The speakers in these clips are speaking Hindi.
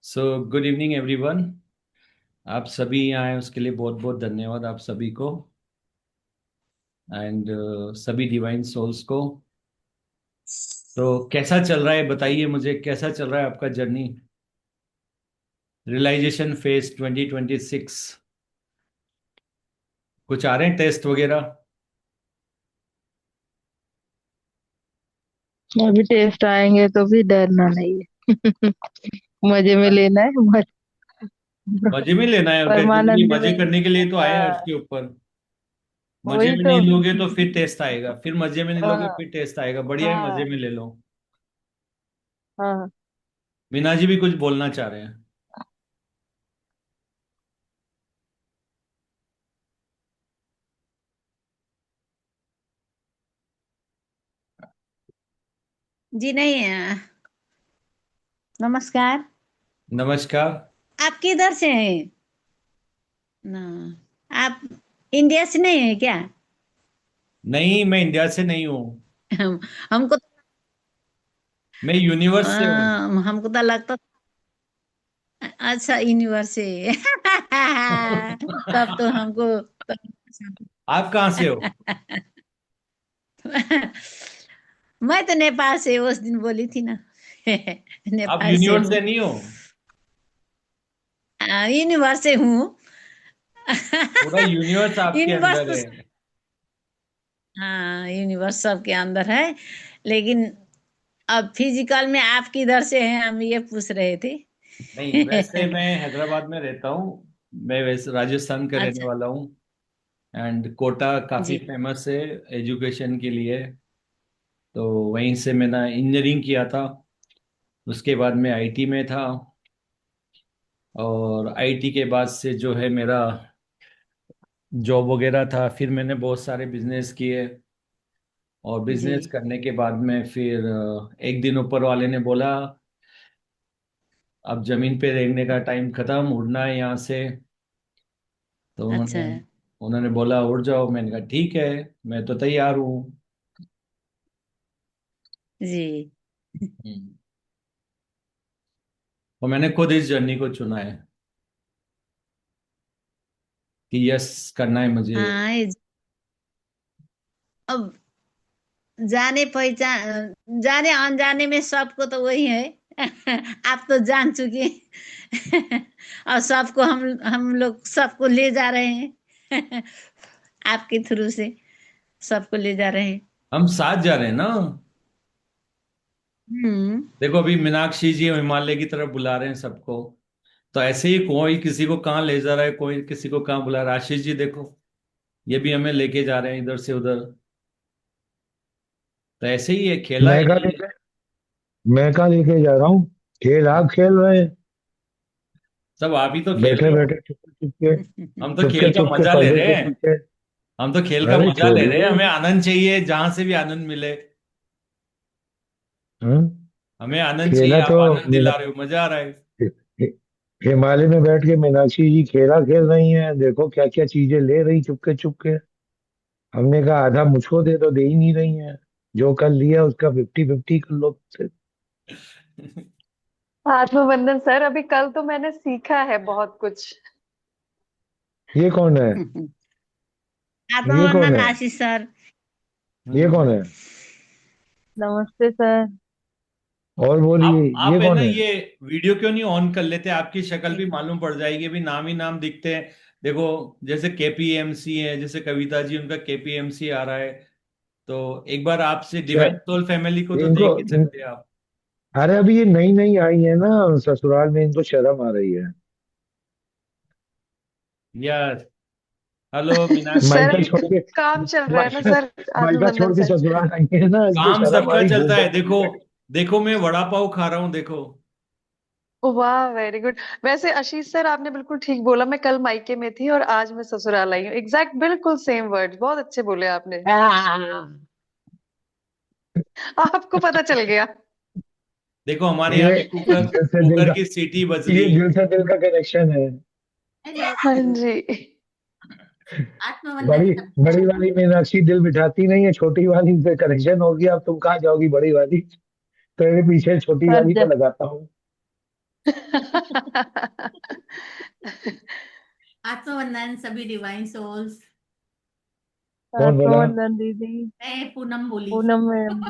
So good evening everyone. आप सभी यहाँ आए उसके लिए बहुत बहुत धन्यवाद आप सभी को। एंड सभी डिवाइन सोल्स को। तो कैसा चल रहा है बताइए मुझे, कैसा चल रहा है आपका जर्नी? रियलाइजेशन फेज 2026 कुछ आ रहे हैं टेस्ट वगैरह? अभी टेस्ट आएंगे तो भी डरना नहीं है। मजे में लेना है मजे में लेना है और क्या, जिंदगी परमानंद मजे में। करने के लिए तो आए हैं हाँ, उसके ऊपर। मजे वही में तो। नहीं लोगे तो फिर टेस्ट आएगा, फिर मजे में नहीं लोगे हाँ फिर टेस्ट आएगा। बढ़िया है, मजे हाँ में ले लो। हाँ। मीना जी भी कुछ बोलना चाह रहे हैं। जी नहीं नमस्कार। नमस्कार। आप किधर से हैं? ना, आप इंडिया से नहीं है क्या? नहीं, मैं इंडिया से नहीं हूँ। हम हमको मैं यूनिवर्स से हूँ। हमको तो लगता। अच्छा, यूनिवर्स से। तब तो हमको आप कहाँ से हो? मैं तो नेपाल से उस दिन बोली थी ना। आप नेपाल से यूनिवर्स हूँ। से नहीं हो? यूनिवर्स से हूँ। पूरा यूनिवर्स आपके यूनिवर्स अंदर तो है। हाँ, यूनिवर्स सबके अंदर है। लेकिन अब फिजिकल में आप किधर से हैं, हम ये पूछ रहे थे। नहीं, वैसे मैं हैदराबाद में रहता हूँ। मैं वैसे राजस्थान का रहने अच्छा। वाला हूँ। एंड कोटा काफी जी। फेमस है एजुकेशन के लिए। तो वहीं से मैंने इंजीनियरिंग किया था। उसके बाद मैं आईटी में था। और आईटी के बाद से जो है मेरा जॉब वगैरह था, फिर मैंने बहुत सारे बिजनेस किए। और जी। बिजनेस करने के बाद में फिर एक दिन ऊपर वाले ने बोला अब जमीन पे रहने का टाइम खत्म, उड़ना है यहाँ से। तो अच्छा उन्होंने है। उन्होंने बोला उड़ जाओ। मैंने कहा ठीक है, मैं तो तैयार हूँ। जी। हम्म। और मैंने खुद इस जर्नी को चुना है कि यस, करना है मुझे। हाँ, अब जाने पहचान, जाने अनजाने में सबको तो वही है। आप तो जान चुके। और सबको हम लोग सबको ले जा रहे हैं। आपके थ्रू से सबको ले जा रहे हैं। हम साथ जा रहे हैं ना। हम्म। देखो अभी मीनाक्षी जी हिमालय की तरफ बुला रहे हैं सबको। तो ऐसे ही कोई किसी को कहाँ ले जा रहा है, कोई किसी को कहाँ बुला रहा है। आशीष जी देखो, ये भी हमें लेके जा रहे हैं इधर से उधर। तो ऐसे ही है, खेला है मैं कहा ये। लेके मैं कहा लेके जा रहा हूँ। खेल आप खेल रहे हैं। सब आप ही तो खेल बैठे रहे हो। बैठे चुपके चुपके हम तो चुपके खेल का चुपके मजा ले पर्दे रहे के हैं। पीछे। हम तो खेल का अरे मजा ले रहे हैं, छोड़िए। हमें आनंद चाहिए, जहां से भी आनंद मिले। हाँ? हमें आनंद चाहिए, खेला तो आप आनंद मीना दिला रहे हो, मजा आ रहा है। हि- हि- हिमालय में बैठ के मीनाक्षी जी खेला खेल रही हैं। देखो क्या क्या चीजें ले रही चुपके चुपके। हमने कहा आधा मुझको दे, तो दे ही नहीं रही हैं। जो कर लिया उसका 50-50 कर लो मुझसे। आत्मबंधन सर, अभी कल तो मैंने सीखा है बहुत कुछ। ये कौन है? ये कौन आत्मबंधन है? आशीष सर। ये कौन हम्म। है? नमस्ते सर। और बोलिए। आप ये है ना, कौन है? ये वीडियो क्यों नहीं ऑन कर लेते? आपकी शक्ल भी मालूम पड़ जाएगी, अभी नाम ही नाम दिखते हैं। देखो, जैसे केपीएमसी है, जैसे कविता जी उनका केपीएमसी आ रहा है। तो एक बार आपसे च- डिवाइन सोल फैमिली को तो इनको देख ही सकते हैं आप। अरे अभी ये नई नई आई है ना ससुराल में, इनको शर्म आ रही है। यार, हेलो मीनाक्षी सर माइका जी। छोड़ अभी के काम चल रहा है ना माइका सर। माइका आत्मबंधन छोड़ के सर। ससुराल आई है ना, इसको काम शर्म आ सबका रही चलता है, घूंघट देखो। में। देखो मैं वड़ा पाव खा रहा हूँ, देखो। वाह, वेरी गुड। वैसे आशीष सर, आपने बिल्कुल ठीक बोला। मैं कल मायके में थी और आज मैं ससुराल आई हूँ। एग्जैक्ट बिल्कुल सेम वर्ड्स, बहुत अच्छे बोले आपने। आपको पता चल गया। देखो हमारे यहाँ ये पे कुकर दिल से दिल कुकर का की सीटी बज ये रही है। दिल से दिल का कनेक्शन है। हाँ जी। बड़ी आत्मबंधन। बड़ी वाली मीनाक्षी दिल बिठाती नहीं है, छोटी वाली से कनेक्शन हो गया। अब तुम कहाँ जाओगी बड़ी वाली? तेरे पीछे छोटी सर वाली को जब लगाता हूँ। आत्मवंदन सभी डिवाइन सोल्स। कौन बोला? आत्मवंदन दीदी। मैं पूनम बोली। पूनम मैम।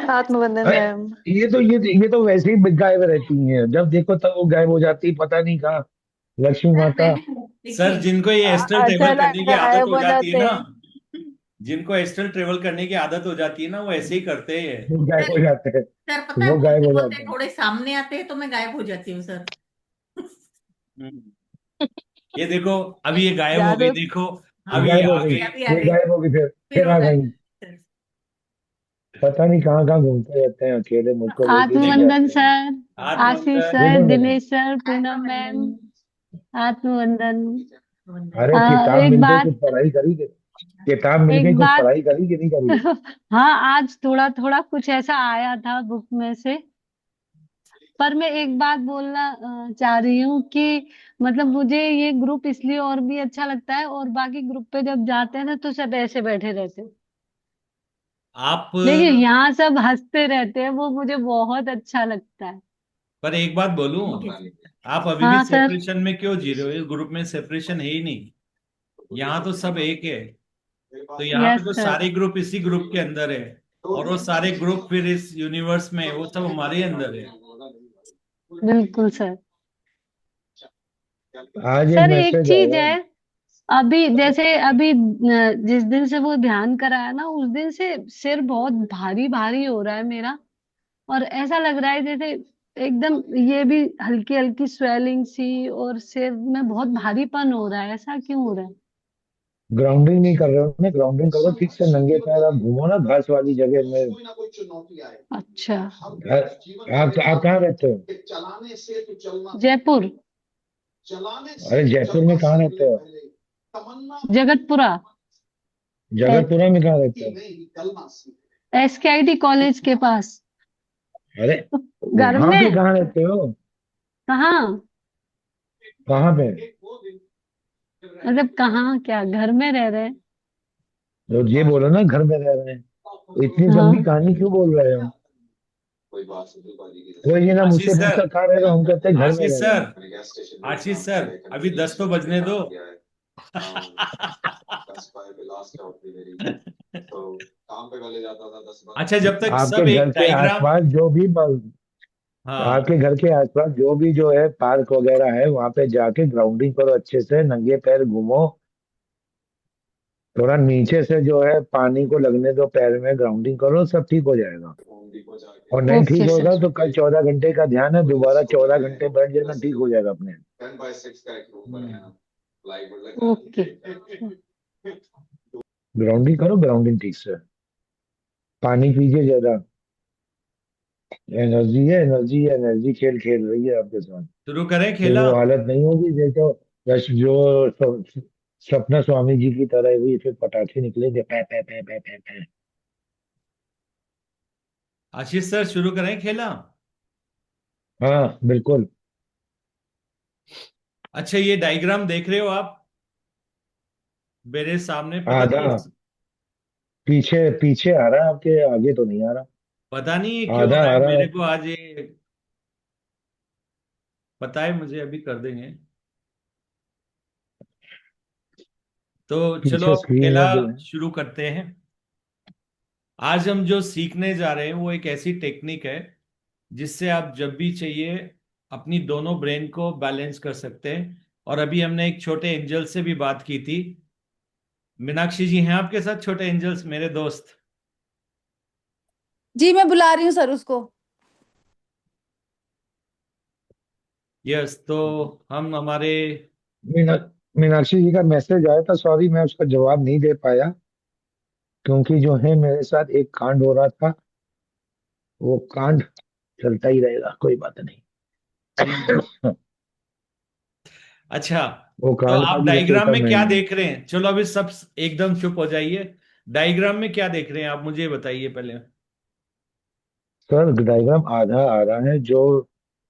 आत्मवंदन अरे मैम। ये तो वैसे ही गायब रहती हैं, जब देखो तब वो गायब हो जाती, पता नहीं कहाँ। लक्ष्मी सर माता। मैंने सर देखिए जिनको ये एस्ट्रल ट्रेवल करने अचानक की आदत गायब हो हो जाती है जाते ना, हैं। जिनको एस्ट्रल ट्रेवल करने की आदत हो जाती है ना, वो ऐसे ही करते हैं। वो गायब सर, हो जाते हैं। सर पता है वो गायब बोलते हो बोलते जाते हैं। थोड़े सामने आते हैं तो मैं गायब हो जाती हूँ सर। हम्म। ये देखो, अभी ये गायब हो गई, जादू। देखो। हाँ ये अभी ये गायब हो आ गई। गई। अभी आ ये गई। गायब हो गई, फिर फिर फिर वो आ गायब। गई। पता नहीं कहाँ कहाँ घूमते रहते हैं अकेले, मुझको लेके ही नहीं देखो, आत्मवंदन जाते हैं। सर। आशीष आत्मबंधन। सर, बोलो ना। Dinesh sir, Poonam ma'am. आत्मवंदन। अरे किताब एक मिलके बात। कुछ पढ़ाई करी कि किताब मिलके एक कुछ बात। पढ़ाई करी कि नहीं करी? हाँ, आज थोड़ा थोड़ा कुछ ऐसा आया था बुक में से। पर मैं एक बात बोलना चाह रही हूँ कि मतलब मुझे ये ग्रुप इसलिए और भी अच्छा लगता है, और बाकी ग्रुप पे जब जाते हैं ना तो सब ऐसे बैठे रहते हैं, आप लेकिन यहाँ सब हंसते रहते हैं, वो मुझे बहुत अच्छा लगता है। पर एक बात बोलूं, आप अभी भी हाँ सर। सेपरेशन में क्यों जी रहे हो? इस ग्रुप में सेपरेशन है ही नहीं। यहाँ तो सब एक है। तो यहाँ पे यस तो सर। सारे ग्रुप इसी ग्रुप के अंदर है। और वो सारे ग्रुप फिर इस यूनिवर्स में है, वो सब हमारे अंदर है। बिल्कुल सर। आज एक सर एक मैसेज चीज आया। है। अभी जैसे अभी जिस दिन से वो ध्यान कराया ना, उस दिन से सिर बहुत भारी भारी हो रहा है मेरा। और ऐसा लग रहा है जैसे एकदम ये भी हल्की हल्की स्वेलिंग सी, और सिर में बहुत भारीपन हो रहा है। ऐसा क्यों हो रहा है? ग्राउंडिंग नहीं कर रहे हो ना? ग्राउंडिंग करो ठीक से, नंगे पैर आप घूमो ना घास वाली जगह में। अच्छा। आप कहाँ रहते हो? जयपुर। अरे जयपुर में कहाँ रहते हो? जगतपुरा। जगतपुरा में कहाँ रहते हो? SKIT कॉलेज के पास। अरे घर वहां पे में। कहाँ रहते हो? कहाँ? कहाँ पे? मतलब कहाँ क्या, घर में रह रहे हैं? तो ये बोलो ना घर में रह रहे हैं, इतनी लंबी हाँ। कहानी क्यों बोल रहे हो? कोई ये ना आशीष मुझसे सर, पूछता कहाँ रह रहे हो, हम कहते हैं घर में आशीष रह रहे सर, हैं। आशीष सर, अभी 10 तो बजने दो। अच्छा, जब तक आपके सब एक घर के डायग्राम। आसपास जो भी हाँ। आपके घर के आसपास जो भी जो है पार्क वगैरह है, वहां पे जाके ग्राउंडिंग करो अच्छे से, नंगे पैर घूमो। थोड़ा नीचे से जो है पानी को लगने दो पैर में, ग्राउंडिंग करो, सब ठीक हो जाएगा। और नहीं ठीक ओके होगा सर। तो कल 14 घंटे का ध्यान है, दोबारा 14 घंटे बैठ जाना, ठीक हो जाएगा अपने। हम्म। ओके। ग्राउंडिंग करो, ग्राउंडिंग ठीक से। पानी पीजिए ज्यादा। एनर्जी है, एनर्जी है, एनर्जी खेल खेल रही है आपके साथ। शुरू करें फिर खेला? वो हालत नहीं होगी देखो, बस जो सपना स्वामी जी की तरह हुई, फिर पटाखे निकलेंगे पै पै पै पै पै पै। आशीष सर, शुरू करें खेला? हाँ बिल्कुल। अच्छा, ये डायग्राम देख रहे हो आप मेरे सामने? पता आधा नहीं, पीछे पीछे आ रहा है, आपके आगे तो नहीं आ रहा। पता नहीं ये क्यों हो आधा रहा आ है रहा है। मेरे को आज ये। पता है मुझे, अभी कर देंगे। तो चलो पीछे अब स्क्रीन खेला में जो है। शुरू करते हैं। आज हम जो सीखने जा रहे हैं वो एक ऐसी टेक्निक है जिससे आप जब भी चाहिए अपनी दोनों ब्रेन को बैलेंस कर सकते हैं। और अभी हमने एक छोटे एंजल से भी बात की थी। मीनाक्षी जी हैं आपके साथ, छोटे एंजल्स मेरे दोस्त? जी मैं बुला रही हूँ सर उसको। यस, तो हम हमारे। मीना मीनाक्षी जी का मैसेज आया था, सॉरी मैं उसका जवाब नहीं दे पाया, क्योंकि जो है मेरे साथ एक कांड हो रहा था। वो कांड चलता ही रहेगा, कोई बात नहीं। हम्म। अच्छा, वो तो कांड आप बाकी सबसे डायग्राम ऊपर में मैं क्या हूँ। देख रहे हैं? चलो अभी सब एकदम चुप हो जाइए। डायग्राम में क्या देख रहे हैं आप, मुझे बताइए पहले। सर डायग्राम आधा आ रहा है, जो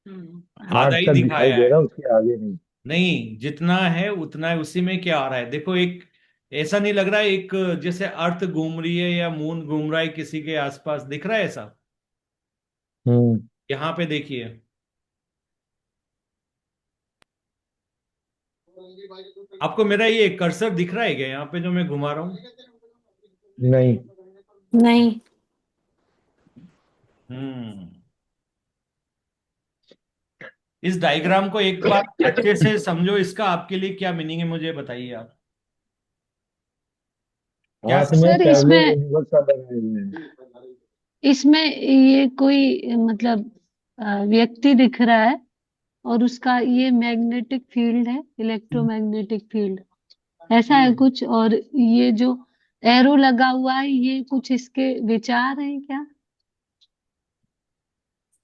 आधा हार्ट ही तक दिखाई दिखाया दे है। रहा है, उसके आगे नहीं। नहीं, जितना है उतना है, उसी में क्या आ रहा है देखो। एक ऐसा नहीं लग रहा है एक जैसे अर्थ घूम रही है या मून घूम रहा है किसी के आसपास, दिख रहा है ऐसा? हम्म। यहाँ पे देखिए। आपको मेरा ये कर्सर दिख रहा है क्या यहाँ पे जो मैं घुमा रहा हूँ? नहीं। नहीं। हम्म। इस डायग्राम को एक बार अच्छे से समझो, इसका आपके लिए क्या मीनिंग है मुझे बताइए आप। क्या हाथ में सर पैरेलल इसमें यूनिवर्स सा बनाए हुए हैं। इसमें ये कोई मतलब व्यक्ति दिख रहा है, और उसका ये मैग्नेटिक फील्ड है, इलेक्ट्रोमैग्नेटिक फील्ड ऐसा है हम्म। कुछ। और ये जो एरो लगा हुआ है, ये कुछ इसके विचार हैं क्या?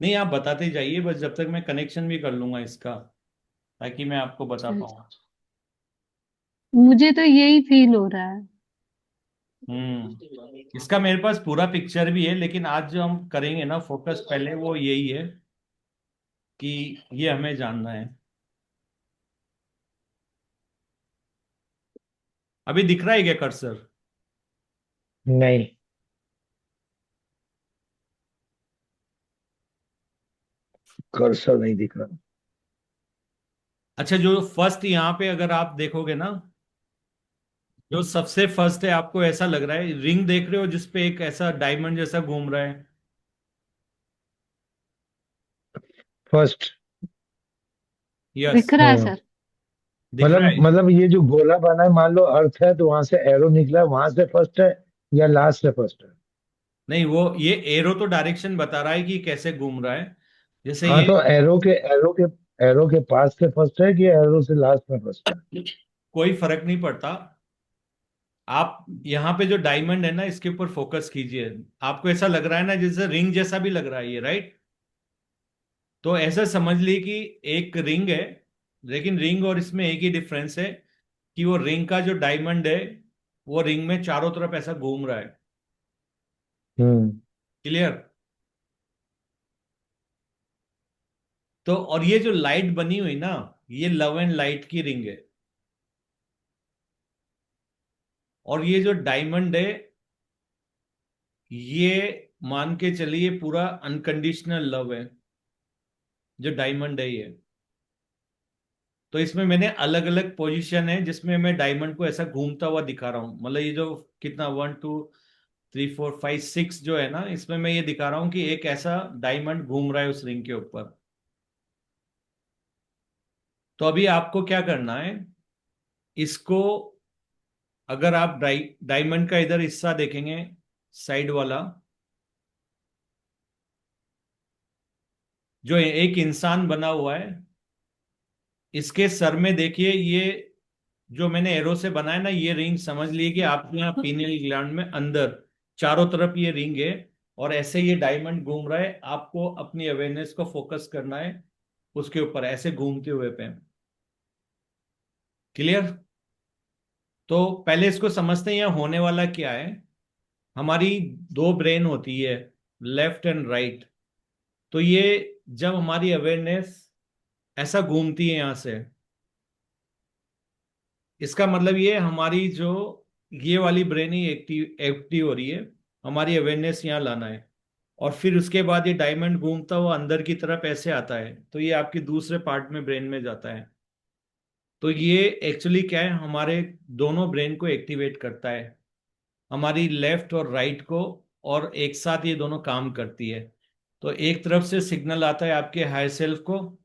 नहीं, आप बताते जाइए बस, जब तक मैं कनेक्शन भी कर लूंगा इसका, ताकि मैं आपको बता अच्छा, पाऊँ। मुझे तो यही फील हो रहा है। इसका मेरे पास पूरा पिक्चर भी है, लेकिन आज जो हम करेंगे ना फोकस पहले वो यही है कि ये हमें जानना है। अभी दिख रहा है क्या कर्सर? नहीं, कर्सर नहीं दिख रहा। अच्छा, जो फर्स्ट यहाँ पे अगर आप देखोगे ना, जो सबसे फर्स्ट है, आपको ऐसा लग रहा है रिंग देख रहे हो जिसपे एक ऐसा डायमंड जैसा घूम रहा है? फर्स्ट। यस। दिख रहा है हाँ, सर। दिख रहा मतलब है। मतलब ये जो गोला बना है, मान लो अर्थ है तो वहां से एरो निकला है, वहां से फर्स्ट है या लास्ट से फर्स्ट है? नहीं, वो ये एरो तो डायरेक्शन बता रहा है कि कैसे घूम रहा है। जैसे हाँ, ये तो एरो के पास से फर्स्ट है कि एरो से लास्ट में फर्स्ट है? कोई फर्क नहीं पड़ता। आप यहाँ पे जो डायमंड है ना, इसके ऊपर फोकस कीजिए। आपको ऐसा लग रहा है ना जैसे रिंग जैसा भी लग रहा है ये, राइट? तो ऐसा समझ ली कि एक रिंग है, लेकिन रिंग और इसमें एक ही डिफरेंस है कि वो रिंग का जो डायमंड है, वो रिंग में चारों तरफ ऐसा घूम रहा है। हम्म। क्लियर? तो और ये जो लाइट बनी हुई ना, ये लव एंड लाइट की रिंग है। और ये जो डायमंड है, ये मान के चलिए पूरा अनकंडीशनल लव है, जो डायमंड है ये। तो इसमें मैंने अलग अलग पोजीशन है जिसमें मैं डायमंड को ऐसा घूमता हुआ दिखा रहा हूं। मतलब ये जो कितना 1 2 3 4 5 6 जो है ना, इसमें मैं ये दिखा रहा हूं कि एक ऐसा डायमंड घूम रहा है उस रिंग के ऊपर। तो अभी आपको क्या करना है, इसको अगर आप डायमंड का इधर हिस्सा देखेंगे, साइड वाला, जो एक इंसान बना हुआ है, इसके सर में देखिए, ये जो मैंने एरो से बनाया ना, ये रिंग समझ लीजिए कि आपके यहाँ पीनियल ग्लैंड में अंदर चारों तरफ ये रिंग है। और ऐसे ये डायमंड घूम रहा है, आपको अपनी अवेयरनेस को फोकस करना है उसके ऊपर, ऐसे घूमते हुए पे। क्लियर? तो पहले इसको समझते हैं यहाँ होने वाला क्या है। हमारी दो ब्रेन होती है, लेफ्ट एंड राइट। तो ये जब हमारी अवेयरनेस ऐसा घूमती है यहाँ से, इसका मतलब ये हमारी जो ये वाली ब्रेन ही एक्टिव एक्टिव हो रही है। हमारी अवेयरनेस यहाँ लाना है। और फिर उसके बाद ये डायमंड घूमता हुआ अंदर की तरफ ऐसे आता है, तो ये आपके दूसरे पार्ट में ब्रेन में जाता है। तो ये एक्चुअली क्या है, हमारे दोनों ब्रेन को एक्टिवेट करता है, हमारी लेफ्ट और राइट को। और एक साथ ये दोनों काम करती है। तो एक तरफ से सिग्नल आता है आपके हायर सेल्फ को,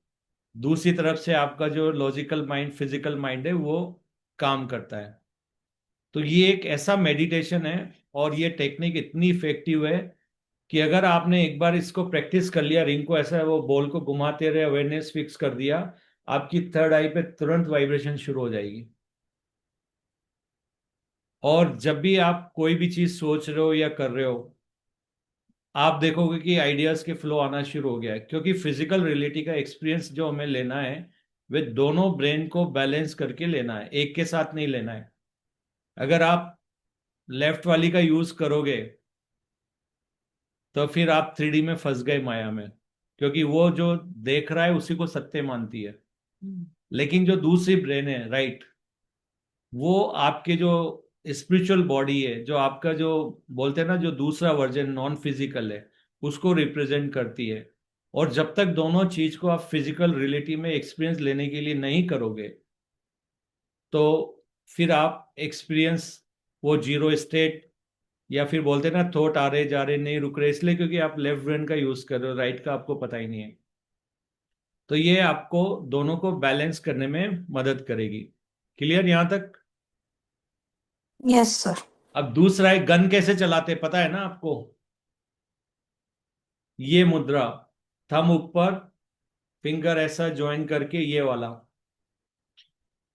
दूसरी तरफ से आपका जो लॉजिकल माइंड, फिजिकल माइंड है, वो काम करता है। तो ये एक ऐसा मेडिटेशन है, और ये टेक्निक इतनी इफेक्टिव है कि अगर आपने एक बार इसको प्रैक्टिस कर लिया, रिंग को ऐसा वो बॉल को घुमाते रहे, अवेयरनेस फिक्स कर दिया, आपकी थर्ड आई पे तुरंत वाइब्रेशन शुरू हो जाएगी। और जब भी आप कोई भी चीज सोच रहे हो या कर रहे हो, आप देखोगे कि आइडियाज के फ्लो आना शुरू हो गया है। क्योंकि फिजिकल रियलिटी का एक्सपीरियंस जो हमें लेना है, वे दोनों ब्रेन को बैलेंस करके लेना है, एक के साथ नहीं लेना है। अगर आप लेफ्ट वाली का यूज करोगे, तो फिर आप 3D में फंस गए, माया में। क्योंकि वो जो देख रहा है उसी को सत्य मानती है। लेकिन जो दूसरी ब्रेन है, राइट, वो आपके जो स्पिरिचुअल बॉडी है, जो आपका जो बोलते हैं ना, जो दूसरा वर्जन नॉन फिजिकल है, उसको रिप्रेजेंट करती है। और जब तक दोनों चीज को आप फिजिकल रियलिटी में एक्सपीरियंस लेने के लिए नहीं करोगे, तो फिर आप एक्सपीरियंस, वो जीरो स्टेट, या फिर बोलते हैं ना थॉट आ रहे जा रहे नहीं रुक रहे, इसलिए क्योंकि आप लेफ्ट ब्रेन का यूज कर रहे हो, राइट का आपको पता ही नहीं है। तो ये आपको दोनों को बैलेंस करने में मदद करेगी। क्लियर यहां तक? Yes sir. अब दूसरा है, गन कैसे चलाते पता है ना आपको? ये मुद्रा, थंब ऊपर, फिंगर ऐसा ज्वाइन करके, ये वाला,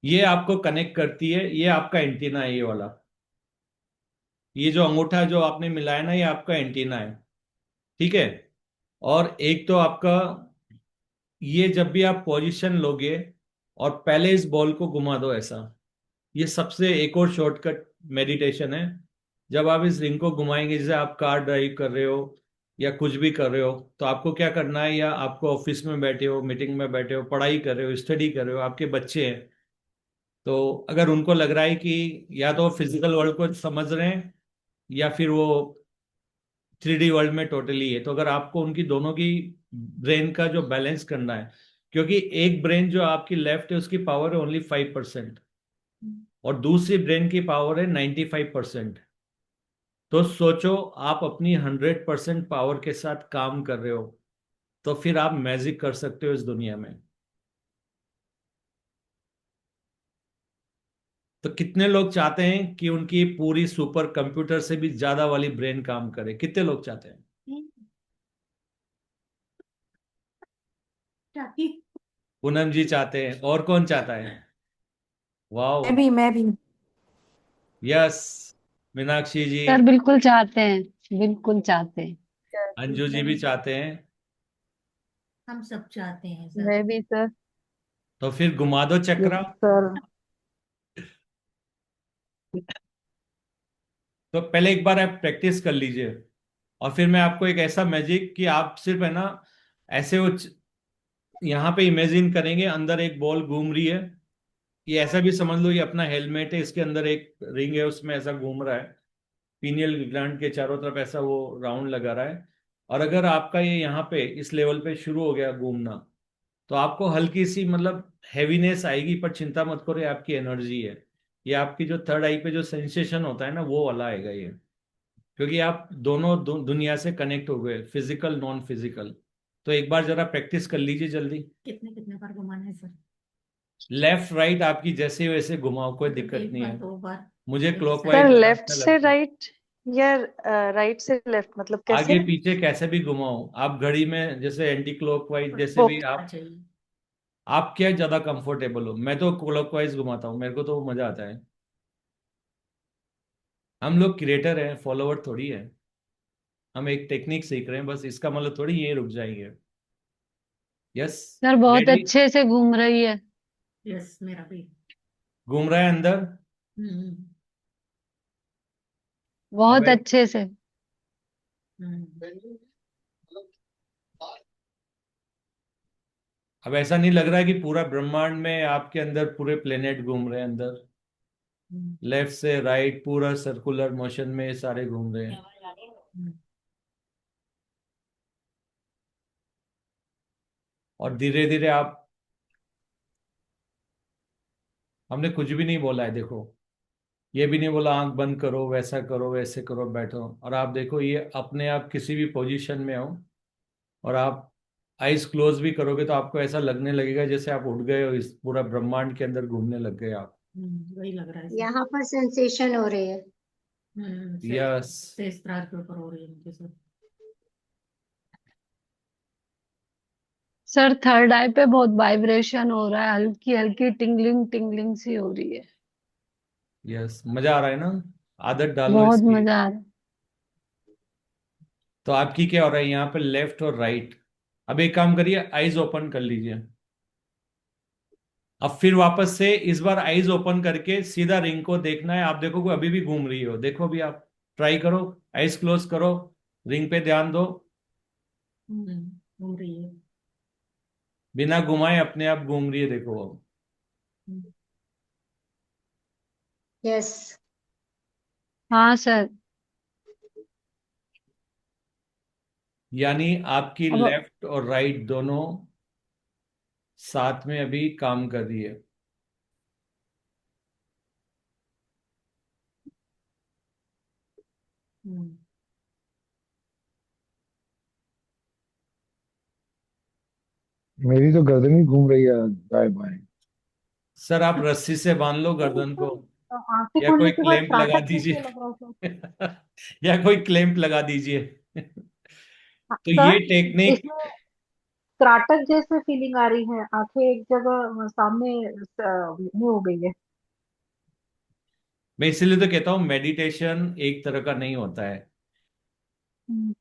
ये आपको कनेक्ट करती है, ये आपका एंटीना है, ये वाला। ये जो अंगूठा जो आपने मिलाया ना, ये आपका एंटीना है, ठीक है। और एक तो आपका, ये जब भी आप पोजीशन लोगे और पहले इस बॉल को घुमा दो ऐसा, ये सबसे एक और शॉर्टकट मेडिटेशन है। जब आप इस रिंग को घुमाएंगे, जैसे आप कार ड्राइव कर रहे हो या कुछ भी कर रहे हो, तो आपको क्या करना है, या आपको ऑफिस में बैठे हो, मीटिंग में बैठे हो, पढ़ाई कर रहे हो, स्टडी कर रहे हो, आपके बच्चे हैं, तो अगर उनको लग रहा है कि या तो फिजिकल वर्ल्ड को समझ रहे हैं या फिर वो 3D वर्ल्ड में टोटली है, तो अगर आपको उनकी दोनों की ब्रेन का जो बैलेंस करना है, क्योंकि एक ब्रेन जो आपकी लेफ्ट है उसकी पावर है ओनली 5%, और दूसरी ब्रेन की पावर है 95%। तो सोचो, आप अपनी 100% पावर के साथ काम कर रहे हो, तो फिर आप मैजिक कर सकते हो इस दुनिया में। तो कितने लोग चाहते हैं कि उनकी पूरी सुपर कंप्यूटर से भी ज्यादा वाली ब्रेन काम करे? कितने लोग चाहते हैं? पूनम जी चाहते हैं, और कौन चाहता है? वाओ, मैं भी। यस, मीनाक्षी जी, सर बिल्कुल चाहते हैं, बिल्कुल चाहते हैं। अंजू जी भी चाहते हैं। हम सब चाहते हैं सर। मैं भी सर। तो फिर घुमा दो यस चक्रा। सर। तो पहले एक बार आप प्रैक्टिस कर लीजिए, और फिर मैं आपको एक ऐसा मैजिक कि आप सिर्फ है ना ऐसे वो यहाँ पे इमेजिन करेंगे, अंदर एक बॉल घूम रही है, ये ऐसा भी समझ लो ये अपना हेलमेट है, इसके अंदर एक रिंग है, उसमें ऐसा घूम रहा है, पीनियल ग्लैंड के चारों तरफ ऐसा वो राउंड लगा रहा है। और अगर आपका ये यहाँ पे इस लेवल पे शुरू हो गया घूमना, तो आपको हल्की सी मतलब हैवीनेस आएगी, पर चिंता मत करो, ये आपकी एनर्जी है। ये आपकी जो थर्ड आई पे जो सेंसेशन होता है ना, वो वाला आएगा ये, क्योंकि आप दोनों दुनिया से कनेक्ट हो गए, फिजिकल नॉन फिजिकल। तो एक बार जरा प्रैक्टिस कर लीजिए जल्दी। कितने कितने बार घुमाना है सर? लेफ्ट राइट आपकी जैसे वैसे घुमाओ, कोई दिक्कत एक नहीं बार, है। दो बार? मुझे सर क्लॉकवाइज ज्यादा लेफ्ट अच्छा से लगता है। राइट या राइट से लेफ्ट, मतलब आगे कैसे? पीछे कैसे भी घुमाओ आप, घड़ी में जैसे एंटी क्लॉकवाइज, जैसे भी ओके। आप। आप क्या ज्यादा कंफर्टेबल हो? मैं तो क्लॉकवाइज घुमाता हूँ, मेरे को तो मजा आता है। हम लोग क्रिएटर हैं, फॉलोवर थोड़ी है। हम एक टेक्निक सीख रहे हैं बस, इसका मतलब थोड़ी ये रुक जाएंगे। यस, सर बहुत रेडी? अच्छे से घूम रही है। यस, मेरा भी। घूम रहा है अंदर। हम्म। अब बहुत अच्छे से। हम्म। अब ऐसा नहीं लग रहा है कि पूरा ब्रह्मांड में आपके अंदर पूरे प्लेनेट घूम रहे हैं अंदर, लेफ्ट से राइट पूरा सर्कुलर मोशन में ये सारे घूम रहे हैं। और धीरे धीरे आप, हमने कुछ भी नहीं बोला है देखो, ये भी नहीं बोला आंख बंद करो, वैसा करो, वैसे करो, बैठो, और आप देखो ये अपने आप किसी भी पोजीशन में हो, और आप आइज क्लोज भी करोगे तो आपको ऐसा लगने लगेगा जैसे आप उठ गए हो, इस पूरा ब्रह्मांड के अंदर घूमने लग गए आप। वही लग रहा है सर। यहाँ पर सेंसेशन हो रही है। यस, सहस्त्रार के ऊपर हो रही है मुझे सर। सर थर्ड आई पे बहुत वाइब्रेशन हो रहा है, हल्की हल्की टिंगलिंग टिंगलिंग सी हो रही है। यस, मजा आ रहा है ना? आदत डालो बहुत इसकी। मजा आ रहा है। तो आपकी क्या हो रहा है यहाँ पे, लेफ्ट और राइट। अब एक काम करिए, आईज ओपन कर लीजिए। अब फिर वापस से इस बार आईज ओपन करके सीधा रिंग को देखना है। आप देखो कि अभी भी घूम रही हो, देखो भी आप ट्राई करो, आईज क्लोज करो, रिंग पे ध्यान दो, घूम रही है। बिना घुमाए अपने आप घूम रही है, देखो अब। यस। हाँ सर। यानी आपकी अब लेफ्ट और राइट दोनों साथ में अभी काम कर रही है। मेरी तो गर्दन ही घूम रही है दाएं बाएं। सर आप रस्सी से बांध लो नहीं गर्दन को, सर, आंखें या खोलने कोई के बाद क्लैंप लगा त्राटक दीजिए। कैसे लग रहा है सर? या कोई क्लैंप लगा दीजिए। हाँ, तो ये सर टेक्निक, इसमें त्राटक जैसे फीलिंग आ रही है, आंखें एक जगह सामने नहीं हो गई है। मैं इसीलिए तो कहता हूँ मेडिटेशन एक तरह का नहीं होता है। हम्म,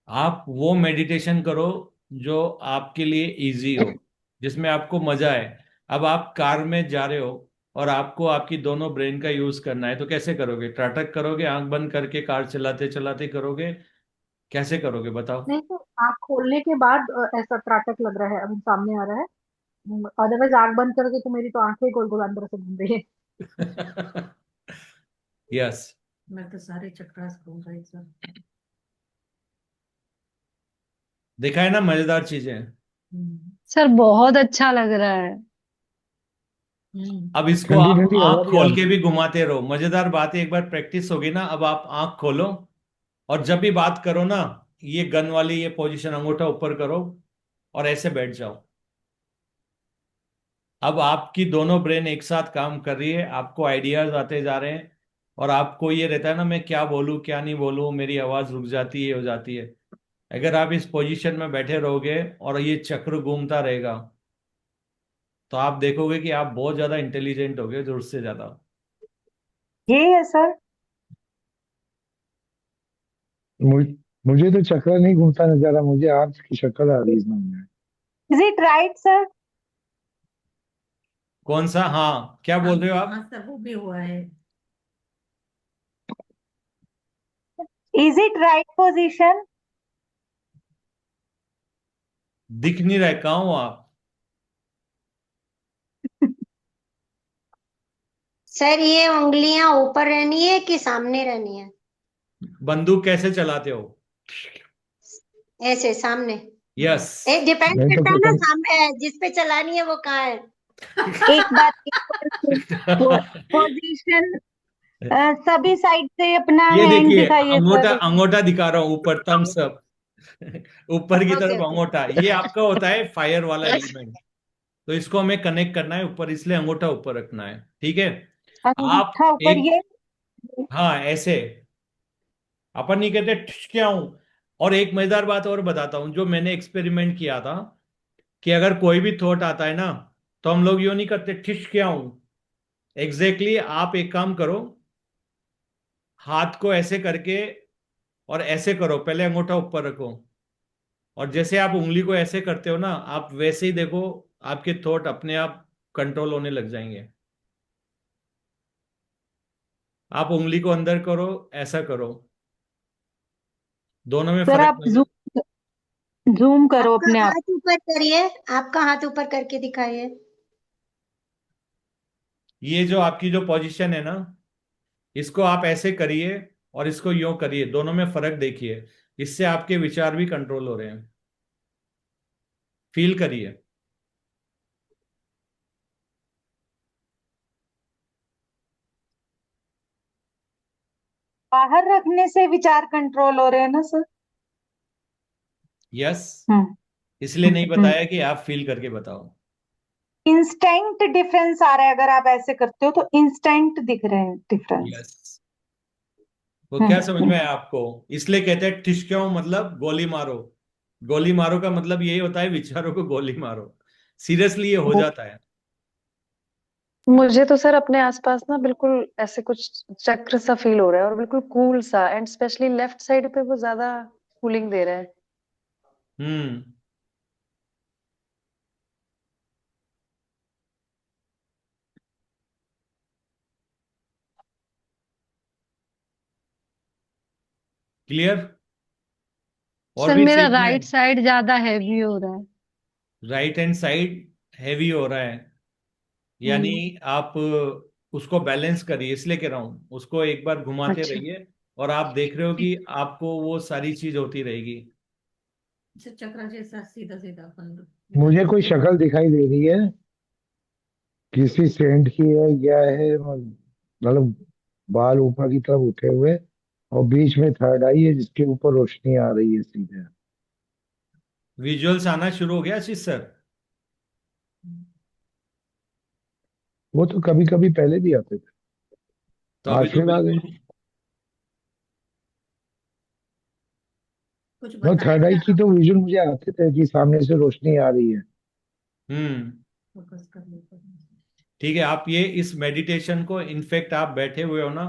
आप वो मेडिटेशन करो जो आपके लिए इजी हो, जिसमें आपको मजा आए। अब आप कार में जा रहे हो और आपको आपकी दोनों ब्रेन का यूज करना है, तो कैसे करोगे? त्राटक करोगे, आंख बंद करके कार चलाते चलाते करोगे? कैसे करोगे बताओ? नहीं तो आंख खोलने के बाद ऐसा त्राटक लग रहा है, अभी सामने आ रहा है। अदरवाइज आंख बंद करके तो मेरी तो आंखें गोल गोल अंदर से घूम रही है। यस। मैं तो सारे चक्रास घूम रही सर। देखा है ना मजेदार चीजें। सर बहुत अच्छा लग रहा है। अब इसको ठंडी आप ठंडी हवा आंख भी आ खोल रही के है। भी घुमाते रहो। मजेदार बात है, एक बार प्रैक्टिस होगी ना, अब आप आंख खोलो और जब भी बात करो ना, ये गन वाली ये पोजीशन, अंगूठा ऊपर करो और ऐसे बैठ जाओ। अब आपकी दोनों ब्रेन एक साथ काम कर रही है, आपको आइडियाज आते जा रहे हैं, और आपको ये रहता है ना, मैं क्या बोलूं क्या नहीं बोलूं, मेरी आवाज रुक जाती है, हो जाती है। अगर आप इस पोजीशन में बैठे रहोगे और ये चक्र घूमता रहेगा, तो आप देखोगे कि आप बहुत ज्यादा इंटेलिजेंट होगे, जरूरत से ज्यादा। ये है सर। मुझ- मुझे तो चक्कर नहीं घूमता नजर आ रहा, मुझे आर्च की शक्ल आ रही है इसमें। Is it right sir? कौन सा? हाँ, क्या बोल रहे हो आप? हाँ सर, वो भी हुआ है। Is it right position? दिख नहीं रहे, कहाँ हो आप? सर ये उंगलियां ऊपर रहनी है कि सामने रहनी है? बंदूक कैसे चलाते हो? ऐसे सामने? यस। डिपेंड नहीं तो करता है ना, फिर सामने जिस पे चलानी है वो कहाँ है। एक बार पोजीशन सभी साइड से अपना ये हैंड देखिए, दिखाइए अंगूठा सर। अंगूठा दिखा रहा हूं ऊपर, थम्स अप। ऊपर की ओके तरफ ओके। अंगूठा, ये आपका होता है फायर वाला एलिमेंट। तो इसको हमें कनेक्ट करना है ऊपर, इसलिए अंगूठा ऊपर रखना है, ठीक है? आप अंगूठा ऊपर एक, ये। हाँ ऐसे, अपन नहीं कहते क्या हूं। और एक मजेदार बात और बताता हूं, जो मैंने एक्सपेरिमेंट किया था, कि अगर कोई भी थॉट आता है ना, तो हम लोग यूं नहीं करते ठिश क्या हूं। एग्जैक्टली आप एक काम करो, हाथ को ऐसे करके और ऐसे करो, पहले अंगूठा ऊपर रखो, और जैसे आप उंगली को ऐसे करते हो ना, आप वैसे ही देखो, आपके थॉट अपने आप कंट्रोल होने लग जाएंगे। आप उंगली को अंदर करो, ऐसा करो, दोनों में सर फर्क आप नहीं। जूम जूम करो आपका अपने आप। हाथ ऊपर करिए, आपका हाथ ऊपर करके दिखाइए। ये जो आपकी जो पोजीशन है ना, इसको आप ऐसे करिए और इसको यूं करिए, दोनों में फर्क देखिए। इससे आपके विचार भी कंट्रोल हो रहे हैं, फील करिए। बाहर रखने से विचार कंट्रोल हो रहे हैं ना सर? यस। हम्म। इसलिए नहीं बताया कि आप फील करके बताओ। इंस्टेंट डिफरेंस आ रहा है, अगर आप ऐसे करते हो तो इंस्टेंट दिख रहे हैं डिफरेंस। यस। वो क्या समझ में आया आपको? इसलिए कहते हैं ठिशक्याओ, मतलब गोली मारो। गोली मारो का मतलब यही होता है, विचारों को गोली मारो। सीरियसली ये हो जाता है। मुझे तो सर अपने आसपास ना बिल्कुल ऐसे कुछ चक्र सा फील हो रहा है, और बिल्कुल कूल सा, एंड स्पेशली लेफ्ट साइड पे वो ज्यादा कूलिंग दे रहा है। हम्म। क्लियर? और सर भी मेरा सीखना है? राइट साइड ज्यादा हैवी हो रहा है। राइट हैंड साइड हैवी हो रहा है, यानी हम्म। आप उसको बैलेंस करिए, इसलिए कह रहा हूं, उसको एक बार घुमाते अच्छा। रहिए और आप देख रहे हो कि आपको वो सारी चीज होती रहेगी। चक्रा जैसा सीधा सीधा अपन मुझे दिखाई कोई शक्ल दिखाई दे रही है, किसी सेंट की है, क्या है, मतलब बाल ऊपर की तरफ उठे हुए, और बीच में थर्ड आई है जिसके ऊपर रोशनी आ रही है सीधे। विजुअल्स आना शुरू हो गया आशीष सर? वो तो कभी कभी पहले भी आते थे, तो अभी आज तो फिर आ गए। बिल्कुल। कुछ वो बताएं थर्ड आई क्या की आप? तो विजुअल मुझे आते थे कि सामने से रोशनी आ रही है। हम्म। फोकस कर लेते हैं। ठीक है, आप ये इस मेडिटेशन को, इनफेक्ट आप बैठे हुए हो ना,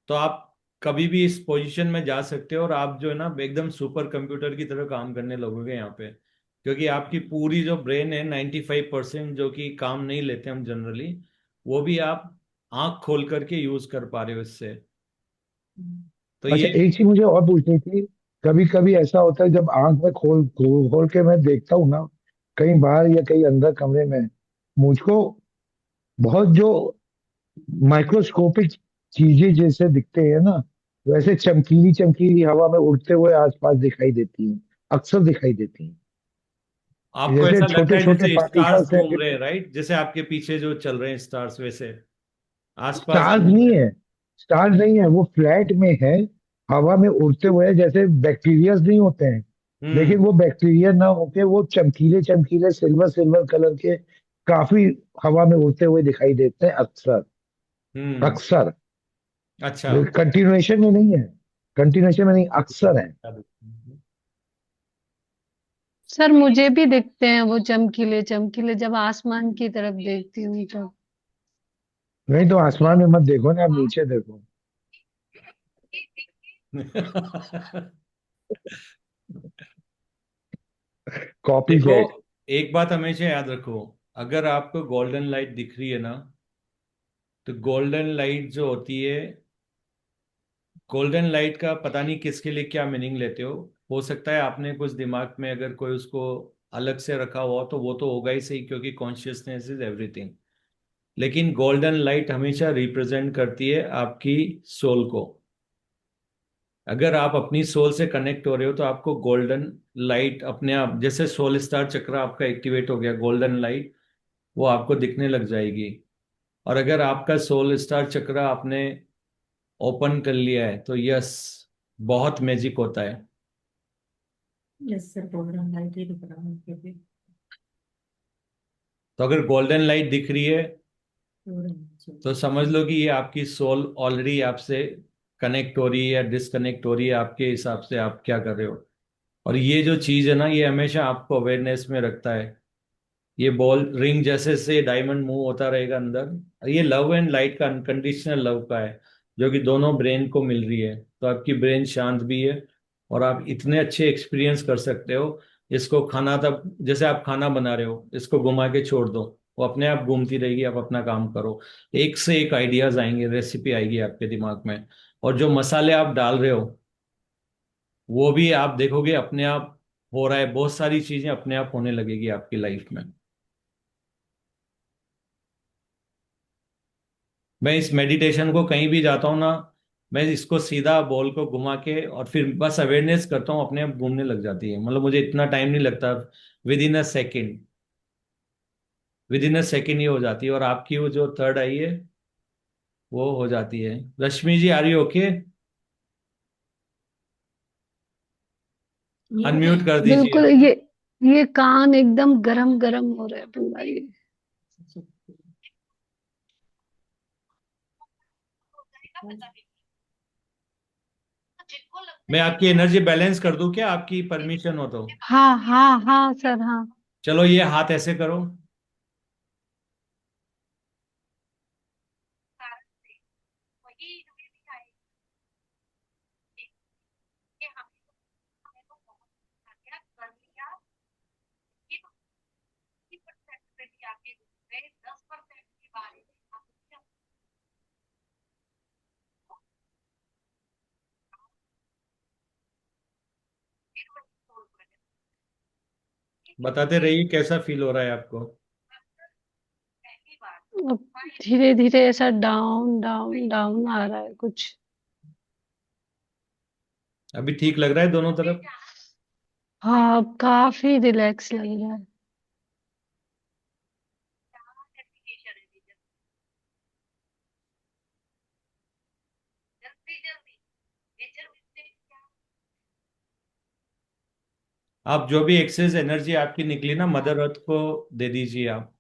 तो आप कभी भी इस पोजीशन में जा सकते हो और आप जो है ना एकदम सुपर कंप्यूटर की तरह काम करने लगोगे यहाँ पे। क्योंकि आपकी पूरी जो ब्रेन है 95% जो कि काम नहीं लेते हम जनरली, वो भी आप आंख खोल करके यूज कर पा रहे हो इससे। हम्म। तो अच्छा, ये। एक चीज मुझे और पूछनी थी। कभी कभी ऐसा होता है जब आंख में खोल खोल खोल के मैं देखता हूँ ना, कहीं बाहर या कहीं अंदर कमरे में, मुझको बहुत जो माइक्रोस्कोपिक चीजें जैसे दिखते हैं ना, वैसे चमकीली चमकीली हवा में उड़ते हुए आसपास दिखाई देती हैं, अक्सर दिखाई देती हैं। आपको जैसे ऐसा लगता छोटे है छोटे जैसे स्टार्स पार्टिकल्स हैं, घूम रहे हैं, राइट? जैसे आपके पीछे जो चल रहे हैं स्टार्स, वैसे आसपास स्टार्स घूम नहीं रहे है। स्टार्स नहीं है, वो फ्लैट में है, हवा में उड़ते हुए, जैसे बैक्टीरिया नहीं होते हैं, हैं। लेकिन वो बैक्टीरिया ना होके वो चमकीले चमकीले सिल्वर सिल्वर कलर के काफी हवा में उड़ते हुए दिखाई देते हैं अक्सर। हम्म। अक्सर, अच्छा। कंटिन्यूएशन में नहीं है, कंटिन्यूएशन में नहीं, अक्सर है। सर मुझे भी दिखते हैं वो चमकीले चमकीले, जब आसमान की तरफ देखती हूँ तो। नहीं तो आसमान में मत देखो ना, आप नीचे देखो। कॉपी देखो, कैट। एक बात हमेशा याद रखो, अगर आपको गोल्डन लाइट दिख रही है ना, तो गोल्डन लाइट जो होती है, गोल्डन लाइट का पता नहीं किसके लिए क्या मीनिंग लेते हो सकता है आपने कुछ दिमाग में अगर कोई उसको अलग से रखा हुआ हो, तो वो तो होगा ही सही, क्योंकि कॉन्शियसनेस इज एवरीथिंग। लेकिन गोल्डन लाइट हमेशा रिप्रेजेंट करती है आपकी सोल को। अगर आप अपनी सोल से कनेक्ट हो रहे हो तो आपको गोल्डन लाइट अपने आप, जैसे सोल स्टार चक्र आपका एक्टिवेट हो गया, गोल्डन लाइट वो आपको दिखने लग जाएगी। और अगर आपका सोल स्टार चक्र आपने ओपन कर लिया है तो यस, बहुत मैजिक होता है। यस सर, गोल्डन लाइट ही दिख रहा है मुझे भी। तो अगर गोल्डन लाइट दिख रही है पूरा तो नीचे। समझ लो कि ये आपकी सोल ऑलरेडी आपसे कनेक्ट हो रही है या डिसकनेक्ट हो रही है, आपके हिसाब से आप क्या कर रहे हो। और ये जो चीज है ना, ये हमेशा आपको अवेयरनेस में रखता है। ये बॉल रिंग जैसे से डायमंड मूव होता रहेगा अंदर, ये लव एंड लाइट का, अनकंडीशनल लव का है, जो कि दोनों ब्रेन को मिल रही है। तो आपकी ब्रेन शांत भी है और आप इतने अच्छे एक्सपीरियंस कर सकते हो। इसको खाना, तब जैसे आप खाना बना रहे हो, इसको घुमा के छोड़ दो, वो अपने आप घूमती रहेगी, आप अपना काम करो। एक से एक आइडियाज आएंगे, रेसिपी आएगी आपके दिमाग में। और जो मसाले आप डाल रहे हो वो भी आप देखोगे अपने आप हो रहा है, बहुत सारी चीजें अपने आप होने लगेगी आपकी लाइफ में। मैं इस मेडिटेशन को कहीं भी जाता हूँ ना, मैं इसको सीधा बॉल को घुमा के और फिर बस अवेयरनेस करता हूँ, अपने आप घूमने लग जाती है। मतलब मुझे इतना टाइम नहीं लगता, within a second, within a second ही हो जाती है। और आपकी वो जो थर्ड आई है वो हो जाती है। रश्मि जी, आर यू ओके? म्यूट है। अनम्यूट कर दीजिए बिल्कुल, आप। ये कान एकदम गरम गरम हो रहा है पूरा ये। मैं आपकी एनर्जी बैलेंस कर दूं क्या, आपकी परमिशन हो तो? हाँ हाँ हाँ सर, हाँ। चलो, ये हाथ ऐसे करो। बताते रहिए कैसा फील हो रहा है आपको। धीरे धीरे ऐसा डाउन डाउन डाउन आ रहा है कुछ। अभी ठीक लग रहा है दोनों तरफ? हाँ, अब काफी रिलैक्स लग रहा है। आप जो भी एक्सेस एनर्जी आपकी निकली ना, मदर अर्थ को दे दीजिए आप।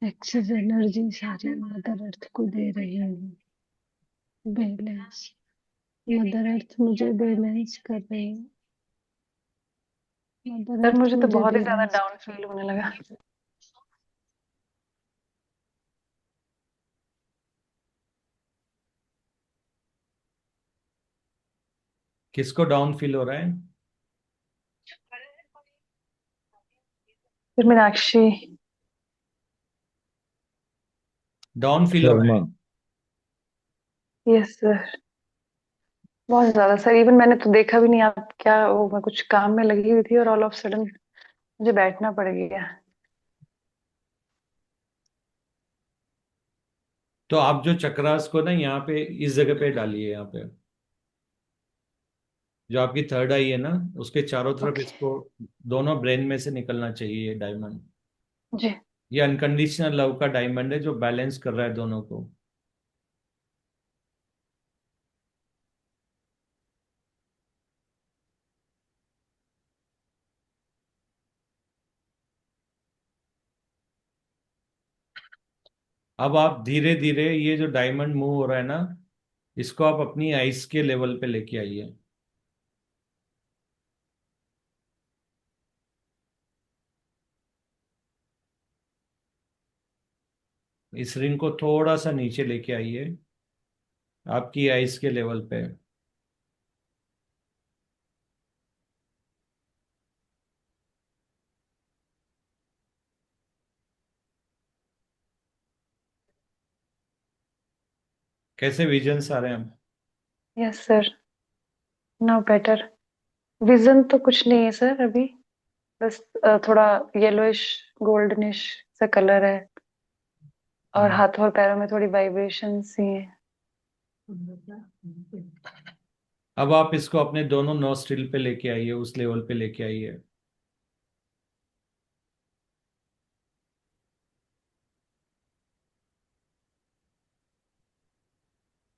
एक्सेस एनर्जी सारी मदर अर्थ को दे रही हूँ। बैलेंस, मदर अर्थ मुझे बैलेंस कर रही है। मदर सर अर्थ मुझे तो मुझे बहुत ही ज्यादा बैलेंस डाउन फील होने लगा। किसको डाउन फील हो रहा है? फिर मीनाक्षी। डाउन फील हो रहा शर्मा। है? यस सर, बहुत ज्यादा सर। इवन मैंने तो देखा भी नहीं आप क्या, वो मैं कुछ काम में लगी हुई थी और ऑल ऑफ सडन मुझे बैठना पड़ गया। तो आप जो चक्रास को ना यहाँ पे इस जगह पे डालिए, यहाँ पे जो आपकी थर्ड आई है ना, उसके चारों तरफ ओके। इसको, दोनों ब्रेन में से निकलना चाहिए ये डायमंड। जी। ये अनकंडीशनल लव का डायमंड है जो बैलेंस कर रहा है दोनों को। अब आप धीरे धीरे ये जो डायमंड मूव हो रहा है ना, इसको आप अपनी आइस के लेवल पे लेके आइए। इस रिंग को थोड़ा सा नीचे लेके आइए, आपकी आइस के लेवल पे। कैसे विजन्स आ रहे हैं? Yes sir, now better. Vision तो कुछ नहीं है सर अभी, बस थोड़ा येलोइश गोल्डनिश सा कलर है, और हम्म। हाथों और पैरों में थोड़ी वाइब्रेशन सी है। अब आप इसको अपने दोनों नोस्ट्रिल पे लेके आइए, उस लेवल पे लेके आइए।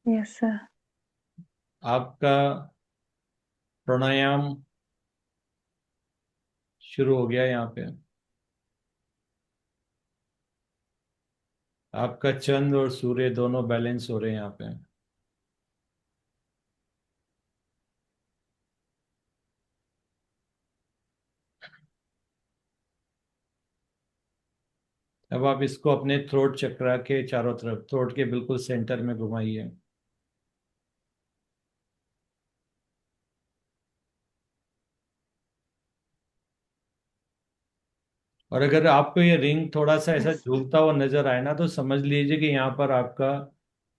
Yes sir. आपका प्राणायाम शुरू हो गया यहाँ पे। आपका चंद्र और सूर्य दोनों बैलेंस हो रहे हैं यहाँ पे। अब आप इसको अपने थ्रोट चक्रा के चारों तरफ, थ्रोट के बिल्कुल सेंटर में घुमाइए। और अगर आपको ये रिंग थोड़ा सा ऐसा यस। झूलता हुआ नजर आए ना, तो समझ लीजिए कि यहाँ पर आपका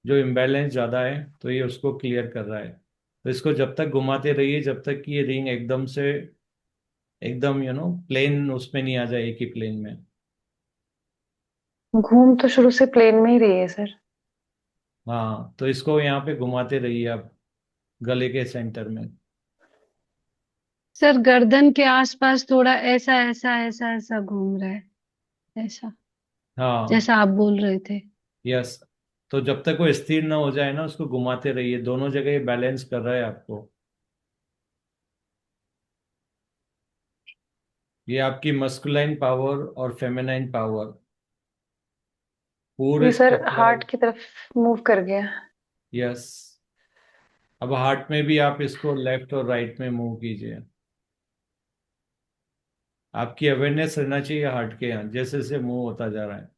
जो इम्बैलेंस ज्यादा है, तो ये उसको क्लियर कर रहा है। तो इसको जब तक घुमाते रहिए जब तक कि ये रिंग एकदम से, एकदम प्लेन उसमें नहीं आ जाए, एक ही प्लेन में। घूम तो शुरू से प्लेन में ही रही है सर। हाँ, तो इसको यहाँ पे घुमाते रहिए आप, गले के सेंटर में। सर गर्दन के आसपास थोड़ा ऐसा ऐसा ऐसा ऐसा घूम रहा है, ऐसा हाँ। जैसा आप बोल रहे थे। यस। तो जब तक वो स्थिर ना हो जाए ना, उसको घुमाते रहिए, दोनों जगह ये बैलेंस कर रहा है आपको। ये आपकी मस्कुलाइन पावर और फेमिनाइन पावर पूरे ये सर चक्र। हार्ट की तरफ मूव कर गया। यस। अब हार्ट में भी आप इसको लेफ्ट और राइट में मूव कीजिए। आपकी अवेयरनेस रहना चाहिए हार्ट के यहाँ, जैसे जैसे मूव होता जा रहा है।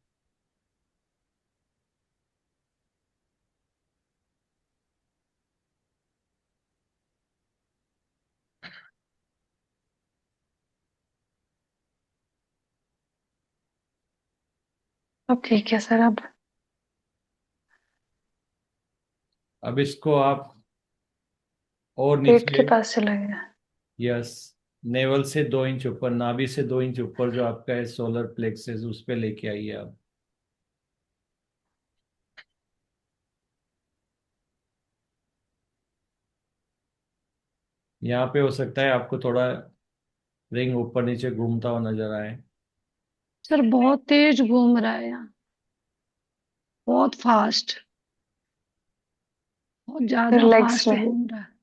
अब ठीक है सर। अब अब इसको आप और पेट के नीचे। पास चला गया। यस। नेवल से 2 इंच ऊपर, नाभि से 2 इंच ऊपर जो आपका है सोलर प्लेक्सस, उस पे लेके आइए आप। यहाँ पे हो सकता है आपको थोड़ा रिंग ऊपर नीचे घूमता हुआ नजर आए। सर बहुत तेज घूम रहा है यहाँ, बहुत फास्ट, बहुत फिर ज्यादा लेग्स फास्ट में। घूम रहा है।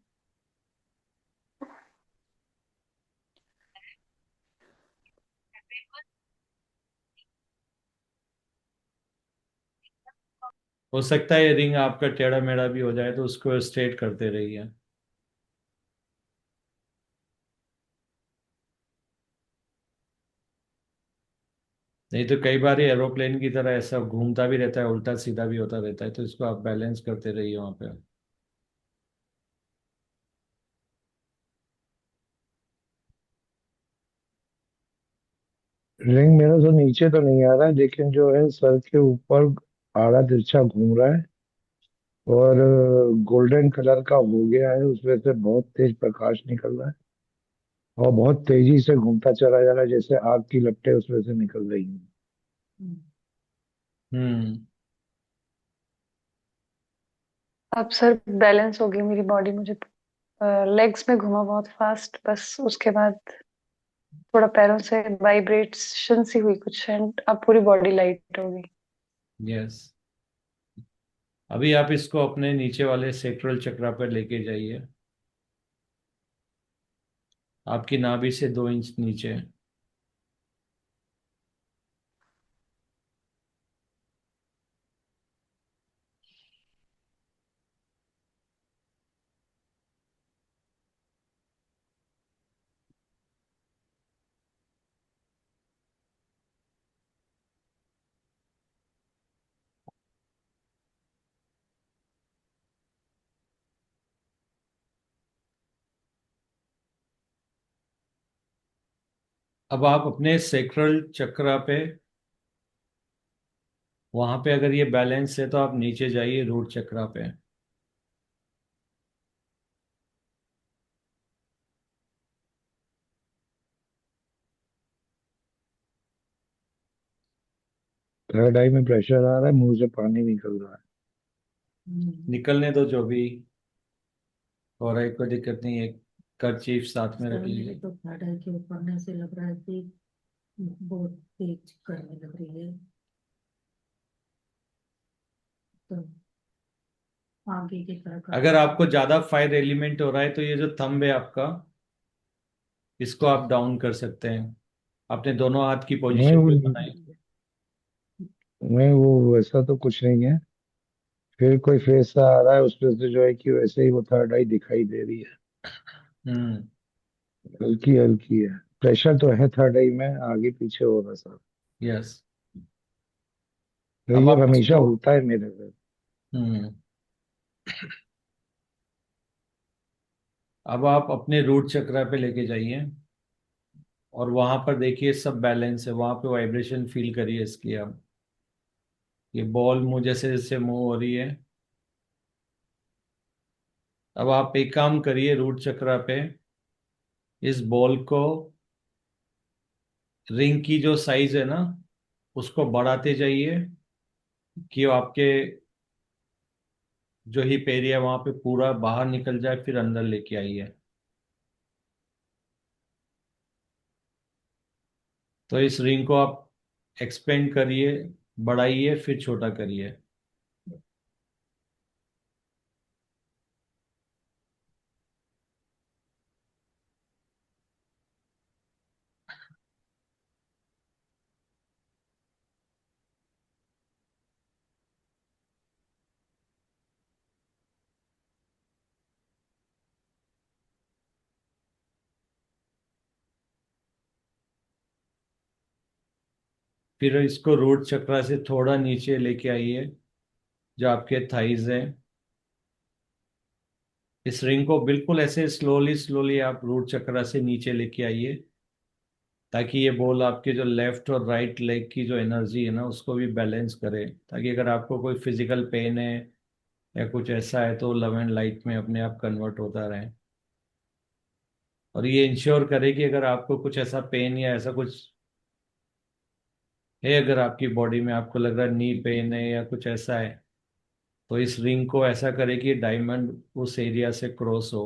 हो सकता है ये रिंग आपका टेढ़ा मेढ़ा भी हो जाए, तो उसको स्ट्रेट करते रहिए। नहीं तो कई बार ये एरोप्लेन की तरह ऐसा घूमता भी रहता है, उल्टा सीधा भी होता रहता है, तो इसको आप बैलेंस करते रहिए वहां पे। रिंग मेरा तो नीचे तो नहीं आ रहा है, लेकिन जो है सर के ऊपर आड़ा तिरछा घूम रहा है, और गोल्डन कलर का हो गया है, उसमें से बहुत तेज प्रकाश निकल रहा है, और बहुत तेजी से घूमता चला जा रहा है, जैसे आग की लपटें उसमें से निकल रही हैं। हम्म। अब सर बैलेंस हो गई मेरी बॉडी, मुझे लेग्स में घुमा बहुत फास्ट, बस उसके बाद थोड़ा पैरों से वाइब्रेशन सी हुई कुछ, एंड अब पूरी बॉडी लाइट हो गई। यस। अभी आप इसको अपने नीचे वाले सेक्टरल चक्रा पर लेके जाइए, आपकी नाभि से 2 इंच नीचे। अब आप अपने सेक्टरल चक्रा पे, वहां पे अगर ये बैलेंस है तो आप नीचे जाइए रूट चक्रा पे। थर्ड आई में प्रेशर आ रहा है, मुंह से पानी निकल रहा है। निकलने दो जो भी हो रहा है, कोई दिक्कत नहीं है। कर्चीफ साथ में रख सर लीजिए। मेरे तो थर्ड आई के ऊपर से लग रहा है कि बहुत तेज करने लग रही है, तो आगे की तरफ अगर आपको ज्यादा फायर एलिमेंट हो रहा है, तो ये जो थंब है आपका, इसको आप डाउन कर सकते हैं। आपने दोनों हाथ की नहीं पोजीशन वो जो बनाई। नहीं वो वैसा तो कुछ नहीं है। फिर कोई फेस सा आ रहा है उसमें से, जो है कि वैसे ही वो थर्ड आई दिखाई दे रही है, हम्म। हल्की हल्की है। प्रेशर तो है थर्ड आई में, आगे पीछे हो रहा सर। यस। तो अब ये आप हमेशा इसको, होता है मेरे साथ। हम्म, अब आप अपने रूट चक्रा पे लेके जाइए, और वहां पर देखिए सब बैलेंस है, वहां पे वाइब्रेशन फील करिए इसकी आप। ये बॉल मुंह जैसे जैसे मूव हो रही है। अब आप एक काम करिए, रूट चक्रा पे इस बॉल को, रिंग की जो साइज है ना, उसको बढ़ाते जाइए कि वो आपके जो हिप एरिया वहां पे पूरा बाहर निकल जाए, फिर अंदर लेके आइए। तो इस रिंग को आप एक्सपेंड करिए, बढ़ाइए, फिर छोटा करिए। फिर इसको रूट चक्रा से थोड़ा नीचे लेके आइए, जो आपके थाइज है। इस रिंग को बिल्कुल ऐसे स्लोली स्लोली आप रूट चक्रा से नीचे लेके आइए, ताकि ये बॉल आपके जो लेफ्ट और राइट लेग की जो एनर्जी है ना, उसको भी बैलेंस करे, ताकि अगर आपको कोई फिजिकल पेन है या कुछ ऐसा है, तो लव एंड लाइट में अपने आप कन्वर्ट होता रहे। और ये इंश्योर करे कि अगर आपको कुछ ऐसा पेन या ऐसा कुछ है, अगर आपकी बॉडी में आपको लग रहा है नी पेन है या कुछ ऐसा है, तो इस रिंग को ऐसा करे कि डायमंड उस एरिया से क्रॉस हो,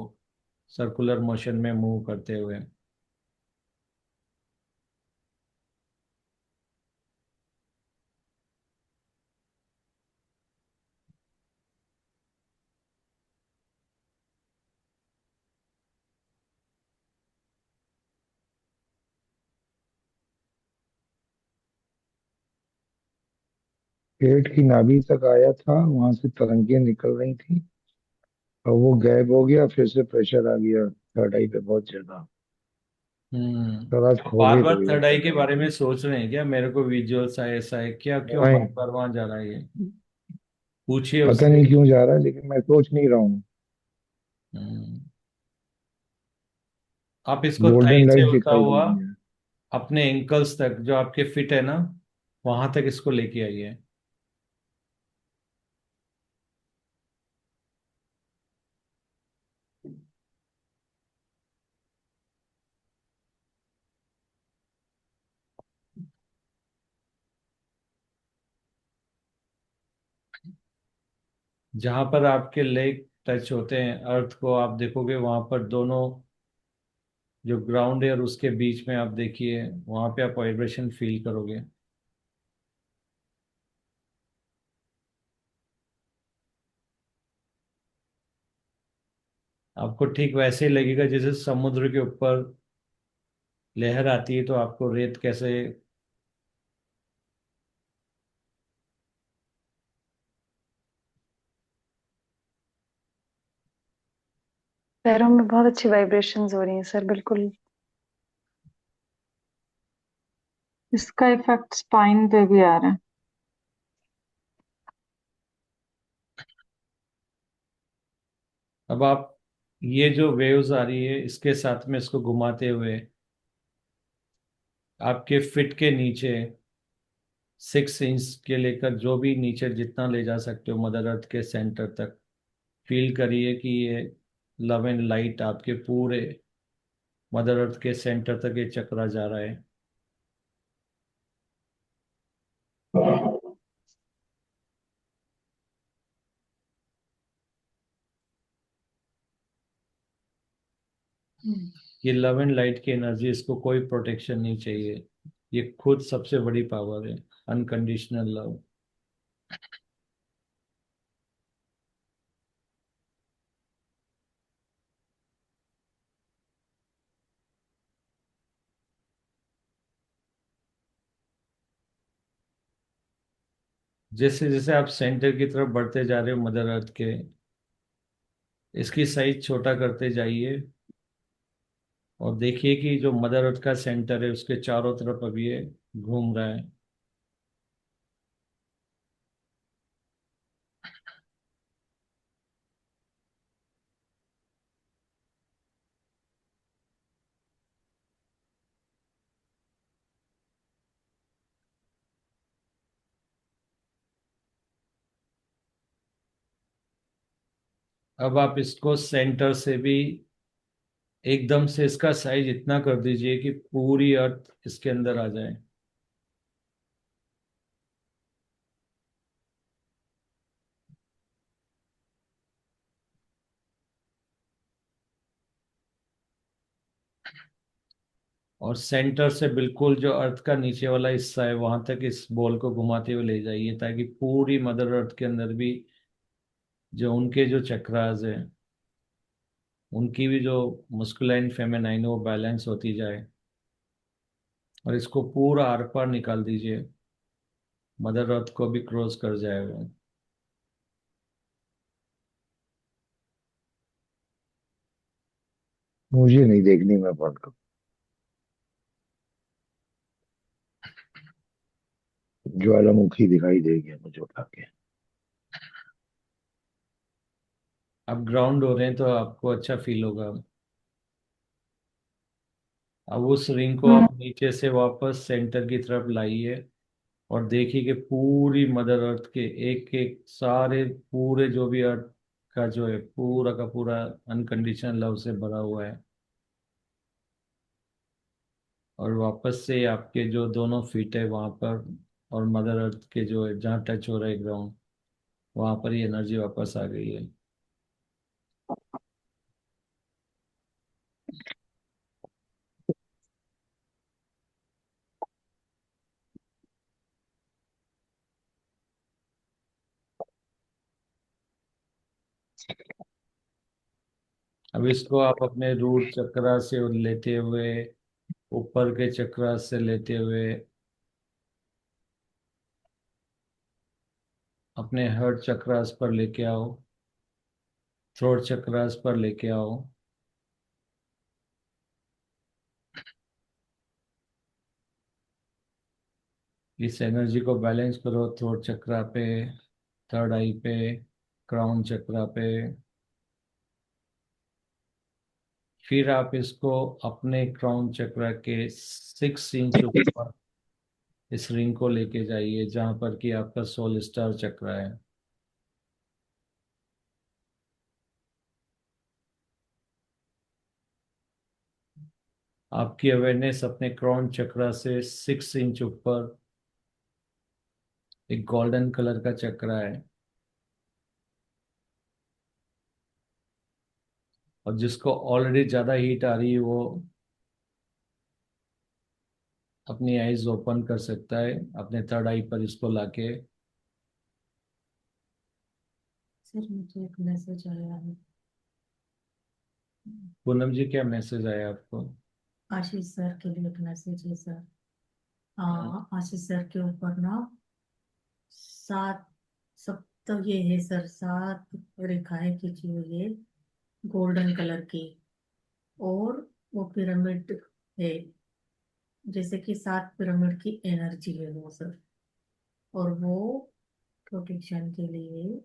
सर्कुलर मोशन में मूव करते हुए। पेट की नाभि तक आया था, वहां से तरंगे निकल रही थी और वो गैप हो गया, फिर से प्रेशर आ गया थर्ड आई पे बहुत ज्यादा। सर आज खोल बार ही बार दो यार थर्ड आई थर्ड के आई। बारे में सोच रहे हैं क्या? मेरे को विजुअल्स आए, ऐसा है क्या? क्यों नहीं, बार बार वहां जा रहा है ये? पूछिए पता उससे। नहीं क्यों जा रहा है, लेकिन मैं सोच नहीं रहा हूँ। हम्म, आप इसको थाई गोल्डन से लाइट होता दिखाई दे हुआ रही है। अपने एंकल्स तक, जो आपके फिट है ना, वहां तक इसको लेके आइए। जहां पर आपके लेग टच होते हैं अर्थ को, आप देखोगे वहां पर दोनों, जो ग्राउंड है और उसके बीच में आप देखिए, वहां पे आप वाइब्रेशन फील करोगे। आपको ठीक वैसे ही लगेगा जैसे समुद्र के ऊपर लहर आती है, तो आपको रेत कैसे। पैरों में बहुत अच्छी वाइब्रेशंस हो रही हैं सर, बिल्कुल। इसका इफेक्ट स्पाइन पे भी आ रहा है। अब आप, ये जो वेव्स आ रही है इसके साथ में इसको घुमाते हुए आपके फिट के नीचे 6 इंच के लेकर जो भी नीचे जितना ले जा सकते हो मदर अर्थ के सेंटर तक, फील करिए कि ये लव एंड लाइट आपके पूरे मदर अर्थ के सेंटर तक ये चक्रा जा रहा है। ये लव एंड लाइट की एनर्जी, इसको कोई प्रोटेक्शन नहीं चाहिए। ये खुद सबसे बड़ी पावर है, अनकंडीशनल लव। जैसे जैसे आप सेंटर की तरफ बढ़ते जा रहे हो मदर अर्थ के, इसकी साइज छोटा करते जाइए और देखिए कि जो मदर अर्थ का सेंटर है उसके चारों तरफ अब ये घूम रहा है। अब आप इसको सेंटर से भी एकदम से इसका साइज इतना कर दीजिए कि पूरी अर्थ इसके अंदर आ जाए। और सेंटर से बिल्कुल जो अर्थ का नीचे वाला हिस्सा है वहां तक इस बॉल को घुमाते हुए ले जाइए, ताकि पूरी मदर अर्थ के अंदर भी जो उनके जो चक्रास है, उनकी भी जो मस्कुलाइन फेमिनाइन वो बैलेंस होती जाए। और इसको पूरा आर पार निकाल दीजिए, मदर अर्थ को भी क्रॉस कर जाएगा। मुझे नहीं देखनी, मैं बंद करूँ। ज्वालामुखी दिखाई देगी मुझे उठा के। आप ग्राउंड हो रहे हैं तो आपको अच्छा फील होगा। अब उस रिंग को आप नीचे से वापस सेंटर की तरफ लाइए और देखिए कि पूरी मदर अर्थ के एक एक सारे पूरे जो भी अर्थ का जो है पूरा का पूरा अनकंडीशनल लव से भरा हुआ है। और वापस से आपके जो दोनों फीट है वहां पर और मदर अर्थ के जो है जहाँ टच हो रहा है ग्राउंड, वहां पर ये एनर्जी वापस आ गई है। अब इसको आप अपने रूट चक्रा से लेते हुए, ऊपर के चक्रा से लेते हुए अपने हार्ट चक्रास पर लेके आओ, थ्रोट चक्रास पर लेके आओ। इस एनर्जी को बैलेंस करो थ्रोट चक्रा पे, थर्ड आई पे, क्राउन चक्रा पे। फिर आप इसको अपने क्राउन चक्रा के 6 इंच ऊपर इस रिंग को लेके जाइए, जहां पर कि आपका सोल स्टार चक्रा है। आपकी अवेयरनेस अपने क्राउन चक्रा से 6 इंच ऊपर एक गोल्डन कलर का चक्रा है, और जिसको ऑलरेडी ज्यादा हीट आ रही है वो अपनी आईज ओपन कर सकता है अपने थर्ड आई पर इसको लाके। सर मुझे एक मैसेज आया है। पूनम जी, क्या मैसेज आया आपको? आशीष सर के लिए एक मैसेज है सर। हाँ। आशीष सर के ऊपर ना सात सब तो ये है सर, 7 रेखाएं खींची हुई है गोल्डन कलर की। और वो पिरामिड है, जैसे कि 7 पिरामिड की एनर्जी है वो सर। और वो प्रोटेक्शन के लिए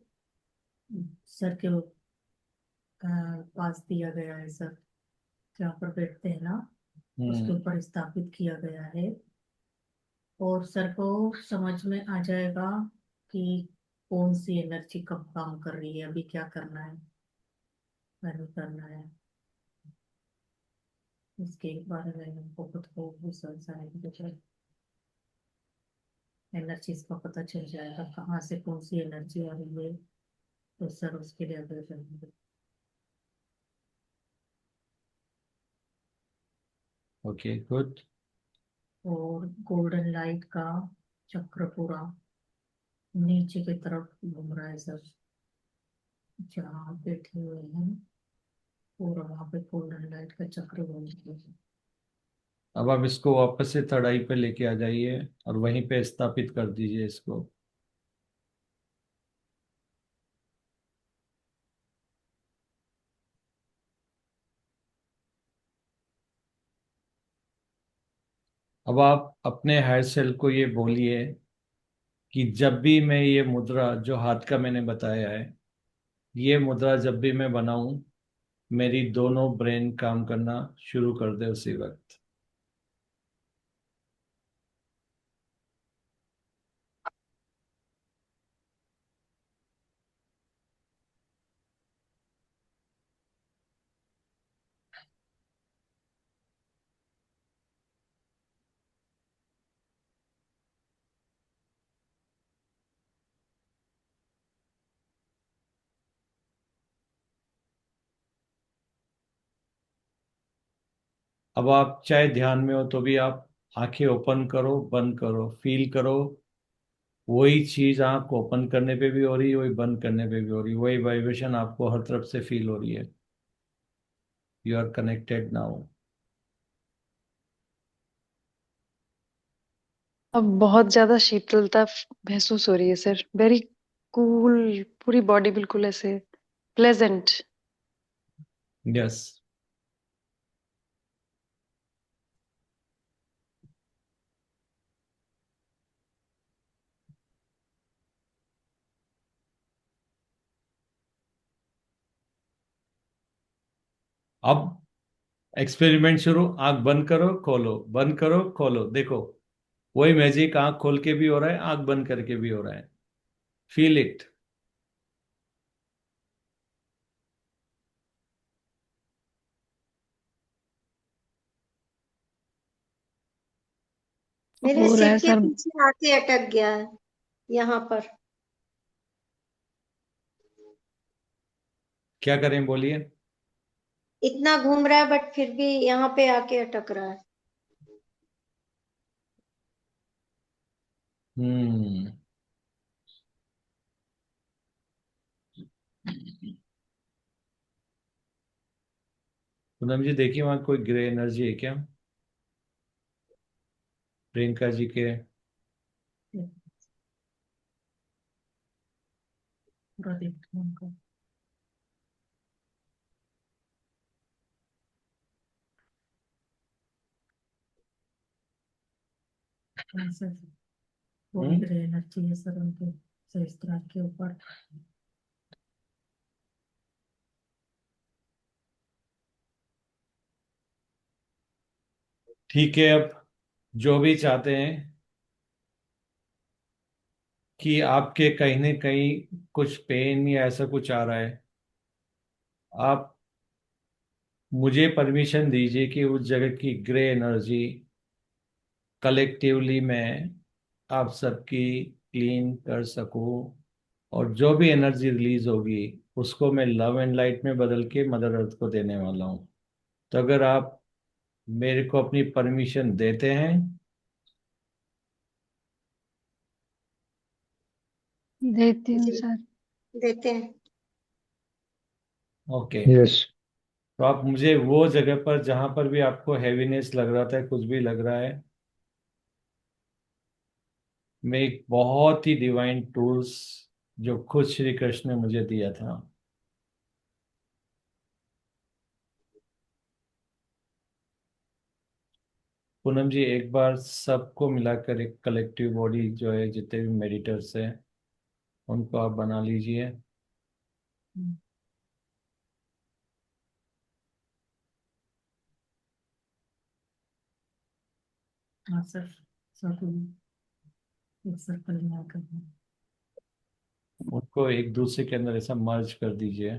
सर के पास दिया गया है सर, जहाँ पर बैठते हैं ना उसके हम्म। ऊपर स्थापित किया गया है। और सर को समझ में आ जाएगा कि कौन सी एनर्जी कब काम कर रही है, अभी क्या करना है, नहीं करना है। इसके बारे में हमको खुद को रिसर्च आएगी, एनर्जीज का पता चल जाएगा कहाँ से कौन सी एनर्जी आ रही है, तो सर उसके लिए अवेयर रहेंगे। Okay, good. और गोल्डन लाइट का चक्र पूरा नीचे की तरफ घूम रहा है सर, जहाँ बैठे हुए हैं पूरा वहां पे गोल्डन लाइट का चक्र घूम रहा है। अब आप इसको वापस से थर्ड आई पे लेके आ जाइए और वहीं पे स्थापित कर दीजिए इसको। अब आप अपने हेयर सेल को ये बोलिए कि जब भी मैं ये मुद्रा जो हाथ का मैंने बताया है, ये मुद्रा जब भी मैं बनाऊं, मेरी दोनों ब्रेन काम करना शुरू कर दे उसी वक्त। अब आप चाहे ध्यान में हो तो भी आप आंखें ओपन करो, बंद करो, फील करो। वही चीज आंख ओपन करने पे भी हो रही है, वही बंद करने पे भी हो रही है, वही वाइब्रेशन आपको हर तरफ से फील हो रही है। You are connected now. अब बहुत ज्यादा शीतलता महसूस हो रही है सर, वेरी कूल, पूरी बॉडी बिल्कुल ऐसे प्लेजेंट। यस। अब एक्सपेरिमेंट शुरू। आंख बंद करो, खोलो, बंद करो, खोलो, देखो। वही मैजिक आंख खोल के भी हो रहा है, आंख बंद करके भी हो रहा है। Feel it. मेरे हो रहा सिर है के सर। पीछे आके अटक गया है यहाँ पर। क्या करें, बोलिए। इतना घूम रहा है बट फिर भी यहाँ पे आके अटक रहा है। हम्म। पूनम जी, देखिए वहां कोई ग्रे एनर्जी है क्या? प्रियंका जी के। पूरा देखते हैं उनको। हाँ सर, वो भी ग्रह एनर्जी है सर उनके सहस्त्रार के ऊपर। ठीक है, अब जो भी चाहते हैं कि आपके कहीं न कहीं कुछ पेन या ऐसा कुछ आ रहा है, आप मुझे परमिशन दीजिए कि उस जगह की ग्रे एनर्जी कलेक्टिवली मैं आप सबकी क्लीन कर सकूं, और जो भी एनर्जी रिलीज होगी उसको मैं लव एंड लाइट में बदल के मदर अर्थ को देने वाला हूं। तो अगर आप मेरे को अपनी परमिशन देते हैं। देती हूँ जी सर। देते हैं। ओके। यस। तो आप मुझे वो जगह पर जहां पर भी आपको हैवीनेस लग रहा था, कुछ भी लग रहा है, मैं एक बहुत ही डिवाइन टूल्स जो खुद श्री कृष्ण ने मुझे दिया था, पूनम जी एक बार सबको मिलाकर एक कलेक्टिव बॉडी जो है, जितने भी मेडिटर्स हैं उनको आप बना लीजिए। हाँ सर, सब एक सर्कल में आकर हैं। उनको एक दूसरे के अंदर ऐसा मर्ज कर दीजिए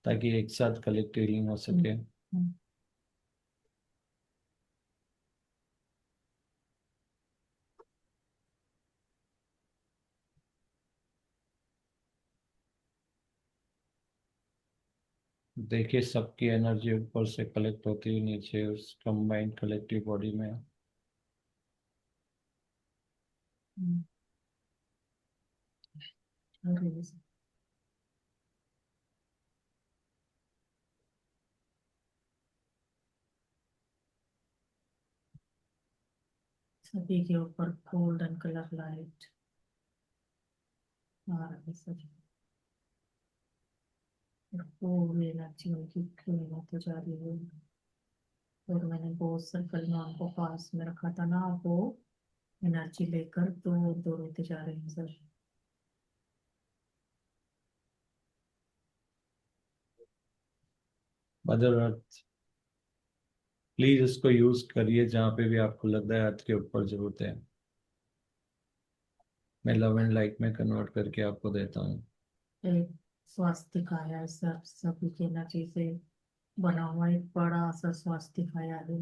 ताकि एक साथ कलेक्टिव हीलिंग हो हम्म, सके। हम्म। देखिए सबकी एनर्जी ऊपर से कलेक्ट होती हुई नीचे उस कंबाइंड कलेक्टिव बॉडी में। हम्म, और ये सभी के ऊपर गोल्डन कलर लाइट आ रहा है सर। और पूरी एनर्जी उनकी क्लीन होती जा रही है। और मैंने बहुत सर्कल में उनको पास में रखा था ना, वो एनर्जी लेकर दूर दूर होते जा रहे हैं सर। मदर अर्थ प्लीज इसको यूज करिए जहाँ पे भी आपको लग रहा है अर्थ के ऊपर जरूरत है। मैं लव एंड लाइट में कन्वर्ट करके आपको देता हूँ। एक स्वास्तिक आया है सर, सभी की एनर्जी से बना हुआ एक बड़ा सा स्वास्तिक आया है।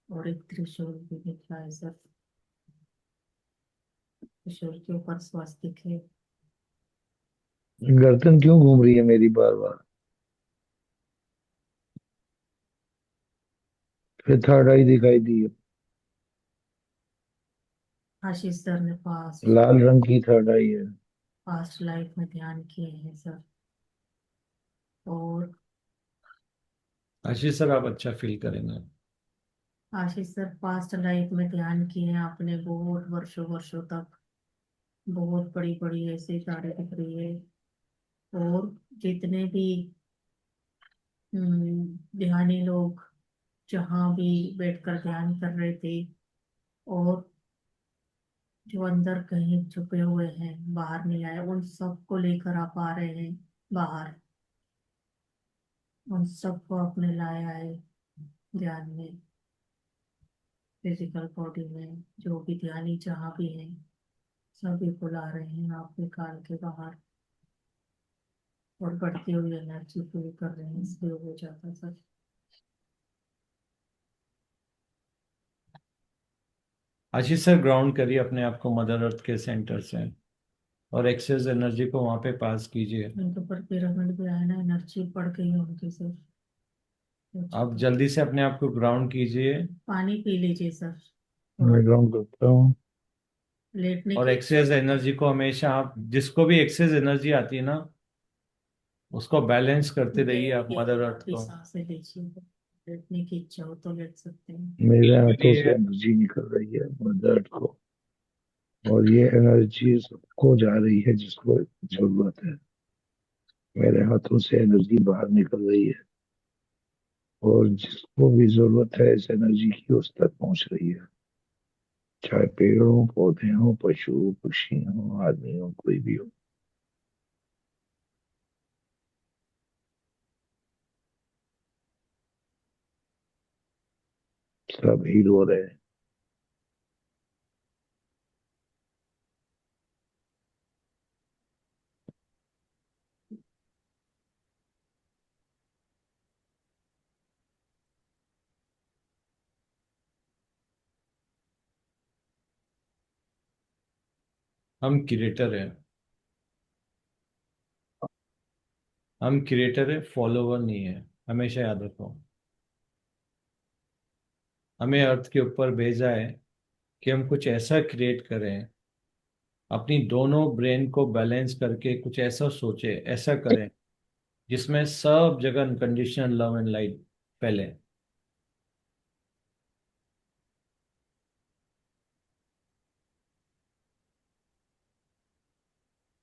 और एक त्रिशूल भी दिख रहा है सर, त्रिशूल के ऊपर स्वास्तिक है। गर्दन क्यों घूम रही है मेरी बार बार? फिर थर्ड आई दिखाई दी है। आशीष सर ने लाल रंग की थर्ड आई है। पास्ट लाइफ में ध्यान किए हैं सर। और आशीष सर आप अच्छा फील करेंगे। आशीष सर पास्ट लाइफ में ध्यान किए हैं आपने बहुत वर्षों वर्षों तक। बहुत बड़ी बड़ी ऐसी तारे दिख रही है। और जितने भी ध्यानी लोग जहाँ भी बैठकर ध्यान कर रहे थे, और जो अंदर कहीं छुपे हुए हैं बाहर नहीं आए, उन सबको लेकर आप आ रहे हैं बाहर। उन सबको आपने लाया है ध्यान में, फिजिकल बॉडी में जो भी ध्यानी जहाँ भी हैं सभी को ला रहे हैं आप निकाल के बाहर। और बढ़ती हुई एनर्जी पूरी कर रहे हैं, इसलिए हो जाता सर। आशीष सर ग्राउंड करिए अपने आप को मदर अर्थ के सेंटर से, और एक्सेस एनर्जी को वहां पे पास कीजिए। उनके ऊपर पिरामिड भी आया ना, एनर्जी बढ़ गई है उनकी सर। आप जल्दी से अपने आप को ग्राउंड कीजिए पानी पी लीजिए सर। थोड़ा मैं ग्राउंड करता हूँ। लेटने और की एक्सेस एनर्जी को हमेशा, आप जिसको भी एक्सेस एनर्जी आती है ना उसको बैलेंस करते रहिए आप गहरी मदर अर्थ लंबी को। सांसें लीजिए। लेटने की इच्छा हो तो लेट सकते हैं। मेरे फील हाथों से करिए, एनर्जी निकल रही है मदर को। और ये एनर्जी सबको जा रही है जिसको जरूरत है। मेरे हाथों से एनर्जी बाहर निकल रही है और जिसको भी जरूरत है इस एनर्जी की उस तक पहुंच रही है। चाहे पेड़ हो, पौधे हो, पशु पक्षी हो, आदमी हो, कोई भी हो। सब हील हो रहे हैं। हम क्रिएटर हैं। हम क्रिएटर है, फॉलोवर नहीं है। हमेशा याद रखो। हमें अर्थ के ऊपर भेजा है कि हम कुछ ऐसा क्रिएट करें, अपनी दोनों ब्रेन को बैलेंस करके कुछ ऐसा सोचे, ऐसा करें जिसमें सब जगह अनकंडीशनल लव एंड लाइट फैले।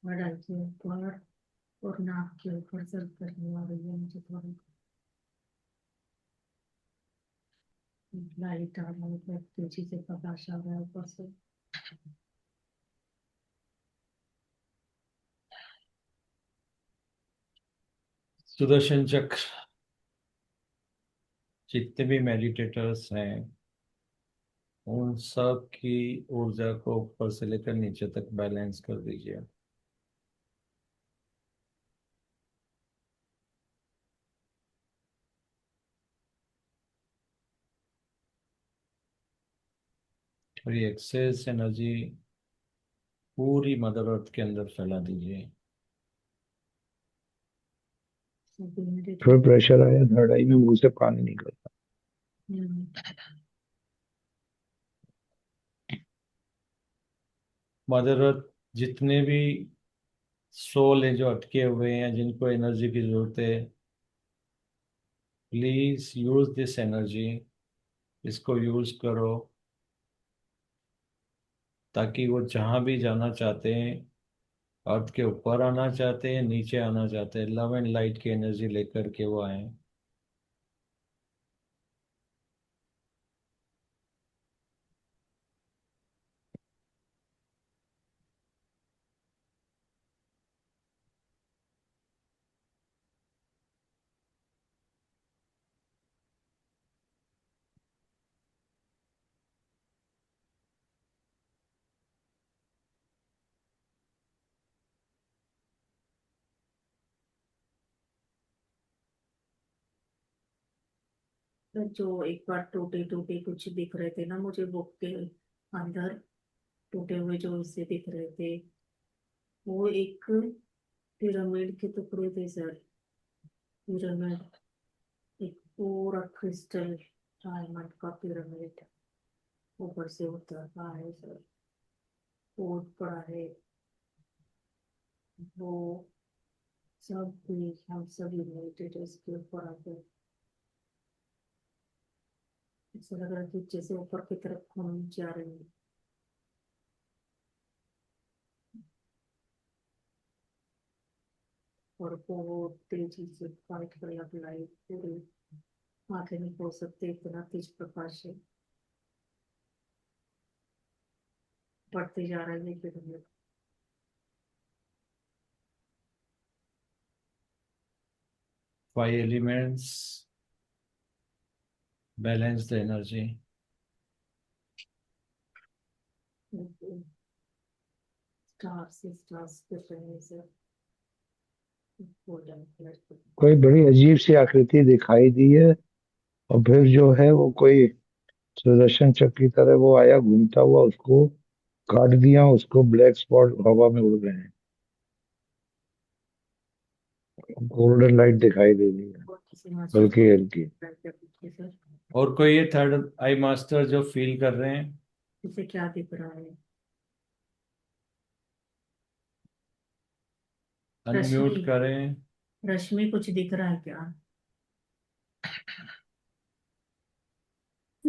बड़ाई के ऊपर और नाक के ऊपर सर करने वाली है, मुझे थोड़ी लाइट आ रही है, तेजी से प्रकाश आ रहा है ऊपर से। सुदर्शन चक्र, जितने भी मेडिटेटर्स हैं उन सब की ऊर्जा को ऊपर से लेकर नीचे तक बैलेंस कर दीजिए। और ये एक्सेस एनर्जी पूरी मदर अर्थ के अंदर फैला दीजिए। अभी मेरे फिर प्रेशर आया, थर्ड आई में मुंह से पानी निकल। हम्म, मदर अर्थ जितने भी सोल हैं जो अटके हुए हैं, जिनको एनर्जी की जरूरत है, प्लीज यूज दिस एनर्जी। इसको यूज करो ताकि वो जहां भी जाना चाहते हैं, अर्थ के ऊपर आना चाहते हैं, नीचे आना चाहते हैं, लव एंड लाइट की एनर्जी लेकर के वो आए। तो जो एक बार टूटे टूटे कुछ दिख रहे थे ना मुझे बुक के अंदर, टूटे हुए जो हिस्से दिख रहे थे, वो एक पिरामिड के टुकड़े थे सर। पिरामिड, एक पूरा क्रिस्टल डायमंड का पिरामिड ऊपर से उतर रहा है सर, बहुत बड़ा है वो। सब भी हम सभी मेडिटेटर्स के ऊपर आकर ऐसा लग रहा है कि जैसे ऊपर की तरफ हम जा रहे हैं। और बहुत तेजी से व्हाइट कलर लाइट पूरी आंखें नहीं खोल सकते, इतना तेज प्रकाश है, बढ़ते जा रहा है pyramid. 5 elements balance the energy. Stars stars दिख रहे हैं सर, गोल्डन कलर के। कोई बड़ी अजीब सी आकृति दिखाई दी है और फिर जो है वो कोई सुदर्शन चक्र की तरह वो आया घूमता हुआ, उसको काट दिया, उसको ब्लैक स्पॉट हवा में उड़ गए हैं। गोल्डन लाइट दिखाई दे रही है, और किसी मास्टर हल्की हल्की। सर, और कोई ये थर्ड आई मास्टर जो फील कर रहे हैं, इसे क्या दिख रहा है? अनम्यूट रश्मि, करें। रश्मि कुछ दिख रहा है क्या?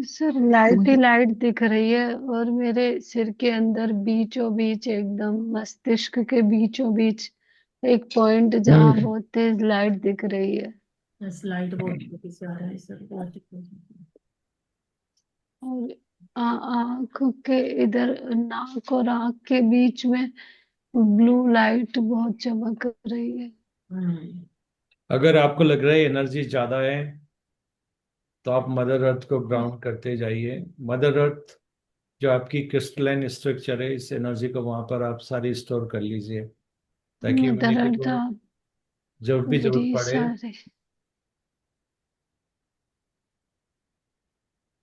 सर लाइट ही लाइट दिख रही है, और मेरे सिर के अंदर बीचों बीच, एकदम मस्तिष्क के बीचों बीच एक पॉइंट जहाँ हम्म। बहुत तेज लाइट दिख रही है। बस लाइट बहुत तेजी से आ रहा है सर, बहुत तेजी से। और आँख के इधर, नाक और आँख के बीच में ब्लू लाइट बहुत चमक रही है। हम्म। अगर आपको लग रहा है एनर्जी ज्यादा है तो आप मदर अर्थ को ग्राउंड करते जाइए। मदर अर्थ जो आपकी क्रिस्टलाइन स्ट्रक्चर है, इस एनर्जी को वहां पर आप सारी स्टोर कर लीजिए, ताकि मदर ह्यूमैनिटी अर्थ को आप जब भी मेरी जरूरत पड़े, सारे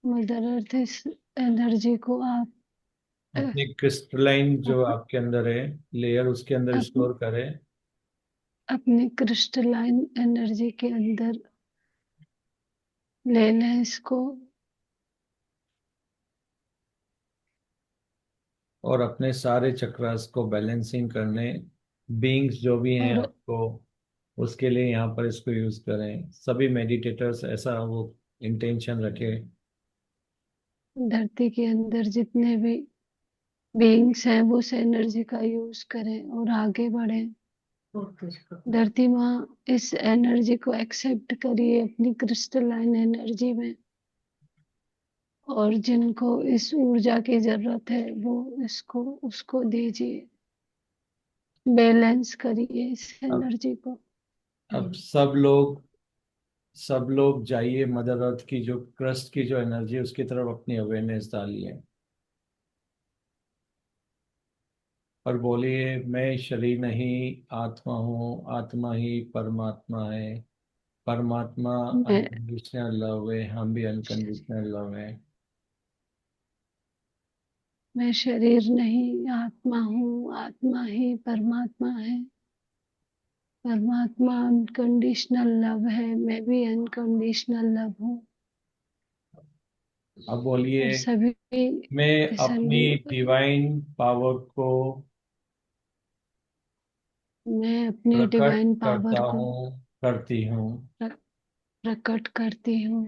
मदर अर्थ इस एनर्जी को आप अ, अपनी क्रिस्टलाइन जो अप, आपके अंदर है लेयर, उसके अंदर अप, स्टोर करें। अपनी क्रिस्टलाइन एनर्जी के अंदर ले लें इसको। और अपने सारे चक्रास को बैलेंसिंग करने, बीइंग्स जो भी हैं और आपको, उसके लिए यहाँ पर इसको यूज करें। सभी मेडिटेटर्स ऐसा वो इंटेंशन रखें। धरती के अंदर जितने भी बीइंग्स हैं वो उस एनर्जी का यूज करें और आगे बढ़ें। बहुत तेज कर। धरती माँ, इस एनर्जी को एक्सेप्ट करिए अपनी क्रिस्टलाइन एनर्जी में, और जिनको इस ऊर्जा की जरूरत है वो इसको उसको दीजिए। बैलेंस करिए इस अब एनर्जी को। अब सब लोग जाइए मदर अर्थ की जो क्रस्ट की जो एनर्जी है उसकी तरफ अपनी अवेयरनेस डालिए, और बोलिए मैं शरीर नहीं, आत्मा हूँ, आत्मा ही परमात्मा है, परमात्मा मैं अनकंडीशनल लव है, हम भी अनकंडीशनल लव है। मैं शरीर नहीं, आत्मा हूँ, आत्मा ही परमात्मा है, परमात्मा अनकंडीशनल लव है, मैं भी अनकंडीशनल लव हूँ। अब बोलिए और सभी मैं इस अपनी डिवाइन पावर को मैं अपनी प्रकट डिवाइन करता पावर को हूँ, करती हूँ। प्र- प्रकट करती हूँ।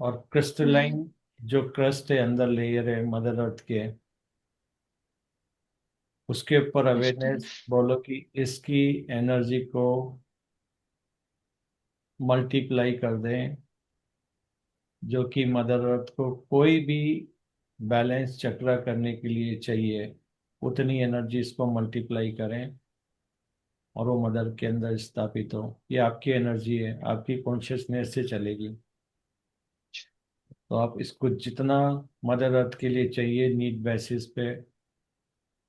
और मैं क्रिस्टलाइन जो क्रस्ट है, अंदर लेयर है मदर अर्थ के, उसके ऊपर क्रिस्टल अवेयरनेस बोलो कि इसकी एनर्जी को मल्टीप्लाई कर दें, जो कि मदर अर्थ को कोई भी बैलेंस चक्रा करने के लिए चाहिए, उतनी एनर्जी इसको मल्टीप्लाई करें और वो मदर के अंदर स्थापित हो। ये आपकी एनर्जी है, आपकी कॉन्शियसनेस से चलेगी। तो आप इसको जितना मदर अर्थ के लिए चाहिए नीड बेसिस पे,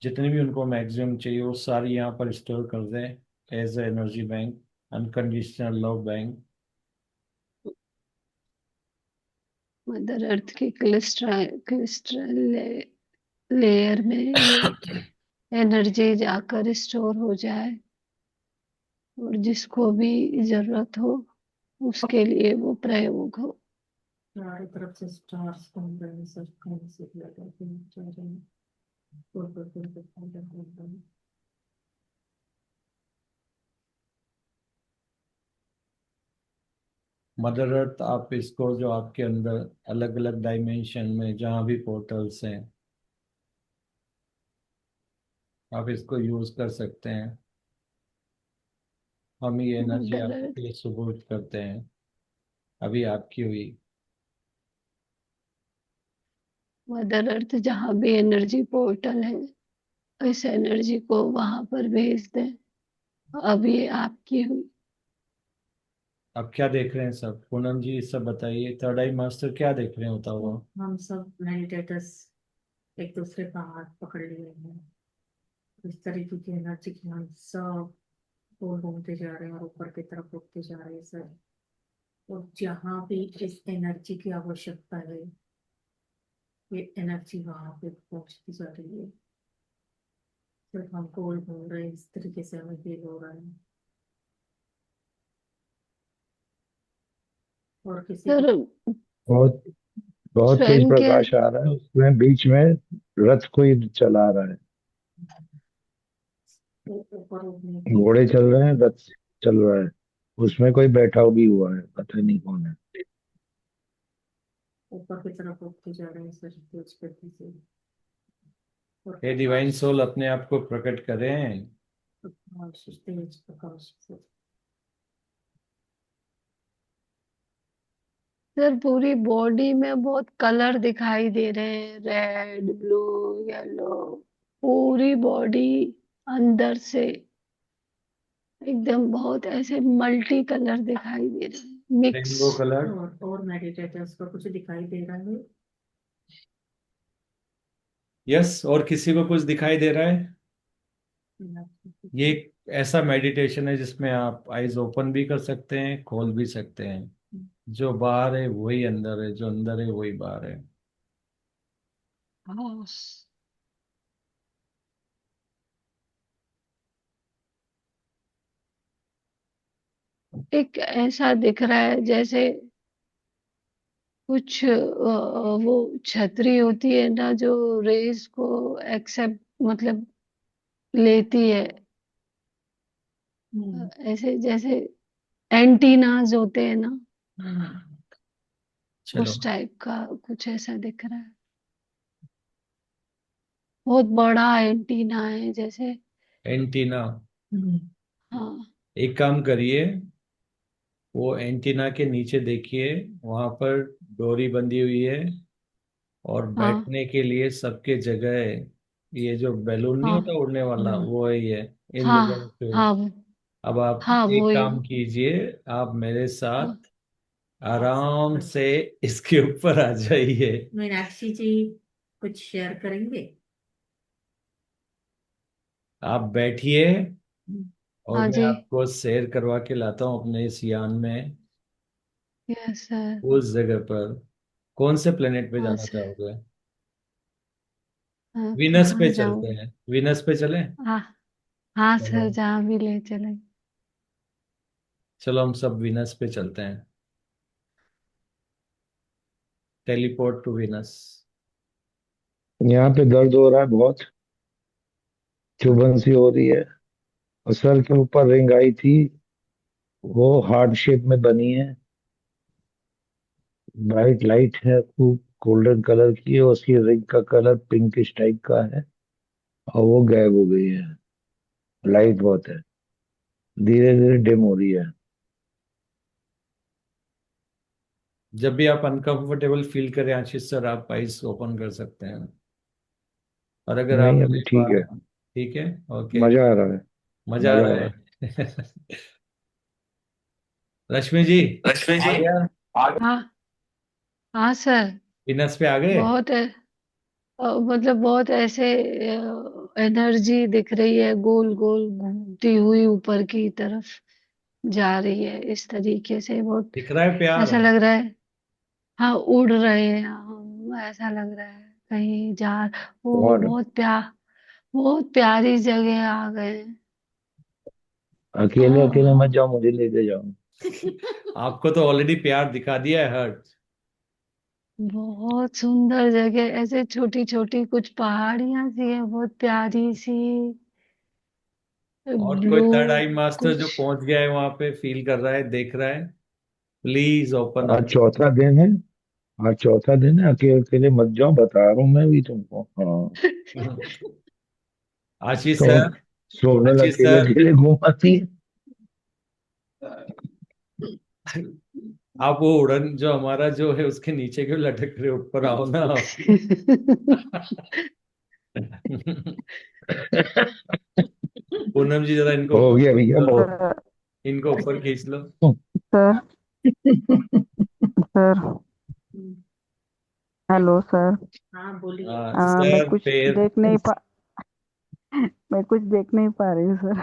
जितनी भी उनको मैक्सिमम चाहिए वो सारी यहाँ पर स्टोर कर दें as a energy bank, unconditional love bank. Mother earth की क्रिस्टल लेयर में ये एनर्जी जाकर स्टोर हो जाए, और जिसको भी जरूरत हो उसके लिए वो प्रयोग हो। चारों तरफ से स्टार्स घूम रहे हैं सर, कहीं से भी लगा के जा रहे हैं। पूर्व मदर अर्थ आप इसको जो आपके अंदर अलग अलग डायमेंशन में जहाँ भी पोर्टल्स हैं, आप इसको यूज कर सकते हैं। हम ये एनर्जी मदर आपके अर्थ लिए सुपुर्द करते हैं, अभी आपकी हुई। मदर अर्थ जहाँ भी एनर्जी पोर्टल है, इस एनर्जी को वहां पर भेज दें। अब ये आपकी हुई। अब क्या देख रहे हैं सब? पूनम जी सब बताइए, थर्ड आई मास्टर क्या देख रहे हैं होता तो हुआ? हम सब मेडिटेटर्स एक दूसरे का हाथ पकड़ लिए हैं। इस तरीके की एनर्जी की हम सब गोल घूमते जा रहे हैं और ऊपर की तरफ उठते जा रहे हैं सर। और जहाँ भी इस एनर्जी की आवश्यकता है, ये एनर्जी वहां पे पहुंचती जा रही है। सिर्फ हम गोल घूम रहे हैं, इस तरीके से हमें फील हो रहा है। और किसी सर की बहुत बहुत तेज स्वयं के प्रकाश आ रहा है, उसमें बीच में रथ कोई चला रहा है। ऊपर उठने की घोड़े चल रहे हैं, रथ चल रहा है। उसमें कोई बैठा भी हुआ है, पता नहीं कौन है। ऊपर की तरफ उठते जा रहे हैं सर, तेज गति से। और हे डिवाइन सोल अपने आप को प्रकट करें। प्रकाश, तेज प्रकाश से। सर पूरी बॉडी में बहुत कलर दिखाई दे रहे हैं, रेड, ब्लू, येलो। पूरी बॉडी अंदर से एकदम बहुत ऐसे मल्टी कलर दिखाई दे रहे हैं, मिक्स। Rainbow colour. और मेडिटेटर्स को कुछ दिखाई दे रहा है? यस, और किसी को कुछ दिखाई दे रहा है? ये एक ऐसा मेडिटेशन है जिसमें आप आईज ओपन भी कर सकते हैं, खोल भी सकते हैं। जो बाहर है वही अंदर है, जो अंदर है वही बाहर है। हाँ। एक ऐसा दिख रहा है जैसे कुछ वो छतरी होती है ना, जो रेस को एक्सेप्ट मतलब लेती है। ऐसे जैसे एंटीनाज होते हैं ना, चलो। उस टाइप का कुछ ऐसा दिख रहा है। बहुत बड़ा एंटीना है जैसे। एंटीना। हाँ। एक काम करिए, वो एंटीना के नीचे देखिए, वहां पर डोरी बंधी हुई है, और हाँ। बैठने के लिए सबके जगह है। ये जो बैलून नहीं होता हाँ। उड़ने वाला, वो है ये। इन लोगों हाँ। पे। हाँ। अब आप हाँ वो एक ही। काम कीजिए, आप मेरे हाँ। साथ आराम से इसके ऊपर आ जाइए। मीनाक्षी जी कुछ शेयर करेंगे? आप बैठिए, और हाँ मैं जी। आपको सैर करवा के लाता हूँ अपने इस यान में। Yes sir. उस जगह पर कौन से प्लेनेट पे हाँ जाना सर। चाहोगे? हाँ, विनस पे कहाँ चलते जाऊँ? हैं, विनस पे चलें। हाँ। हाँ चलो। सर, जहाँ भी ले चले। चलो हम सब विनस पे चलते हैं। Teleport to Venus. यहाँ पे दर्द हो रहा है बहुत, चुभन सी हो रही है। और सर के ऊपर रिंग आई थी, वो हार्ट शेप में बनी है, ब्राइट लाइट है, खूब गोल्डन कलर की है। उसकी रिंग का कलर पिंकिश टाइप का है, और वो गायब हो गई है। लाइट बहुत है, धीरे धीरे डिम हो रही है। जब भी आप अनकंफर्टेबल फील करें आशीष सर, आप आइज ओपन कर सकते हैं। और अगर आप नहीं, अभी नहीं पा ठीक है, रहे हैं, ठीक है, ओके। मजा आ रहा है, मजा आ मजा आ रहा रहा है। है। रश्मि जी, लक्ष्मी आ जी। गया? हाँ। हाँ सर। विनस पे आ गए? बहुत है। मतलब बहुत ऐसे एनर्जी दिख रही है, गोल गोल घूमती हुई ऊपर की तरफ जा रही है, इस तरीके से बहुत दिख रहा है प्यार? ऐसा लग रहा है। हाँ, उड़ रहे हैं हम, ऐसा लग रहा है कहीं जा। वो कौन? बहुत प्यारी जगह आ गए हैं। अकेले अकेले मत आह, जाओ, मुझे लेके जाओ। आपको तो ऑलरेडी प्यार दिखा दिया है हर्ट। बहुत सुंदर जगह, ऐसे छोटी छोटी कुछ पहाड़ियां सी है, बहुत प्यारी सी। और कोई ब्लू थर्ड आई मास्टर कुछ। जो पहुंच गया है वहां पे, फील कर रहा है, देख रहा है, प्लीज ओपन आज अप। चौथा दिन है, आज चौथा दिन है, अकेले अकेले मत जाओ, बता रहा हूँ मैं भी तुमको। हाँ, आशीष तो सर। सोनल आशीष अकेले सर, अकेले घुमाती है। आप वो उड़न जो हमारा जो है उसके नीचे क्यों लटक रहे हो? ऊपर आओ ना आप। पूनम जी जरा इनको हो ऊपर गया खींच भैया लो, बहुत। इनको ऊपर खींच लो। सर। सर। Hello sir. हाँ बोलिए। मैं सर कुछ पैर। देख नहीं पा मैं कुछ देख नहीं पा रही हूँ सर।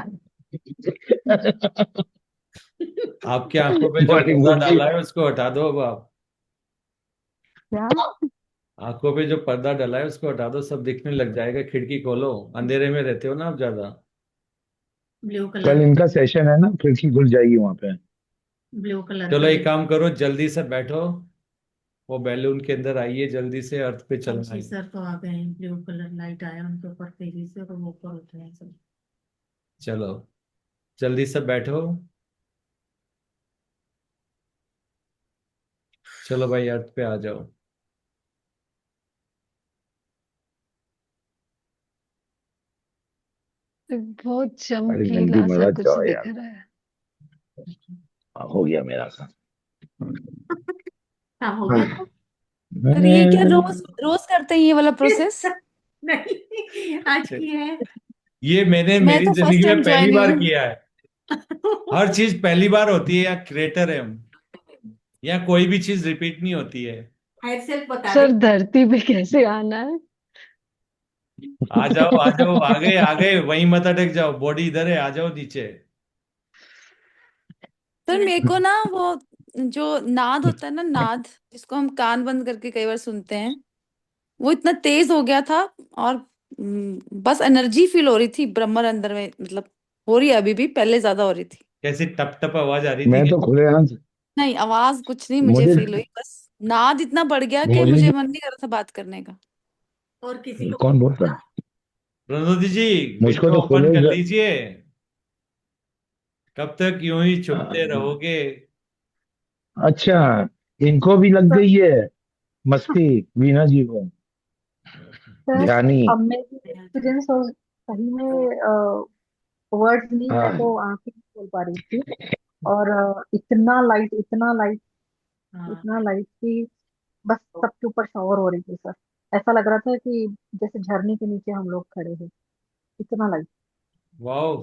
आपकी आंखों पे जो मॉर्निंग पर्दा गुड जी। डाला है उसको हटा दो अब आप। क्या? आंखों पे जो पर्दा डाला है उसको हटा दो, सब दिखने लग जाएगा। खिड़की खोलो, अंधेरे में रहते हो ना आप ज्यादा। ब्लू कल कलर। इनका सेशन है ना, खिड़की खुल जाएगी वहां पे। ब्लू कलर चलो का एक काम करो, जल्दी से बैठो, वो बैलून के अंदर आइए, जल्दी से अर्थ पे चलना अच्छी है। सर तो आ गए हैं, ब्लू कलर लाइट आया उनके ऊपर तेजी से, और वो ऊपर उठ रहे हैं सब। चलो जल्दी से बैठो। चलो भाई अर्थ पे आ जाओ। बहुत अरे जल्दी चमकीला सा मदद कुछ जाओ दिख यार। रहा है। हो गया मेरा काम। हाँ, हो गया। सर ये क्या मैं रोज रोज करते हैं ये वाला प्रोसेस? नहीं, आज की है। ये मैंने मैं मेरी तो फर्स्ट जिंदगी में टाइम पहली ज्वाइन हुई बार हूँ। किया है। हर चीज पहली बार होती है, या क्रिएटर है हम, या कोई भी चीज रिपीट नहीं होती है। हायर सेल्फ बता सर रही। धरती पे कैसे आना है? आ जाओ, आ गए, वहीं मत अटक जाओ, बॉडी इधर है, आ जाओ नीचे। सर मेरे को ना वो जो नाद होता है ना, नाद जिसको हम कान बंद करके कई बार सुनते हैं, वो इतना तेज हो गया था। और बस एनर्जी फील हो रही थी ब्रह्मर अंदर में, मतलब हो रही है अभी भी, पहले ज्यादा हो रही थी। कैसी टप टप आवाज आ रही थी मैं क्या? तो खुले आंख नहीं, आवाज कुछ नहीं मुझे मुझे फील हुई, बस नाद इतना बढ़ गया कि मुझे मुझे जो मन नहीं कर रहा था बात करने का। और किसी को कौन बोल रहा है? प्रणोदी जी, मुझको विंडो तो ओपन खुले कर लीजिए। कब तक यूं ही छुपते रहोगे? अच्छा, इनको भी लग गई है मस्ती, वीना जी को, सर ध्यानी। अमेजिंग एक्सपीरियंस, और सही में वर्ड्स नहीं, मैं हाँ, तो आंखें नहीं खोल पा रही थी। और इतना लाइट, इतना लाइट, हाँ। इतना लाइट कि बस सबके ऊपर शावर हो रही थी सर। ऐसा लग रहा था कि जैसे झरने के नीचे हम लोग खड़े हैं, इतना लाइट। Wow,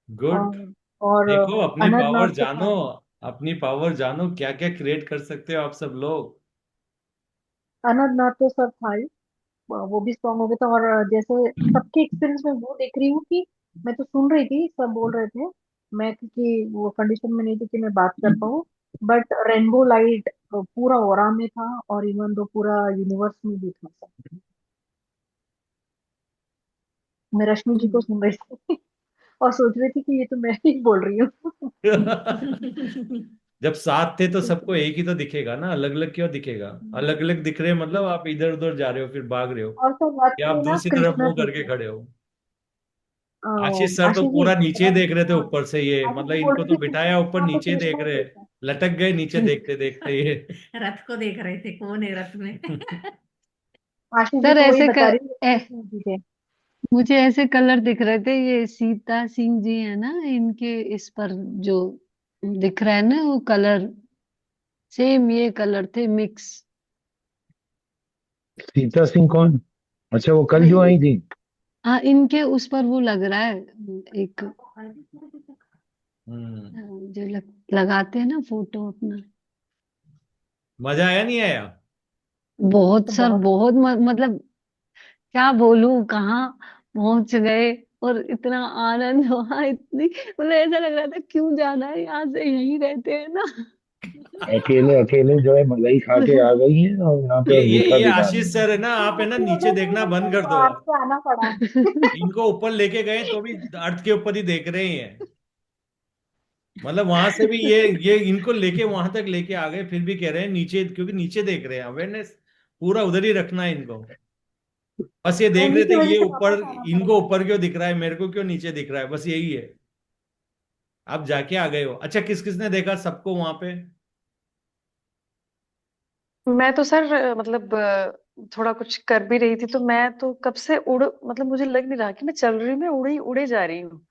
good. और देखो अपनी अनरनाथ पावर तो जानो, था। अपनी पावर जानो, क्या क्या क्रिएट कर सकते हो आप सब लोग। अनरनाथ तो सर था ही, वो भी स्ट्रांग हो गया था। और जैसे सबके एक्सपीरियंस में वो देख रही हूँ कि मैं तो सुन रही थी, सब बोल रहे थे, मैं क्योंकि वो कंडीशन में नहीं थी कि मैं बात कर पाऊँ, बट रेनबो लाइट पूरा ओरा में था, और इवन दो पूरा यूनिवर्स में भी था सर। मैं रश्मि जी को सुन रही थी और सोच रही थी कि ये तो मैं ही बोल रही हूँ। जब साथ थे तो सबको एक ही तो दिखेगा ना, अलग अलग क्यों दिखेगा? अलग अलग दिख रहे हैं मतलब आप इधर उधर जा रहे हो फिर भाग रहे हो, और सर रात या में आप ना दूसरी तरफ कृष्णा मुंह जी करके थे। खड़े हो। आशीष सर तो आशीष जी, पूरा नीचे रात, देख रहे थे हाँ, ऊपर से, ये आशीष मतलब जी बोल इनको तो रही थी कि बिठाया ऊपर, वहाँ पे नीचे देख कृष्णा रहे, जी थे। लटक गए नीचे देखते देखते ये। रथ को देख रहे थे, कौन है रथ में। आशीष जी सर तो वही ऐसे बता कर, रही है, कृष्णा जी थे। मुझे ऐसे कलर दिख रहे थे, ये सीता सिंह जी है ना, इनके इस पर जो दिख रहा है ना वो कलर, सेम ये कलर थे मिक्स। सीता सिंह कौन? अच्छा, वो कल जो अरे आई थी। हाँ, इनके उस पर वो लग रहा है एक, हम्म। जो लगाते हैं ना फोटो अपना। मजा आया नहीं आया? बहुत तो सर, बहुत बहुत मतलब क्या बोलूं, कहाँ पहुंच गए। और इतना आनंद हुआ, इतनी मतलब ऐसा लग रहा था क्यों जाना है यहाँ से, यहीं रहते हैं ना। अकेले अकेले जो है मलाई खा के आ गई है, और यहाँ पे और भूखा ये बिठा आशीष दिया। सर है ना, आप है ना आपकी नीचे वजह से ही देखना बंद मुझे कर दो। बाहर से आना पड़ा। इनको ऊपर लेके गए तो भी अर्थ के ऊपर ही देख रहे हैं, मतलब वहां से भी ये इनको लेके वहां तक लेके आ गए, फिर भी कह रहे हैं नीचे, क्योंकि नीचे देख रहे हैं, अवेयरनेस पूरा उधर ही रखना है इनको। बस ये देख उन्हीं रहे की थे वजह ये से ऊपर, वापस आना पड़ा इनको सर। ऊपर क्यों दिख रहा है, मेरे को क्यों नीचे दिख रहा है, बस यही है। आप जाके आ गए हो। अच्छा, किस किसने देखा सबको वहां पे? मैं तो सर मतलब थोड़ा कुछ कर भी रही थी, तो मैं तो कब से उड़, मतलब मुझे लग नहीं रहा कि मैं चल रही हूँ, मैं उड़े उड़े जा रही हूँ।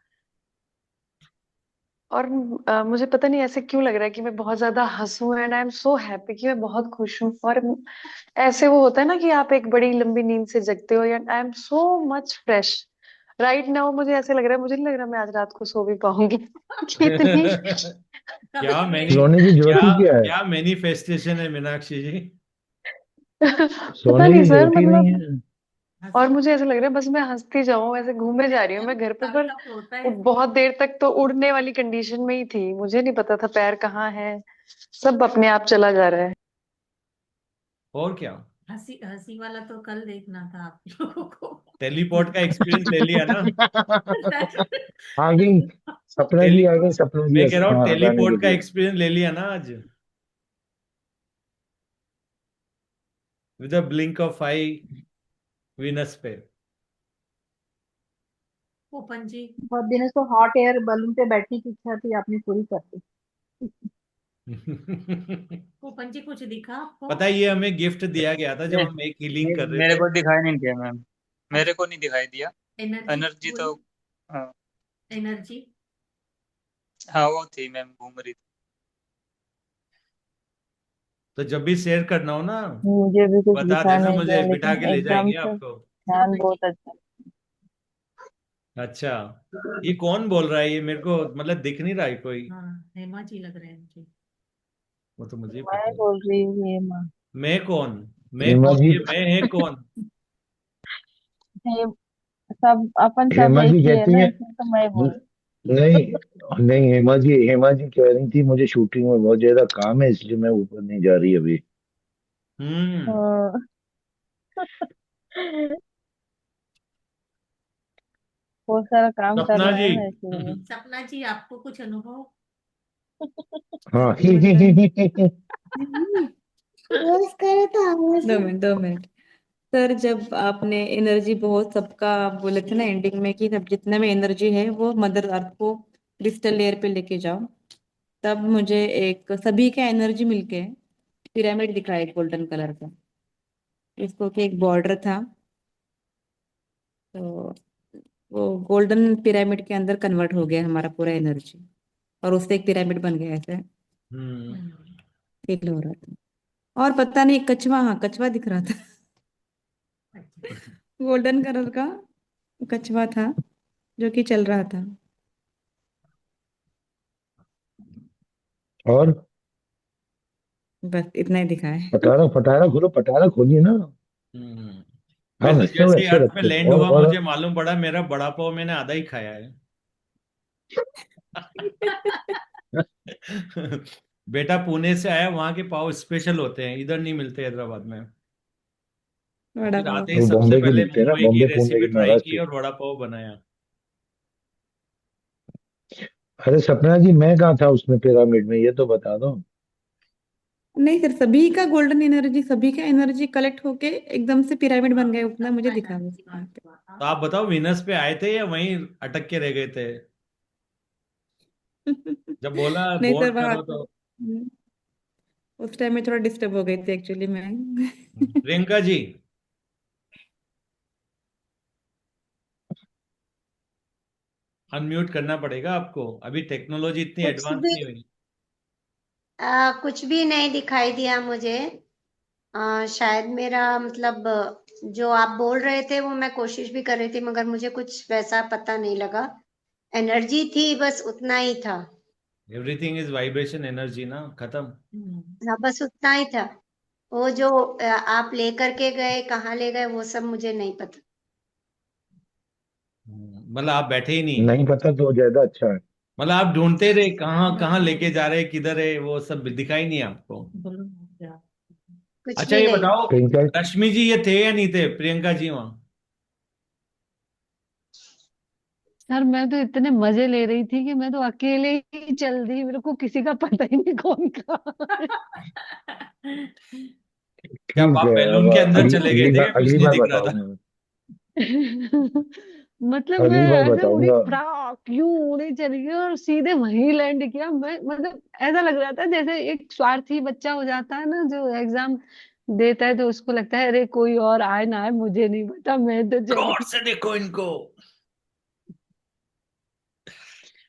और मुझे पता नहीं ऐसे क्यों लग रहा है कि मैं बहुत ज्यादा हंसूं, and I am so happy कि मैं बहुत खुश हूँ। और ऐसे वो होता है ना कि आप एक बड़ी लंबी नींद से जगते हो, and I am so much fresh right now. मुझे ऐसे लग रहा है, मुझे नहीं लग रहा मैं आज रात को सो भी पाऊंगी कि इतनी क्या मैनी सोने की क्या जरूरत ही क्या है? क्या मैनिफेस्टेशन है मीनाक्षी जी। पता सोने नहीं की सर, जरूरत ही नहीं मतलब। है। और मुझे ऐसा लग रहा है बस मैं हंसती जाऊं, ऐसे घूमे जा रही हूँ मैं घर पे, तब पर तक होता है। बहुत देर तक तो उड़ने वाली कंडीशन में ही थी, मुझे नहीं पता था पैर कहाँ है, सब अपने आप चला जा रहा है। और क्या, हंसी हंसी वाला तो कल देखना था आप लोगों को। टेलीपोर्ट का एक्सपीरियंस ले लिया ना? आ गई, सपना भी टेली आ गई, सपना भी मैं कह रहा हूँ हंसाने के टेलीपोर्ट का लिए। एक्सपीरियंस ले लिया ना आज, with a blink of I, Venus पे। ओपन जी। बहुत दिनों से हॉट एयर बलून पे बैठने की इच्छा थी, आपने पूरी कर दी। गोपन जी कुछ दिखा आपको? पता है ये हमें गिफ्ट दिया गया था जब हम एक हीलिंग कर रहे मेरे थे। को दिखाई नहीं दिया मैम, मेरे को नहीं दिखाई दिया। एनर्जी एनर्जी तो हाँ, एनर्जी हाँ वो थी मैम, घूम रही थी। तो जब भी शेयर करना हो ना मुझे भी कुछ बता दिखा देना, नहीं मुझे दिया, बिठा लेकिन के ले एकदम जाएंगे से आपको। ध्यान बहुत अच्छा। अच्छा, ये कौन बोल रहा है? ये मेरे को मतलब दिख नहीं रहा है कोई। हाँ हेमा जी लग रहे हैं मुझे। वो तो मुझे ही मैं पता है। बोल रही हूँ ये माँ। मैं कौन? मैं हेमा कौन? जी, ये मैं है कौन? हे, सब अपन सब हेमा एक जी ही है कहती ना, है, इसलिए तो मैं बोल। नहीं नहीं, हेमा जी कह रही थी मुझे शूटिंग में बहुत ज्यादा काम है, इसलिए मैं ऊपर नहीं जा रही अभी। हम्म। हाँ। बहुत सारा काम सपना करना जी। है ना, इसलिए। सपना जी आपको कुछ अनुभव? हाँ रोज करे तो आवाज 2 मिनट 2 मिनट। सर जब आपने एनर्जी बहुत सबका बोले थे ना एंडिंग में कि सब जितना में एनर्जी है वो मदर अर्थ को क्रिस्टल लेयर पे लेके जाओ, तब मुझे एक सभी का एनर्जी मिलके पिरामिड दिखा एक गोल्डन कलर का, इसको कि एक बॉर्डर था, तो वो गोल्डन पिरामिड के अंदर कन्वर्ट हो गया हमारा पूरा एनर्जी, और उससे एक पिरामिड बन गया, ऐसा हम्म। फील हो रहा था। और पता नहीं कछुआ, हाँ कछुआ दिख रहा था गोल्डन कलर का कछुआ था जो कि चल रहा था। और बस इतना ही दिखा है। पटारा पटारा खोलो, पटारा खोलिए ना। हम्म। हाँ, मैं तो वैसे जैसे ही वैसे अर्थ पे रखो। लैंड और हुआ मुझे मालूम पड़ा मेरा बड़ा पाव मैंने आधा ही खाया है। बेटा पुणे से आया, वहां के पाव स्पेशल होते हैं, इधर नहीं मिलते हैदराबाद में। बड़ा फिर पाव। आते ही वो सबसे बॉम्बे के पहले मिलते हैं ना, मुंबई की बॉम्बे पुणे रेसिपी के, ट्राई महाराष्ट्र की के। और वड़ा पाव बनाया। अरे सपना जी, मैं कहाँ था उसमें पिरामिड में, ये तो बता दो। नहीं सर, सभी का गोल्डन एनर्जी, सभी का एनर्जी कलेक्ट होके एकदम से पिरामिड बन गया, उतना मुझे दिखा बस वहाँ पे। तो आप बताओ विनस पे आए थे या वहीं अटक के रह गए थे? जब बोला नहीं सर बोर्ड वहां करो तो। उस टाइम में थोड़ा डिस्टर्ब हो गई थी एक्चुअली मैं प्रियंका जी, अनम्यूट करना पड़ेगा आपको, अभी टेक्नोलॉजी इतनी कुछ एडवांस भी नहीं हुई। कुछ भी नहीं दिखाई दिया मुझे। शायद मेरा मतलब जो आप बोल रहे थे वो मैं कोशिश भी कर रही थी, मगर मुझे कुछ वैसा पता नहीं लगा। एनर्जी थी, बस उतना ही था। एवरीथिंग इज वाइब्रेशन एनर्जी ना, खत्म। हाँ, बस उतना ही था। वो जो आप लेकर के गए, कहाँ ले गए, वो सब मुझे नहीं पता। मतलब आप बैठे ही नहीं? नहीं पता तो ज्यादा अच्छा है। मतलब आप ढूंढते रहे कहाँ कहाँ लेके जा रहे, किधर है, वो सब दिखाई नहीं आपको? कुछ अच्छा भी ये नहीं। बताओ, प्रियंका, रश्मि जी ये थे या नहीं थे, प्रियंका जी वहां? सर मैं तो इतने मजे ले रही थी कि मैं तो अकेले ही चल दी, मेरे को किसी का पता ही नहीं कौन कहाँ है। क्या ठीक आप है। अब बैलून के अंदर चले गए थे या कुछ अगली नहीं बार दिख रहा था? बताऊंगा। मतलब मैं अगली बार ऐसे उड़ी, बताऊंगा। फ्राक यूं उड़ी चली गई और सीधे वहीं लैंड किया। मैं मतलब ऐसा लग रहा था जैसे एक स्वार्थी बच्चा हो जाता है ना, जो एग्जाम देता है तो उसको लगता है अरे कोई और आए ना आए मुझे नहीं पता, मैं तो गौर चली। से देखो इनको।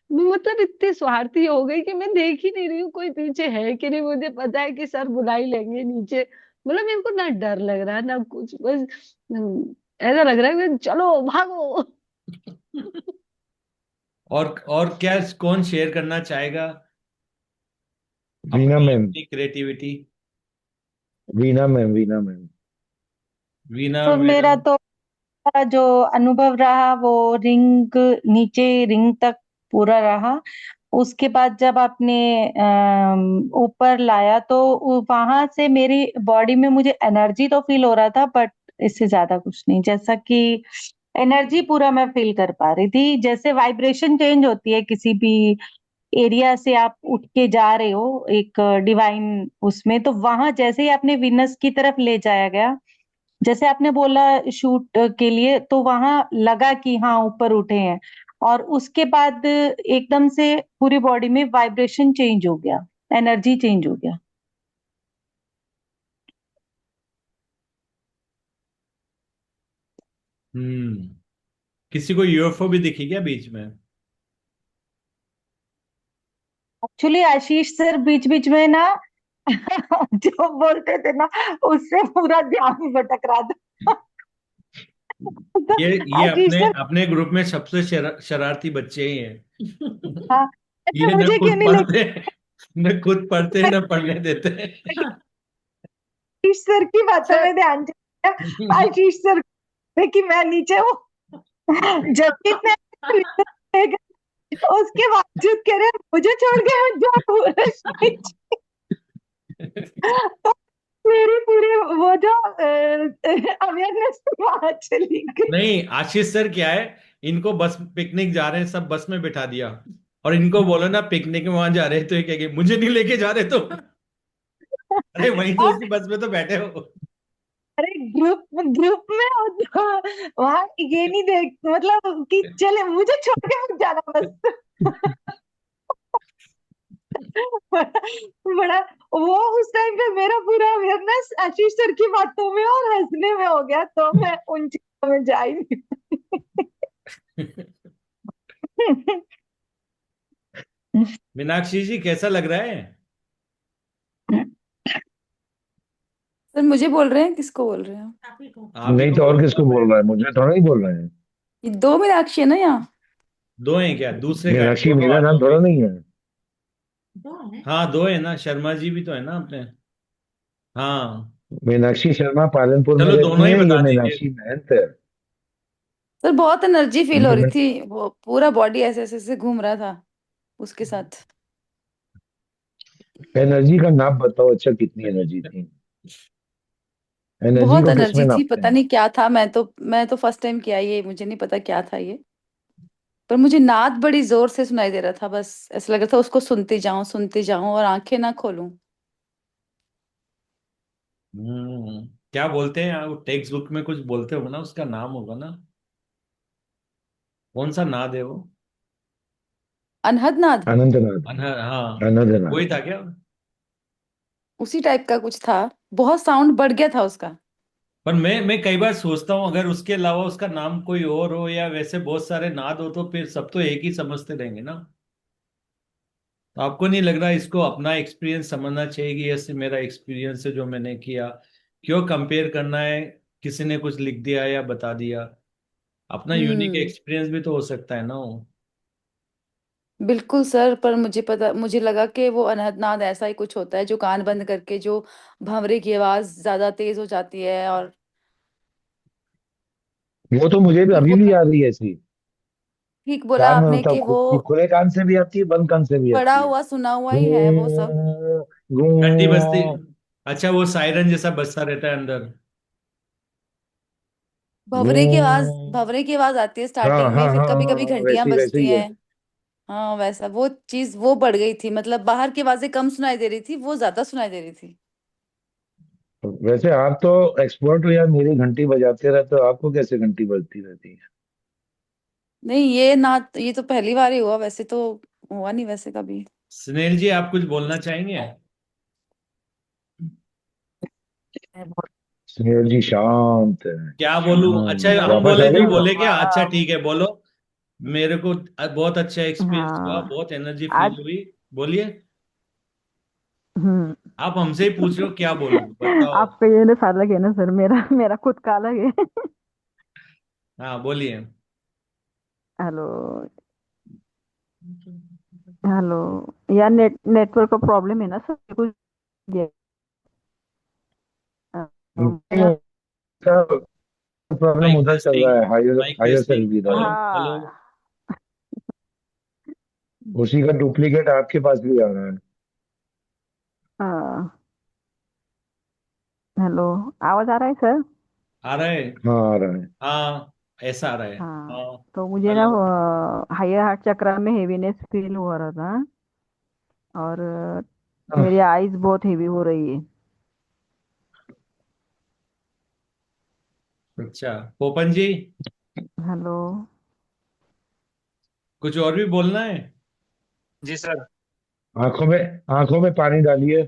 मैं मतलब इतनी स्वार्थी हो गई कि मैं देख ही नहीं रही हूँ कोई पीछे है कि नहीं, मुझे पता है कि सर बुला ही लेंगे नीचे। मतलब मेरे को ना डर लग रहा है ना कुछ, बस ऐसा लग रहा है कि चलो भागो। और क्या, कौन शेयर करना चाहेगा वीना अपनी मैम, अपनी क्रिएटिविटी? वीना मैम। वीना तो मेरा मैडम। तो जो अनुभव रहा वो रिंग, नीचे रिंग तक पूरा रहा। उसके बाद जब आपने ऊपर लाया तो वहां से मेरी बॉडी में मुझे एनर्जी तो फील हो रहा था, बट इससे ज्यादा कुछ नहीं। जैसा कि एनर्जी पूरा मैं फील कर पा रही थी, जैसे वाइब्रेशन चेंज होती है किसी भी एरिया से आप उठ के जा रहे हो एक डिवाइन उसमें, तो वहां जैसे ही आपने विनस की तरफ ले जाया गया, जैसे आपने बोला शूट के लिए, तो वहां लगा कि हाँ ऊपर उठे हैं। और उसके बाद एकदम से पूरी बॉडी में वाइब्रेशन चेंज हो गया। एनर्जी चेंज हो गया। किसी को यूएफओ भी दिखी क्या बीच में? एक्चुअली आशीष सर बीच बीच में ना जो बोलते थे ना उससे पूरा ध्यान भटक रहा था। तो ये आशीष अपने सर, अपने ग्रुप में सबसे शरारती बच्चे ही हैं। हाँ, अच्छा ये न मुझे क्यों खुद नहीं पढ़ते लेके न खुद पढ़ते न पढ़ने देते। आशीष सर की बातों में ध्यान चला गया। आशीष सर को कि मैं नीचे हूँ, जबकि मैं उसके बावजूद कह रहे मुझे छोड़ के मत जाओ। तो मेरी पूरी वो जो अवेयरनेस वहां चली गई। नहीं, आशीष सर क्या है, इनको बस पिकनिक जा रहे हैं, सब बस में बिठा दिया और इनको बोलो ना पिकनिक में वहां जा रहे हैं, तो ये कहेंगे मुझे नहीं लेके जा रहे तो। अरे वहीं तो और उसी बस में तो बैठे हो। अरे ग्रुप ग्रुप में हो तो वहां ये नहीं देख मतलब कि चले मुझे छोड़ के मत जाना बस। बड़ा वो उस टाइम पे मेरा पूरा अवेयरनेस आशीष सर की बातों में और हंसने में हो गया, तो मैं उन चीजों में जा ही नहीं। मीनाक्षी जी कैसा लग रहा है? सर मुझे बोल रहे हैं, किसको बोल रहे हैं? आप ही नहीं को तो और बोल किसको बोल रहा है? मुझे थोड़ा ही बोल रहे हैं। ये दो मीनाक्षी है ना यहाँ? दो हैं क्या? दूसरे का है, मीनाक्षी दोनों आ मेरा जाओ नाम थोड़ा अभी। नहीं है। हाँ दो है ना, शर्मा जी भी तो है ना अपने। हाँ, मीनाक्षी शर्मा पालनपुर में चलो रहती दोनों ही हैं, ये बता दीजिए। मीनाक्षी महंत है। सर बहुत एनर्जी फील हो उनके रही में थी, वो पूरा बॉडी ऐसे ऐसे ऐसे घूम रहा था उसके साथ। एनर्जी का नाप बताओ, अच्छा कितनी एनर्जी थी? एनर्जी बहुत को किस में एनर्जी थी, नापते पता हैं? नहीं क्या था। मैं तो फर्स्ट टाइम किया ये, मुझे नहीं पता क्या था ये। पर मुझे नाद बड़ी जोर से सुनाई दे रहा था, बस ऐसा लग रहा था उसको सुनती जाऊं और आंखें ना खोलूं। क्या बोलते हैं वो टेक्स्ट बुक में कुछ बोलते हो ना, उसका नाम होगा ना, कौन सा नाद है वो? अनहद नाद। अनंतनाद। हाँ, वही अनंतनाद। था क्या? उसी टाइप का कुछ था, बहुत साउंड बढ़ गया था उसका। पर मैं कई बार सोचता हूँ अगर उसके अलावा उसका नाम कोई और हो या वैसे बहुत सारे नाद हो तो फिर सब तो एक ही समझते रहेंगे ना। तो आपको नहीं लग रहा इसको अपना एक्सपीरियंस समझना चाहिए कि ऐसे मेरा एक्सपीरियंस है जो मैंने किया, क्यों कंपेयर करना है? किसी ने कुछ लिख दिया या बता दिया, अपना यूनिक हम्म। एक्सपीरियंस भी तो हो सकता है ना वो। बिल्कुल सर, पर मुझे लगा कि वो अनहद नाद ऐसा ही कुछ होता है जो कान बंद करके, जो भंवरे की आवाज ज्यादा तेज हो जाती है। और वो तो मुझे भी ठीक अभी भी बोला, याद नहीं ऐसी। ठीक बोला कान में आपने मतलब कि वो खुले कान से भी आती है, बंद कान से भी पढ़ा आती है। हुआ सुना हुआ ही है वो सब। गूं, घंटी बजती, गूं। अच्छा वो सायरन जैसा बजता रहता है अंदर। गूं। भंवरे की आवाज आती है हाँ स्टार्टिंग में, हाँ फिर हाँ कभी हाँ कभी हाँ, घंटियां वैसी वैसे बजती ही है। हैं। हाँ वैसा, वो चीज वो बढ़ गई थी, मतलब बाहर की आवाजें कम सुनाई दे रही थी, वो ज्यादा सुनाई दे रही थी। वैसे आप तो एक्सपर्ट हो यार, मेरी घंटी बजाते रहते हो, आपको कैसे घंटी बजती रहती है? नहीं ये ना, ये तो पहली बार ही हुआ, वैसे तो हुआ नहीं वैसे कभी। सुनील जी आप कुछ बोलना चाहेंगे? सुनील जी शांत है। क्या बोलूं? अच्छा हम वापस बोले आ जो गई वो। बोले क्या? अच्छा ठीक है बोलो। मेरे को बहुत अच्छा एक्सपीरियंस हुआ, हाँ। बहुत एनर्जी आज फील हुई। बोलिए। हम्म। आप हमसे ही पूछ रहे हो, क्या बोलूं बताओ। आपका ये ना अलग है ना सर, मेरा मेरा खुद का अलग है। हाँ बोलिए। हेलो। हेलो। यार नेटवर्क का प्रॉब्लम है ना सर कुछ। ये, मेरा। प्रॉब्लम माइक उधर चल टेस्टिंग, रहा है, higher mic higher testing, service hello वाला। हेलो। हाँ। उसी का डुप्लीकेट आपके पास भी आ रहा है। हाँ। हेलो। आवाज आ रहा है सर? आ रहा है? हाँ आ रहा है। हाँ ऐसा आ रहा है। हाँ। हाँ तो मुझे ना हेलो। हायर हार्ट चक्र में हेवीनेस फील हो रहा था। और हाँ, मेरी आईज बहुत हेवी हो रही है। अच्छा पोपन जी, हेलो। कुछ और भी बोलना है? जी सर। आंखों में पानी डालिए,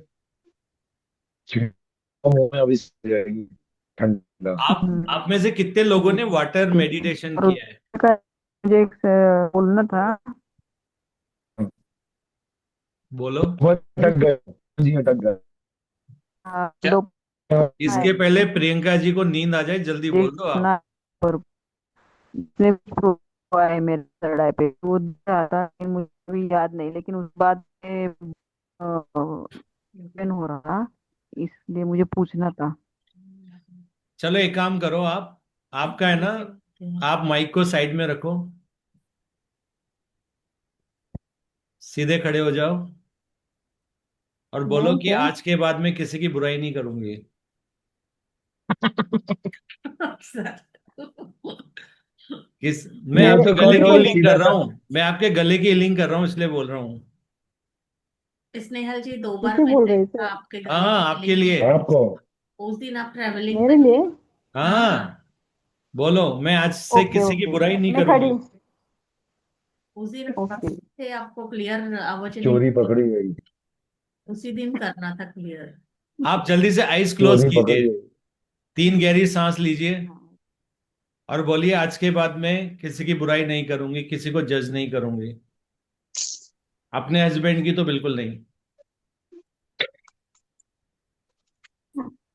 मुंह में अभी से जाएगी ठंडा। आप में से कितने लोगों ने वाटर ठीक है। मेडिटेशन और किया है? उसका मुझे एक बोलना था। बोलो। वो अटक गए जी, अटक गए। हाँ, क्या? दो इसके पहले प्रियंका जी को नींद आ जाए, जल्दी एक बोल दो आप। सुना और उसने हुआ है मेरे थर्ड आई पे, वो आता है मुझे भी याद नहीं, लेकिन उस बाद में open हो रहा था, इसलिए मुझे पूछना था। चलो एक काम करो, आप आपका है ना, आप माइक को साइड में रखो, सीधे खड़े हो जाओ और बोलो मैं कि क्या आज के बाद में किसी की बुराई नहीं करूंगी। किस मैं ये आपके गले ये की और हीलिंग कर सीधा रहा सा। हूँ, मैं आपके गले की हीलिंग कर रहा हूँ, इसलिए बोल रहा हूँ। स्नेहल जी 2 बार किसे बोल मैंने रहे थे? आपके गले हाँ, की आपके healing की। लिए। आपको। उस दिन आप ट्रेवलिंग मेरे में थे। लिए? हाँ, बोलो मैं आज से ओके किसी की ओके, बुराई नहीं मैं खड़ी। करूंगी। उस दिन ओके। थे, आपको क्लियर आवाज नहीं। चोरी पकड़ी गई। उसी दिन करना था क्लियर। आप जल्दी से आइज क्लोज चोरी पकड़ी कीजिए, गई। 3 गहरी सांस लीजिए हाँ। और बोलिए आज के बाद मैं किसी की बुराई नहीं करूंगी, किसी को जज नहीं करूंगी, अपने हस्बैंड की तो बिल्कुल नहीं।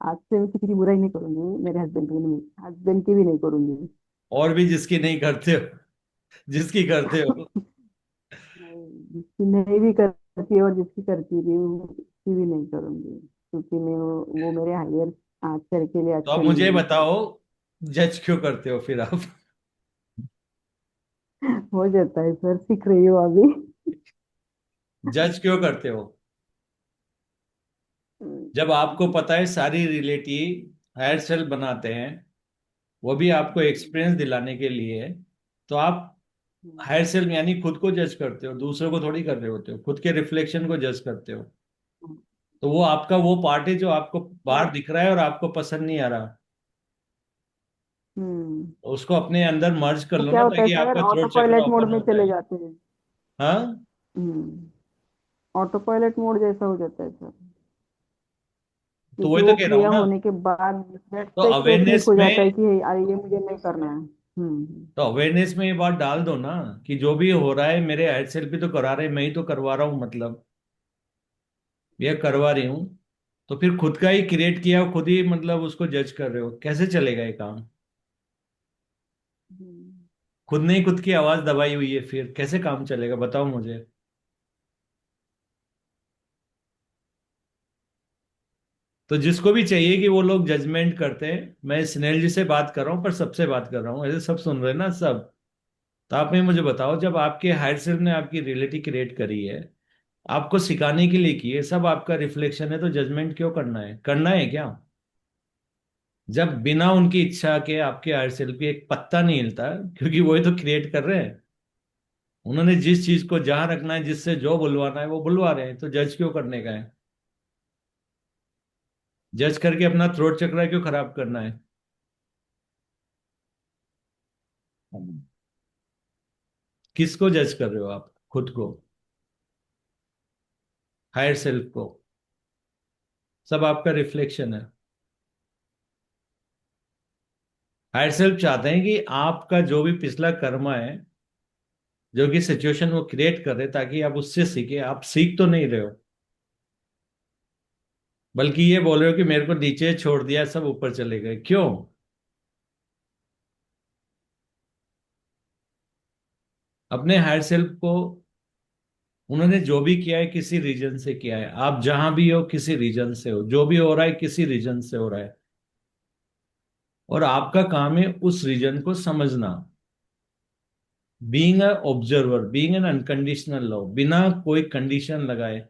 आज से मैं किसी की बुराई नहीं करूंगी, मेरे हस्बैंड की नहीं, हस्बैंड की भी नहीं करूंगी। और भी जिसकी नहीं करते हो, जिसकी करते हो। नहीं, जिसकी नहीं भी करती और जिसकी करती भी हूँ उसकी भी नहीं करूंगी, क्योंकि मैं वो मेरे हायर आचर के लिए तो अब अच्छा मुझे नहीं है। बताओ, जज क्यों करते हो फिर आप? हो जाता है सर, सीख रही हूँ अभी। जज क्यों करते हो? जब आपको पता है सारी रिलेटिव हेयर सेल बनाते हैं, वो भी आपको एक्सपीरियंस दिलाने के लिए, तो आप हेयर सेल यानी खुद को जज करते हो, दूसरों को थोड़ी कर रहे होते हो, खुद के रिफ्लेक्शन को जज करते हो। तो वो आपका वो पार्ट है जो आपको बाहर तो दिख रहा है और आपको पसंद नहीं आ रहा। हम्म तो उसको अपने अंदर मर्ज कर तो लो क्या ना, होता है ताकि सर, आपका ऑटो थ्रोट चक्र पायलट मोड ओपन में हो चले जाए। जाते हैं। हाँ, ऑटो पायलट मोड जैसा हो जाता है सर, तो क्योंकि वही तो वो कह रहा हूँ क्रिया ना। होने के बाद दैट तो से क्लिक अवेयरनेस हो जाता है में कि अरे ये मुझे नहीं करना है। तो अवेयरनेस में ये बात डाल दो ना, कि जो भी हो रहा है मेरे हेयर सेल भी तो करा रहे हैं, मैं ही तो करवा रहा हूँ, मतलब ये करवा रही हूँ। तो फिर खुद का ही क्रिएट किया, खुद ही मतलब उसको जज कर रहे हो, कैसे चलेगा ये काम? हम्म। खुद ने ही खुद की आवाज दबाई हुई है, फिर कैसे काम चलेगा बताओ मुझे। तो जिसको भी चाहिए कि वो लोग जजमेंट करते हैं, मैं स्नेहल जी से बात कर रहा हूँ, पर सबसे बात कर रहा हूँ, ऐसे सब सुन रहे हैं ना सब। तो आप मुझे बताओ, जब आपके हायर सेल्फ ने आपकी रियलिटी क्रिएट करी है, आपको सिखाने के लिए की है, सब आपका रिफ्लेक्शन है, तो जजमेंट क्यों करना है? करना है क्या? जब बिना उनकी इच्छा के आपके हायर सेल्फ की एक पत्ता नहीं हिलता, क्योंकि वही तो क्रिएट कर रहे हैं। उन्होंने जिस चीज को जहां रखना है, जिससे जो बुलवाना है वो बुलवा रहे हैं, तो जज क्यों करने का है? जज करके अपना थ्रोट चक्र क्यों खराब करना है? किसको जज कर रहे हो आप? खुद को, हायर सेल्फ को। सब आपका रिफ्लेक्शन है। हायर सेल्फ चाहते हैं कि आपका जो भी पिछला कर्मा है, जो कि सिचुएशन वो क्रिएट कर रहे हैं, ताकि आप उससे सीखे। आप सीख तो नहीं रहे हो, बल्कि ये बोल रहे हो कि मेरे को नीचे छोड़ दिया, सब ऊपर चले गए, क्यों? अपने हायर सेल्फ को उन्होंने जो भी किया है किसी रीजन से किया है, आप जहां भी हो किसी रीजन से हो, जो भी हो रहा है किसी रीजन से हो रहा है, और आपका काम है उस रीजन को समझना। Being a observer, being an unconditional love, बिना कोई कंडीशन लगाए,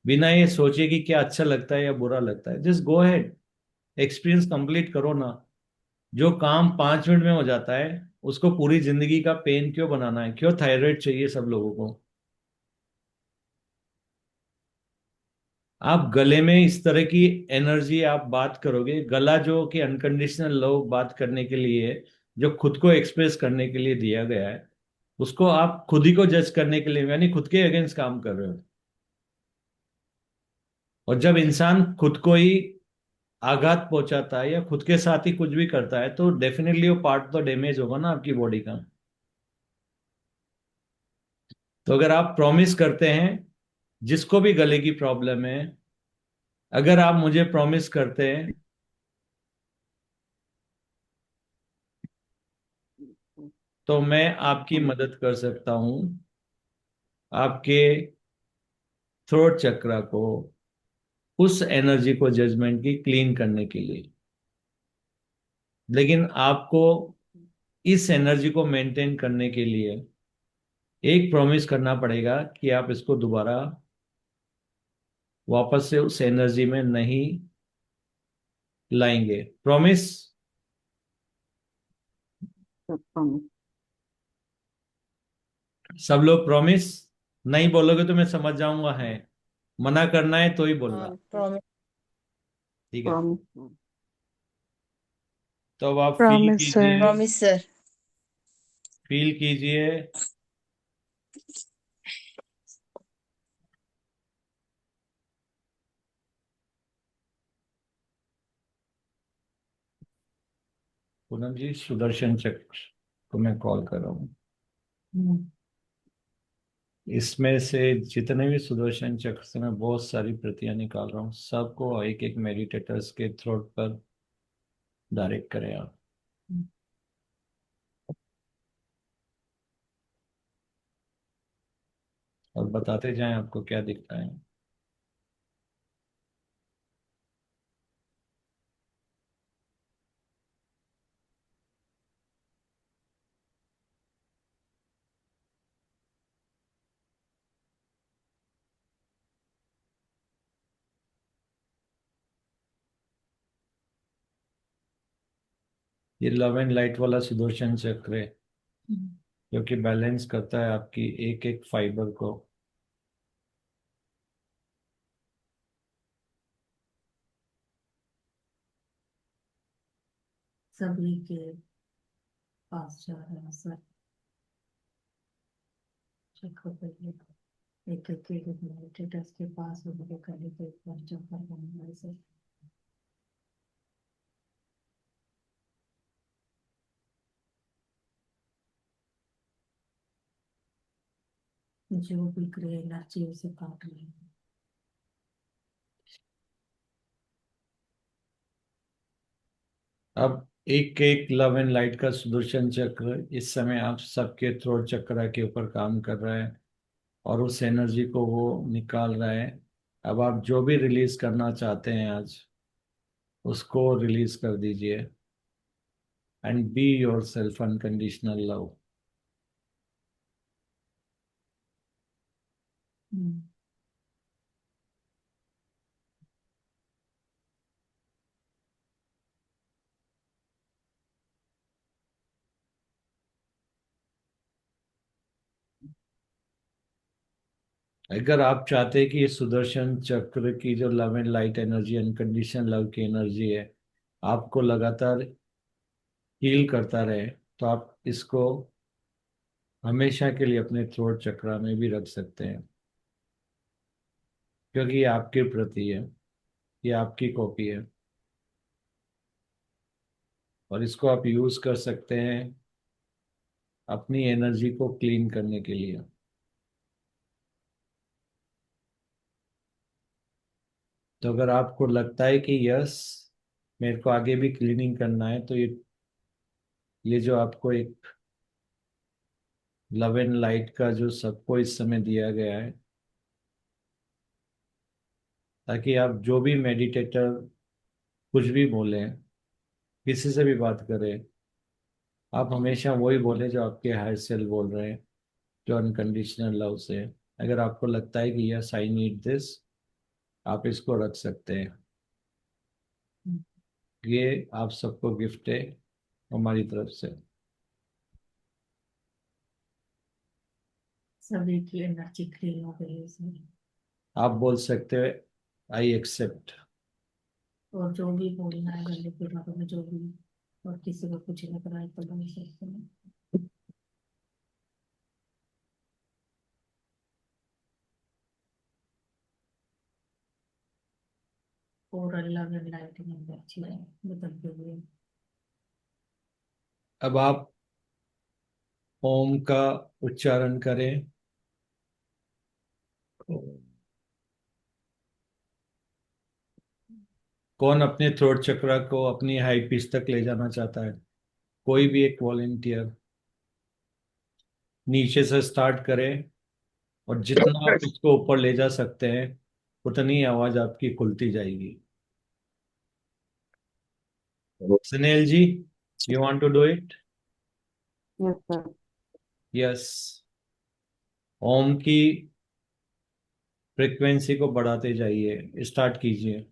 बिना ये सोचे कि क्या अच्छा लगता है या बुरा लगता है, just go ahead, experience complete करो ना। जो काम 5 मिनट में हो जाता है, उसको पूरी जिंदगी का पेन क्यों बनाना है? क्यों थायराइड चाहिए सब लोगों को? आप गले में इस तरह की एनर्जी आप बात करोगे, गला जो कि अनकंडीशनल लव बात करने के लिए है, जो खुद को एक्सप्रेस करने के लिए दिया गया है, उसको आप खुद ही को जज करने के लिए यानी खुद के अगेंस्ट काम कर रहे हो। और जब इंसान खुद को ही आघात पहुंचाता है या खुद के साथ ही कुछ भी करता है तो डेफिनेटली वो पार्ट तो डैमेज होगा ना आपकी बॉडी का। तो अगर आप प्रॉमिस करते हैं, जिसको भी गले की प्रॉब्लम है, अगर आप मुझे प्रॉमिस करते हैं तो मैं आपकी मदद कर सकता हूं आपके थ्रोट चक्रा को, उस एनर्जी को, जजमेंट की क्लीन करने के लिए। लेकिन आपको इस एनर्जी को मेंटेन करने के लिए एक प्रॉमिस करना पड़ेगा कि आप इसको दोबारा वापस से उस एनर्जी में नहीं लाएंगे। प्रॉमिस? सब लोग प्रॉमिस? नहीं बोलोगे तो मैं समझ जाऊंगा है। मना करना है तो ही बोलना। प्रॉमिस। ठीक है, तो अब आप फील प्रॉमिस सर। कीजिए, प्रॉमिस सर। फील कीजिए। पूनम जी, सुदर्शन चक्र को मैं कॉल कर रहा हूँ। इसमें से जितने भी सुदर्शन चक्र से मैं बहुत सारी प्रतियां निकाल रहा हूँ, सबको एक एक मेडिटेटर्स के थ्रोट पर डायरेक्ट करें आप। और बताते जाएं आपको क्या दिखता है। ये लव एंड लाइट वाला सुदर्शन चक्र है, जो कि बैलेंस करता है आपकी एक एक फाइबर को। सभी के पास जा रहा है सर। चक्कर पे एक एक मेडिटेटर्स के पास उनके गले के ऊपर चक्कर बनना है सर। जो भी ग्रे एनर्जी उसे काट रही है। अब एक एक लव एंड लाइट का सुदर्शन चक्र इस समय आप सबके थ्रोट चक्र के ऊपर काम कर रहा है और उस एनर्जी को वो निकाल रहा है। अब आप जो भी रिलीज करना चाहते हैं आज, उसको रिलीज कर दीजिए। And be your self unconditional love. अगर आप चाहते हैं कि ये सुदर्शन चक्र की जो love and light energy, unconditional love की एनर्जी है, आपको लगातार हील करता रहे, तो आप इसको हमेशा के लिए अपने थ्रोट चक्रा में भी रख सकते हैं, क्योंकि ये आपके प्रति है, ये आपकी कॉपी है। और इसको आप यूज कर सकते हैं अपनी एनर्जी को क्लीन करने के लिए। तो अगर आपको लगता है कि यस, मेरे को आगे भी क्लीनिंग करना है, तो ये जो आपको एक लव एंड लाइट का जो सबको इस समय दिया गया है, ताकि आप जो भी मेडिटेटर कुछ भी बोलें, किसी से भी बात करें, आप हमेशा वही बोले जो आपके हायर सेल्फ बोल रहे हैं, जो अनकंडीशनल लव से है। अगर आपको लगता है कि यस आई नीड दिस, आप इसको रख सकते हैं। ये आप सबको गिफ्ट है हमारी तरफ से। सभी की एनर्जी क्लीन हो गई है इसमें। आप बोल सकते हैं आई एक्सेप्ट। और जो भी बोलना है गले के बारे में, जो भी, और किसी को कुछ लग रहा है तो बोल सकते हैं। और अल्लाह की लाइटिंग अच्छी है बदलते हुए। अब आप ओम का उच्चारण करें। कौन अपने थ्रोट चक्र को अपनी हाई पिच तक ले जाना चाहता है? कोई भी एक वॉलेंटियर नीचे से स्टार्ट करें, और जितना आप इसको ऊपर ले जा सकते हैं उतनी आवाज आपकी खुलती जाएगी। Sunil ji, you want to do it? Yes sir. Yes. Om की फ्रिक्वेंसी को बढ़ाते जाइए, स्टार्ट कीजिए।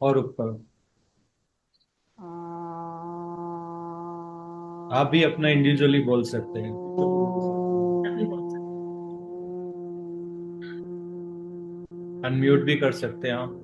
और ऊपर आप भी अपना इंडिविजुअली बोल सकते हैं। तभी बोल सकते अनम्यूट भी कर सकते हैं आप।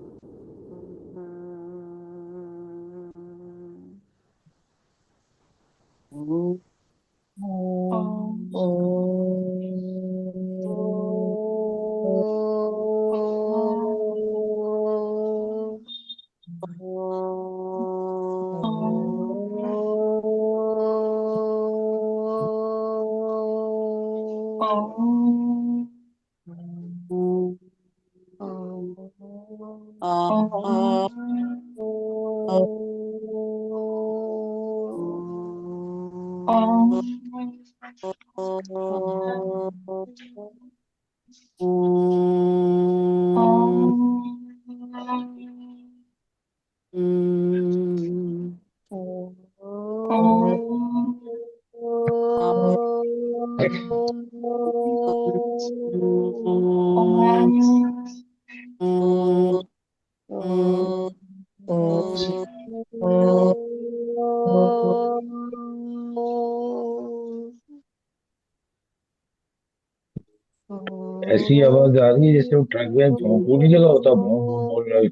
ऐसी आवाज आ रही है जैसे वो ट्रक में भोंपू नहीं लगा होता, भों भों बोल रहा है।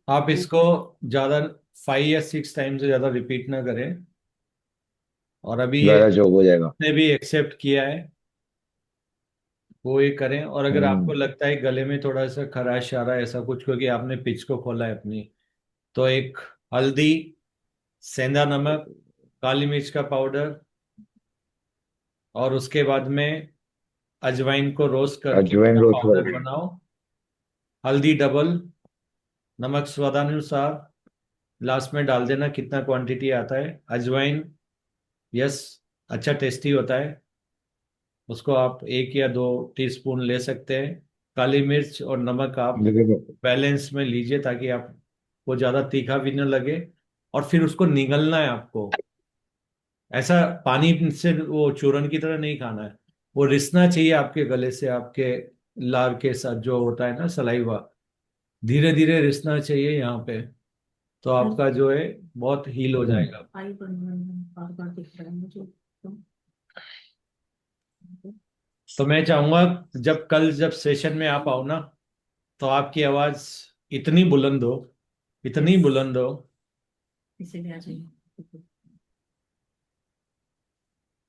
आप इसको ज्यादा 5 या 6 टाइम से ज्यादा रिपीट ना करें। और अभी ये गला चौक हो जाएगा। ने भी एक्सेप्ट किया है, वो ये करें। और अगर आपको हम्म। लगता है गले में थोड़ा सा खराश आ रहा है ऐसा कुछ, क्योंकि आपने पिच को खोला है अपनी, तो एक हल्दी, सेंधा नमक, काली मिर्च का पाउडर, और उसके बाद में अजवाइन को रोस्ट करके अजवाइन उसका रोस्ट पाउडर करके। बनाओ। हल्दी डबल, नमक स्वादानुसार, लास्ट में डाल देना कितना क्वांटिटी आता है। अजवाइन, यस, अच्छा टेस्टी होता है, उसको आप 1 या 2 टीस्पून ले सकते हैं। काली मिर्च और नमक आप देखो, बैलेंस में लीजिए, ताकि आपको ज़्यादा तीखा भी न लगे। और फिर उसको निगलना है आपको, ऐसा पानी से वो चूरन की तरह नहीं खाना है। वो रिसना चाहिए आपके गले से, आपके लार के साथ जो होता है ना सलाइवा, धीरे धीरे रिसना चाहिए यहाँ पे। तो हैं। आपका जो है बहुत हील हो जाएगा। आई बन बार बार दिख रहा है मुझे तो। तो मैं चाहूंगा जब सेशन में आप आओ ना, तो आपकी आवाज इतनी बुलंद हो, इतनी यस, बुलंद हो इसीलिए आ जाइए।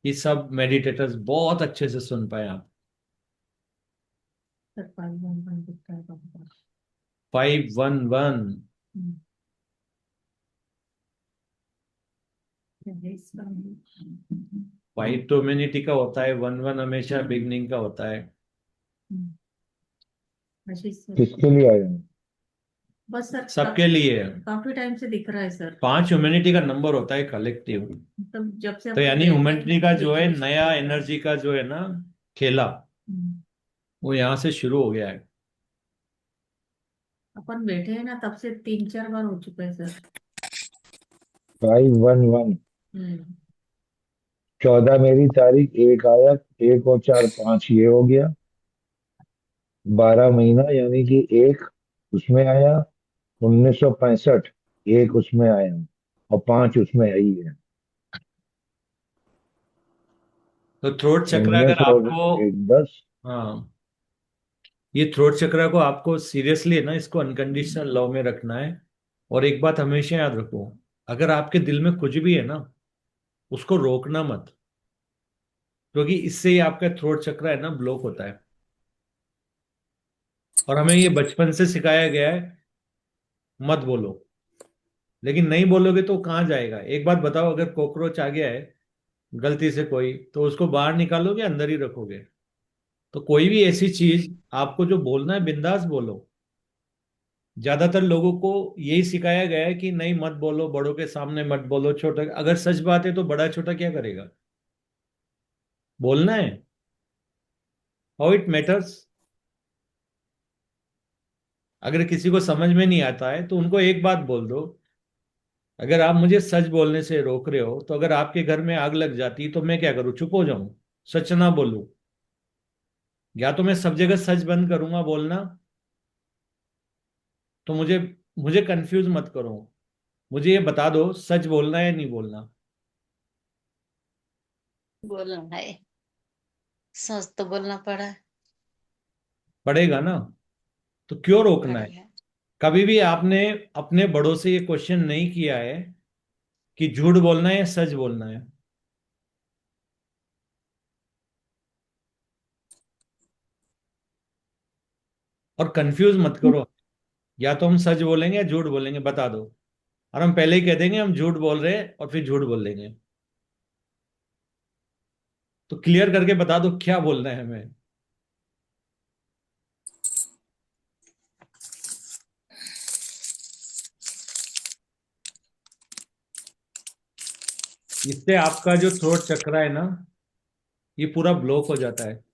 कि सब मेडिटेटर्स बहुत अच्छे से सुन पाए आप। सर 511 दिखता है बार बार। 511। हम्म, इसका 5 टू मिनिटी का होता है, 11 हमेशा बिगनिंग का होता है। आशीष सर, किसके लिए आए हैं? बस सर सबके लिए है। काफी टाइम से दिख रहा है सर। 5 ह्यूमैनिटी का नंबर होता है कलेक्टिव। मतलब जब से तो अपन यानी बैठे ह्यूमैनिटी का जो है हैं, नया एनर्जी का जो है ना खेला, हम्म, वो यहाँ से शुरू हो गया है। अपन बैठे हैं ना तब से 3-4 बार हो चुका है सर। 511। हम्म 14 मेरी तारीख, एक आया, 1 और 4 5 ये हो गया। 12 महीना यानी कि एक उसमें आया। 1965 एक उसमें आया, और 5 उसमें आई है। तो थ्रोट चक्र इनमें अगर से आपको, एक बस। हाँ, ये थ्रोट चक्र को आपको सीरियसली है ना, इसको अनकंडीशनल लव में रखना है। और एक बात हमेशा याद रखो, अगर आपके दिल में कुछ भी है ना, उसको रोकना मत, क्योंकि इससे ही आपका थ्रोट चक्र है ना ब्लॉक होता है। और हमें ये बचपन से सिखाया गया है, मत बोलो। लेकिन नहीं बोलोगे तो कहाँ जाएगा? एक बात बताओ, अगर कॉकरोच आ गया है गलती से कोई, तो उसको बाहर निकालोगे अंदर ही रखोगे? तो कोई भी ऐसी चीज आपको जो बोलना है बिंदास बोलो। ज्यादातर लोगों को यही सिखाया गया है कि नहीं मत बोलो, बड़ों के सामने मत बोलो, छोटा, अगर सच बात है तो बड़ा छोटा क्या करेगा? बोलना है। How it matters. अगर किसी को समझ में नहीं आता है तो उनको एक बात बोल दो, अगर आप मुझे सच बोलने से रोक रहे हो, तो अगर आपके घर में आग लग जाती तो मैं क्या करूं? चुप हो जाऊं? सच ना बोलूं? या तो मैं सब जगह सच बंद करूंगा बोलना? तो मुझे मुझे कंफ्यूज मत करो। मुझे ये बता दो, सच बोलना है या नहीं बोलना? बोलना है, सच तो बोलना पड़ा। पड़ेगा ना? तो क्यों रोकना है? पड़ेगा। कभी भी आपने अपने बड़ों से ये क्वेश्चन नहीं किया है कि झूठ बोलना है या सच बोलना है? और कंफ्यूज मत करो, या तो हम सच बोलेंगे या झूठ बोलेंगे, बता दो। और हम पहले ही कह देंगे हम झूठ बोल रहे हैं और फिर झूठ बोल देंगे। तो क्लियर करके बता दो क्या बोलना है हमें। इससे आपका जो थ्रोट चक्र है ना, ये पूरा ब्लॉक हो जाता है।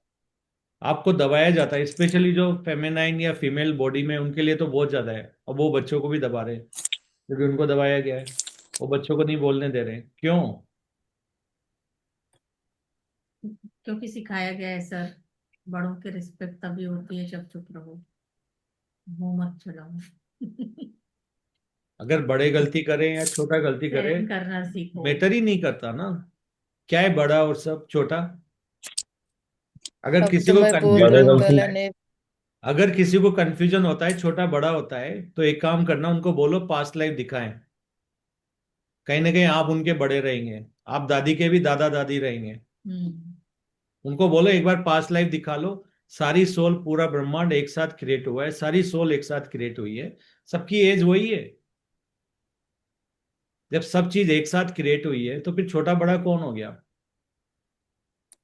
आपको दबाया जाता है, स्पेशली जो फेमिनाइन या फीमेल बॉडी में, उनके लिए तो बहुत ज्यादा है। और वो बच्चों को भी दबा रहे हैं, क्योंकि उनको दबाया गया है। वो बच्चों को नहीं बोलने दे रहे हैं, क्यों? क्योंकि सिखाया गया है सर, बड़ों की रिस्पेक्ट तभी होती है जब चुप रहो, मुंह मत चलाओ। अगर बड़े गलती करें या छोटा गलती करे, सहन करना सीखो। मैटर ही नहीं करता ना। क्या है बड़ा और सब छोटा? अगर अब किसी तो को मैं बोल कंफ्यूजन रही बड़े हूँ, होता गलती। पहले है, नहीं। अगर किसी को कंफ्यूजन होता है छोटा बड़ा होता है, तो एक काम करना, उनको बोलो पास्ट लाइफ दिखाएं। कहीं ना कहीं आप उनके बड़े रहेंगे, आप दादी के भी दादा दादी रहेंगे। हम्म। उनको बोलो एक बार पास्ट लाइफ दिखा लो। सारी सोल, पूरा ब्रह्मांड एक साथ क्रिएट हुआ है, सारी सोल एक साथ क्रिएट हुई है, सबकी एज वही है। जब सब चीज एक साथ क्रिएट हुई है, तो फिर छोटा बड़ा कौन हो गया?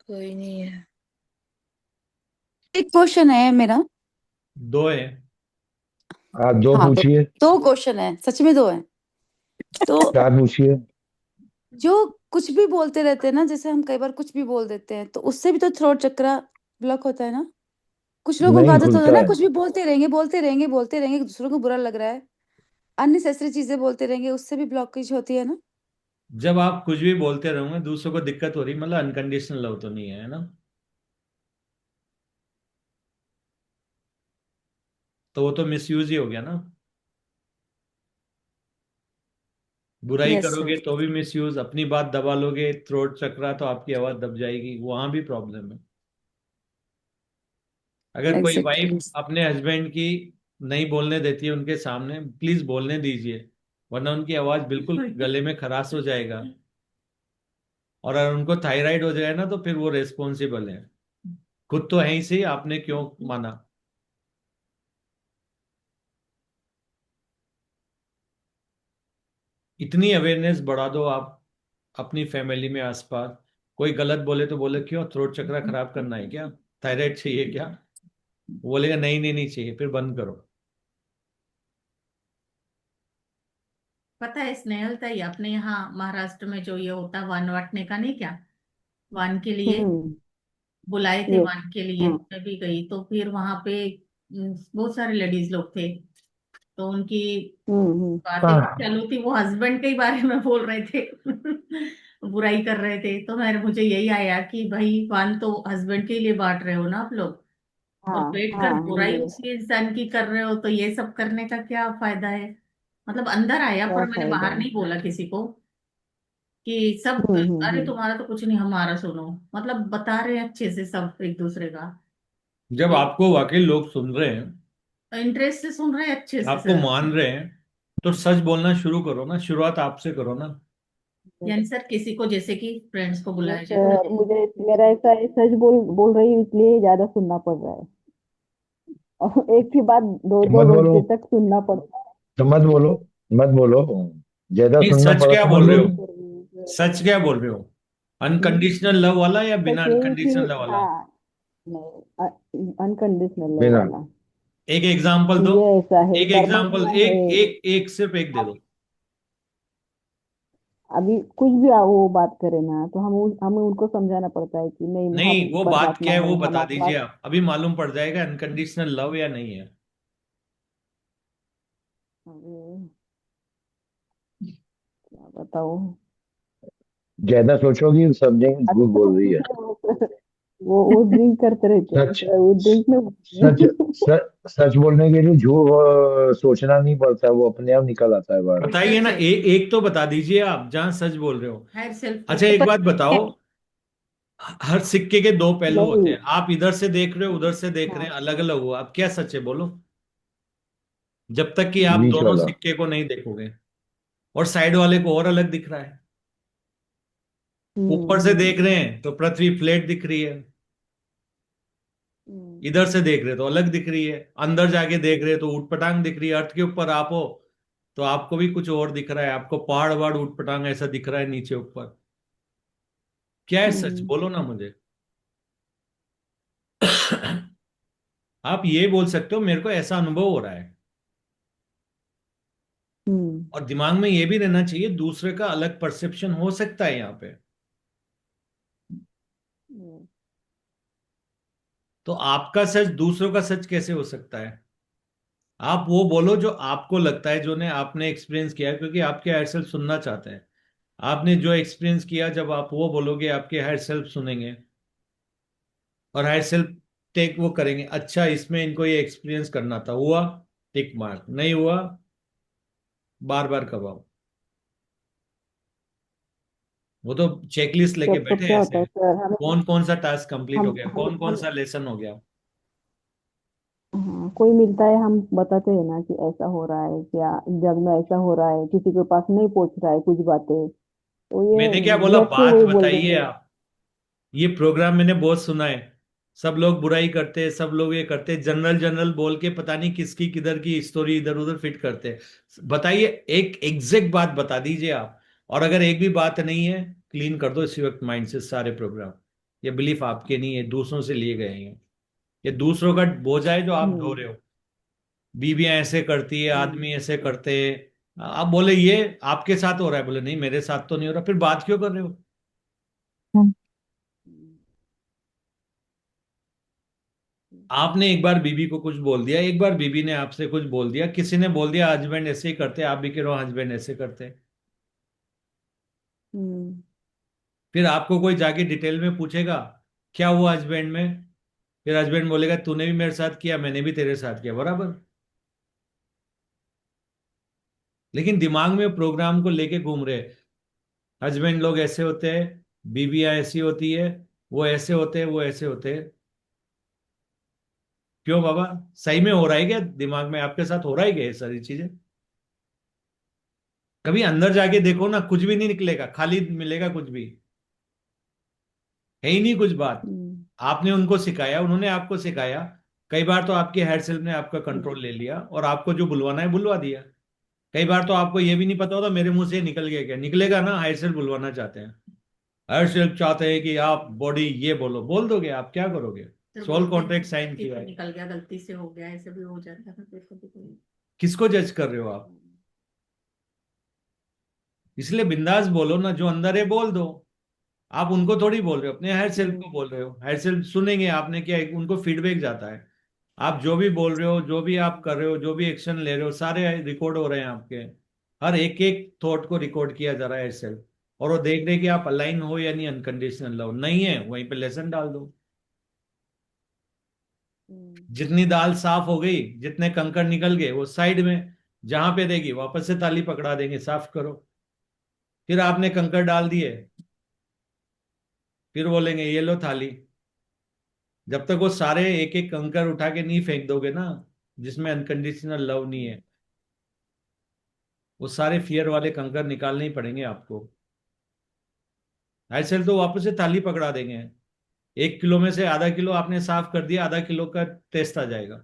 कोई नहीं है। एक क्वेश्चन है मेरा। दो है। आप दो हाँ, पूछिए। दो क्वेश्चन है, सच में दो है। तो चार पूछिए। जो कुछ भी बोलते रहते हैं ना, जैसे हम कई बार कुछ भी बोल देते हैं, तो उससे भी तो थ्रोट चक्र ब्लॉक होता है ना। कुछ लोगों को नहीं आदत होता है खुलता ना, है। कुछ भी बोलते रहेंगे बोलते रहेंगे बोलते रहेंगे, दूसरों को बुरा लग रहा है, अननेसेसरी चीजें बोलते रहेंगे, उससे भी ब्लॉकेज होती है ना। जब आप कुछ भी बोलते रहोगे, दूसरों को दिक्कत हो रही, मतलब अनकंडीशनल लव तो नहीं है ना? तो वो तो मिसयूज ही हो गया ना। बुराई यस करोगे सर। तो भी मिसयूज, अपनी बात दबा लोगे थ्रोट चक्रा, तो आपकी आवाज दब जाएगी, वहां भी प्रॉब्लम है। अगर कोई एग्जैक्टली। वाइफ अपने हस्बैंड की नहीं बोलने देती है उनके सामने, प्लीज बोलने दीजिए, वरना उनकी आवाज बिल्कुल गले में खराश हो जाएगा। और अगर उनको थायराइड हो जाए ना, तो फिर वो रेस्पॉन्सिबल है। खुद तो है ही सही, आपने क्यों माना? इतनी अवेयरनेस बढ़ा दो आप अपनी फैमिली में, आसपास। कोई गलत बोले तो बोले क्यों, थ्रोट चक्र खराब करना है क्या? थायराइड चाहिए क्या? वो बोलेगा नहीं नहीं नहीं चाहिए, फिर बंद करो। पता है स्नेहल ताई, अपने यहाँ महाराष्ट्र में जो ये होता है वान वाटने का, नहीं क्या, वान के लिए हम्म। बुलाए थे, यस। वान के लिए हाँ। मैं भी गई, तो फिर वहां पे बहुत सारे लेडीज लोग थे, तो उनकी हम्म। बातें चालू थी, वो हस्बैंड के ही बारे में बोल रहे थे। बुराई कर रहे थे, तो मैं मुझे यही आया कि भाई वान तो हस्बैंड के लिए बांट रहे हो ना आप लोग, और हाँ बैठ कर हाँ बुराई यस। उसी इंसान की कर रहे हो, तो ये सब करने का क्या फायदा है? मतलब अंदर आया, क्या पर मैंने फायदा बाहर है। नहीं बोला किसी को। कि सब अरे हम्म। तुम्हारा तो कुछ नहीं, हमारा सुनो, मतलब बता रहे हैं अच्छे से सब एक दूसरे का, जब आपको वाकई लोग सुन रहे हैं, इंटरेस्ट से सुन रहे हैं अच्छे से आपको सर। मान रहे हैं, तो सच बोलना शुरू करो ना। शुरुआत आपसे करो ना। यानी सर किसी को जैसे कि फ्रेंड्स को नहीं बुलाया जाए सर, मुझे मेरा ऐसा है, सच बोल बोल रही हूँ इसलिए ज्यादा सुनना पड़ रहा है। और एक ही बात दो तो दो मत बोलो, घंटे तक सुनना पड़ता है। तो मत बोलो, मत बोलो। ज्यादा नहीं, सुनना सच पड़ा क्या तो मत बोल रहे हो? बोलो। सच क्या बोल रहे हो? अनकंडीशनल लव वाला या बिना सच यही अनकंडीशनल कि लव वाला? हाँ, नहीं, अनकंडीशनल लव बिना। वाला। एक एग्जाम्पल दो। ये ऐसा है, एक एग्जाम्पल, परमात्मा है। एक एक एक सिर्फ एक दे दो। अभी कुछ भी वो बात करे ना, तो हमें उनको समझाना पड़ता है कि नहीं, हम नहीं, वो बात परमात्मा क्या है है, वो हम बता आत्मा। दीजिए आप। अभी मालूम पड़ जाएगा अनकंडीशनल लव या नहीं है। अरे, क्या बताओ। ज्यादा सोचोगी समझेंगे झूठ बोल रही है। वो ड्रिंक करते रहते हैं सच सर, वो ड्रिंक में। सच सच बोलने के लिए झूठ सोचना नहीं पड़ता, वो अपने आप निकल आता है बाहर। बताइए ना, एक तो बता दीजिए आप जहां सच बोल रहे हो। हायर सेल्फ अच्छा, एक बात बताओ। हर सिक्के के दो पहलू होते नहीं। हैं। आप इधर से देख रहे हो, उधर से देख रहे हाँ। हैं, अलग अलग हुआ। अब क्या सच है बोलो? जब तक कि आप बीच दोनों वाला। सिक्के को नहीं देखोगे। और साइड वाले को और अलग दिख रहा है। ऊपर से देख रहे हैं तो पृथ्वी फ्लैट दिख रही है। हम्म। इधर से देख रहे तो अलग दिख रही है। अंदर जाके देख रहे तो ऊटपटांग दिख रही है। अर्थ के ऊपर आप हो तो आपको भी कुछ और दिख रहा है। आपको पहाड़ वहाड़ ऊटपटांग ऐसा दिख रहा है नीचे ऊपर। क्या है सच हम्म। बोलो ना मुझे। आप ये बोल सकते हो मेरे को ऐसा अनुभव हो रहा है। हम्म। और दिमाग में ये भी रहना चाहिए दूसरे का अलग परसेप्शन हो सकता है यहाँ पे। हम्म। तो आपका सच दूसरों का सच कैसे हो सकता है? आप वो बोलो जो आपको लगता है, जो ने आपने एक्सपीरियंस किया है, क्योंकि आपके हायर सेल्फ सुनना चाहते हैं। आपने जो एक्सपीरियंस किया, जब आप वो बोलोगे आपके हायर सेल्फ सुनेंगे। और हायर सेल्फ टेक वो करेंगे, अच्छा इसमें इनको ये एक्सपीरियंस करना था, हुआ, टिक मार्क, नहीं हुआ, बार बार करवाओ। वो तो चेकलिस्ट लेके कब कब बैठे हैं क्या होता ऐसे। है सर, हमें कौन कौन सा टास्क कंप्लीट हो हम गया, हम कौन कौन हम सा लेसन हो गया। हाँ, कोई मिलता है, हम बताते हैं ना कि ऐसा हो रहा है, क्या जग में ऐसा हो रहा है, किसी के पास नहीं पहुंच रहा है कुछ बातें, तो ये मैंने क्या बोला, झट से बात वही बोल बताइए देते हैं। आप। ये प्रोग्राम मैंने बहुत सुना है। सब लोग बुराई करते हैं, सब लोग ये करते हैं, जनरल जनरल बोल के पता नहीं किसकी किधर की स्टोरी इधर उधर फिट करते हैं। बताइए, एक एग्जैक्ट बात बता दीजिए आप। और अगर एक भी बात नहीं है, क्लीन कर दो इसी वक्त माइंड से सारे प्रोग्राम। ये बिलीफ आपके नहीं है, दूसरों से लिए गए हैं। ये दूसरों का बोझ है जो आप ढो हम्म। रहे हो। बीवियां ऐसे करती है, हम्म। आदमी ऐसे करते हैं। आप बोले ये आपके साथ हो रहा है, बोले नहीं मेरे साथ तो नहीं हो रहा, फिर बात क्यों कर रहे हो? आपने एक बार बीबी को कुछ बोल दिया, एक बार बीबी ने आपसे कुछ बोल दिया, किसी ने बोल दिया हस्बैंड ऐसे ही करते, आप भी कह रहे हो हस्बैंड ऐसे करते। हम्म। फिर आपको कोई जाके डिटेल में पूछेगा क्या हुआ हस्बैंड में। फिर हस्बैंड बोलेगा तूने भी मेरे साथ किया, मैंने भी तेरे साथ किया, बराबर। लेकिन दिमाग में प्रोग्राम को लेके घूम रहे। हस्बैंड लोग ऐसे होते हैं, बीवियां ऐसी होती है, वो ऐसे होते हैं, वो ऐसे होते हैं। क्यों बाबा? सही में हो रहा है क्या? दिमाग में आपके साथ हो रहा है क्या ये सारी चीजें? कभी अंदर जाके देखो ना, कुछ भी नहीं निकलेगा, खाली मिलेगा कुछ भी। है ही नहीं कुछ बात। हम्म। आपने उनको सिखाया, उन्होंने आपको सिखाया। कई बार तो आपके हेड सेल्फ ने आपका हम्म। कंट्रोल ले लिया और आपको जो बुलवाना है बुलवा दिया। कई बार तो आपको ये भी नहीं पता होता मेरे मुंह से निकल गया क्या, निकलेगा ना, हायर सेल्फ बुलवाना चाहते हैं। हायर सेल्फ चाहते हैं कि आप बॉडी ये बोलो, बोल दोगे, आप क्या करोगे? फिर सोल बोलते कॉन्ट्रैक्ट हैं साइन कि किया तो है। निकल गया, गलती से हो गया, ऐसे भी हो जाता है फिर कभी कभी। किसको जज कर रहे हो आप? इसलिए बिंदास बोलो ना, जो अंदर है बोल दो। आप उनको थोड़ी बोल रहे हो, अपने हायर सेल्फ को हम्म। बोल रहे हो। हायर सेल्फ सुनेंगे, आपने क्या, उनको फीडबैक जाता है। आप जो भी बोल रहे हो, जो भी आप कर रहे हो, जो भी एक्शन ले रहे हो, सारे रिकॉर्ड हो रहे हैं आपके। हर एक एक थॉट को रिकॉर्ड किया जा रहा है हायर सेल्फ। और वो देख रहे हैं कि आप अलाइन हो या नहीं, अनकंडीशनल लव नहीं है, वहीं पे लेसन डाल दो। हम्म। जितनी दाल साफ हो गई, जितने कंकड़ निकल गए, वो साइड में जहां पे रहेगी वापस से ताली पकड़ा देंगे, साफ करो। फिर आपने कंकर डाल दिए, फिर बोलेंगे ये लो थाली। जब तक वो सारे एक एक कंकर उठा के नहीं फेंक दोगे ना, जिसमें अनकंडीशनल लव नहीं है, वो सारे फियर वाले कंकर निकालने ही पड़ेंगे आपको। ऐसे तो वापस से थाली पकड़ा देंगे। 1 किलो में से आधा किलो आपने साफ कर दिया, आधा किलो का टेस्ट आ जाएगा।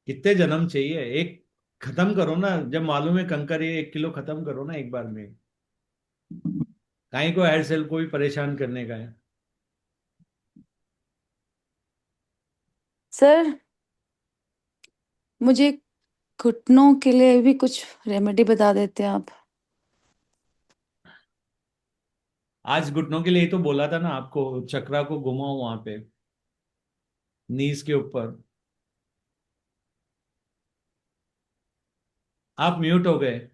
कितने जन्म चाहिए? एक खत्म करो ना, जब मालूम है कंकर ये 1 किलो खत्म करो ना एक बार में। काहे को हेयर सेल को भी परेशान करने का है। सर मुझे घुटनों के लिए भी कुछ रेमेडी बता देते आप। आज घुटनों के लिए ही तो बोला था ना आपको, चक्रा को घुमाओ वहां पे, नीज के ऊपर। आप म्यूट हो गए।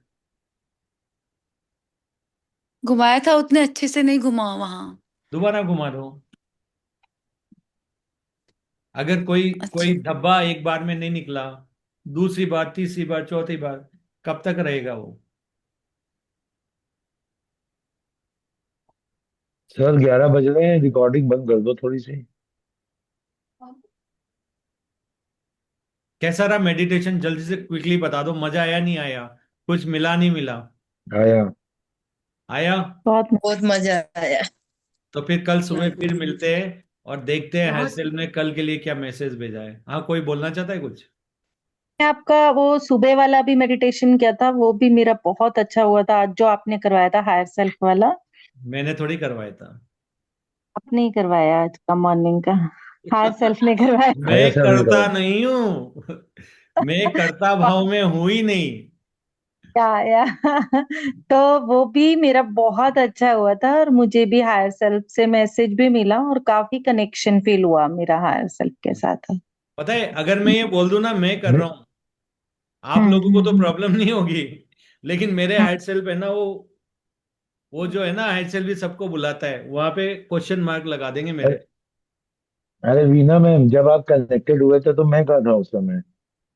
घुमाया था, उतने अच्छे से नहीं घुमा वहां। दोबारा घुमा दो। अगर कोई अच्छा। कोई धब्बा एक बार में नहीं निकला, दूसरी बार, तीसरी बार, चौथी बार, कब तक रहेगा वो? सर 11 बज रहे हैं, रिकॉर्डिंग बंद कर दो थोड़ी सी। कैसा रहा मेडिटेशन? जल्दी से क्विकली बता दो, मजा आया नहीं आया, कुछ मिला नहीं मिला? आया। आया। बहुत मजा आया। तो फिर कल सुबह फिर मिलते हैं और देखते हैं बहुत हर्षल ने कल के लिए क्या मैसेज भेजा है। हाँ, कोई बोलना चाहता है कुछ? आपका वो सुबह वाला भी मेडिटेशन किया था, वो भी मेरा बहुत अच्छा हुआ था। आज जो आपने करवाया था हायर सेल्फ वाला, मैंने थोड़ी करवाया था। आपने ही करवाया आज का मॉर्निंग का। हायर सेल्फ ने करवाया। मैं ऐसा नहीं करता करो। नहीं हूं। मैं करता भाव में हूं ही नहीं। या तो वो भी मेरा बहुत अच्छा हुआ था, और मुझे भी हायर सेल्फ से मैसेज भी मिला और काफी कनेक्शन फील हुआ मेरा हायर सेल्फ के साथ। पता है, अगर मैं ये बोल दूं ना मैं कर मैं- रहा हूं, आप लोगों को तो हम्म। प्रॉब्लम नहीं होगी, लेकिन मेरे हम्म। हाइट सेल्फ है ना, वो जो है ना, हाइट सेल्फ भी सबको बुलाता है, वहां पे क्वेश्चन मार्क लगा देंगे अरे मेरे। अरे वीना मैम, जब आप कनेक्टेड हुए थे तो मैं कर रहा हूँ उस समय।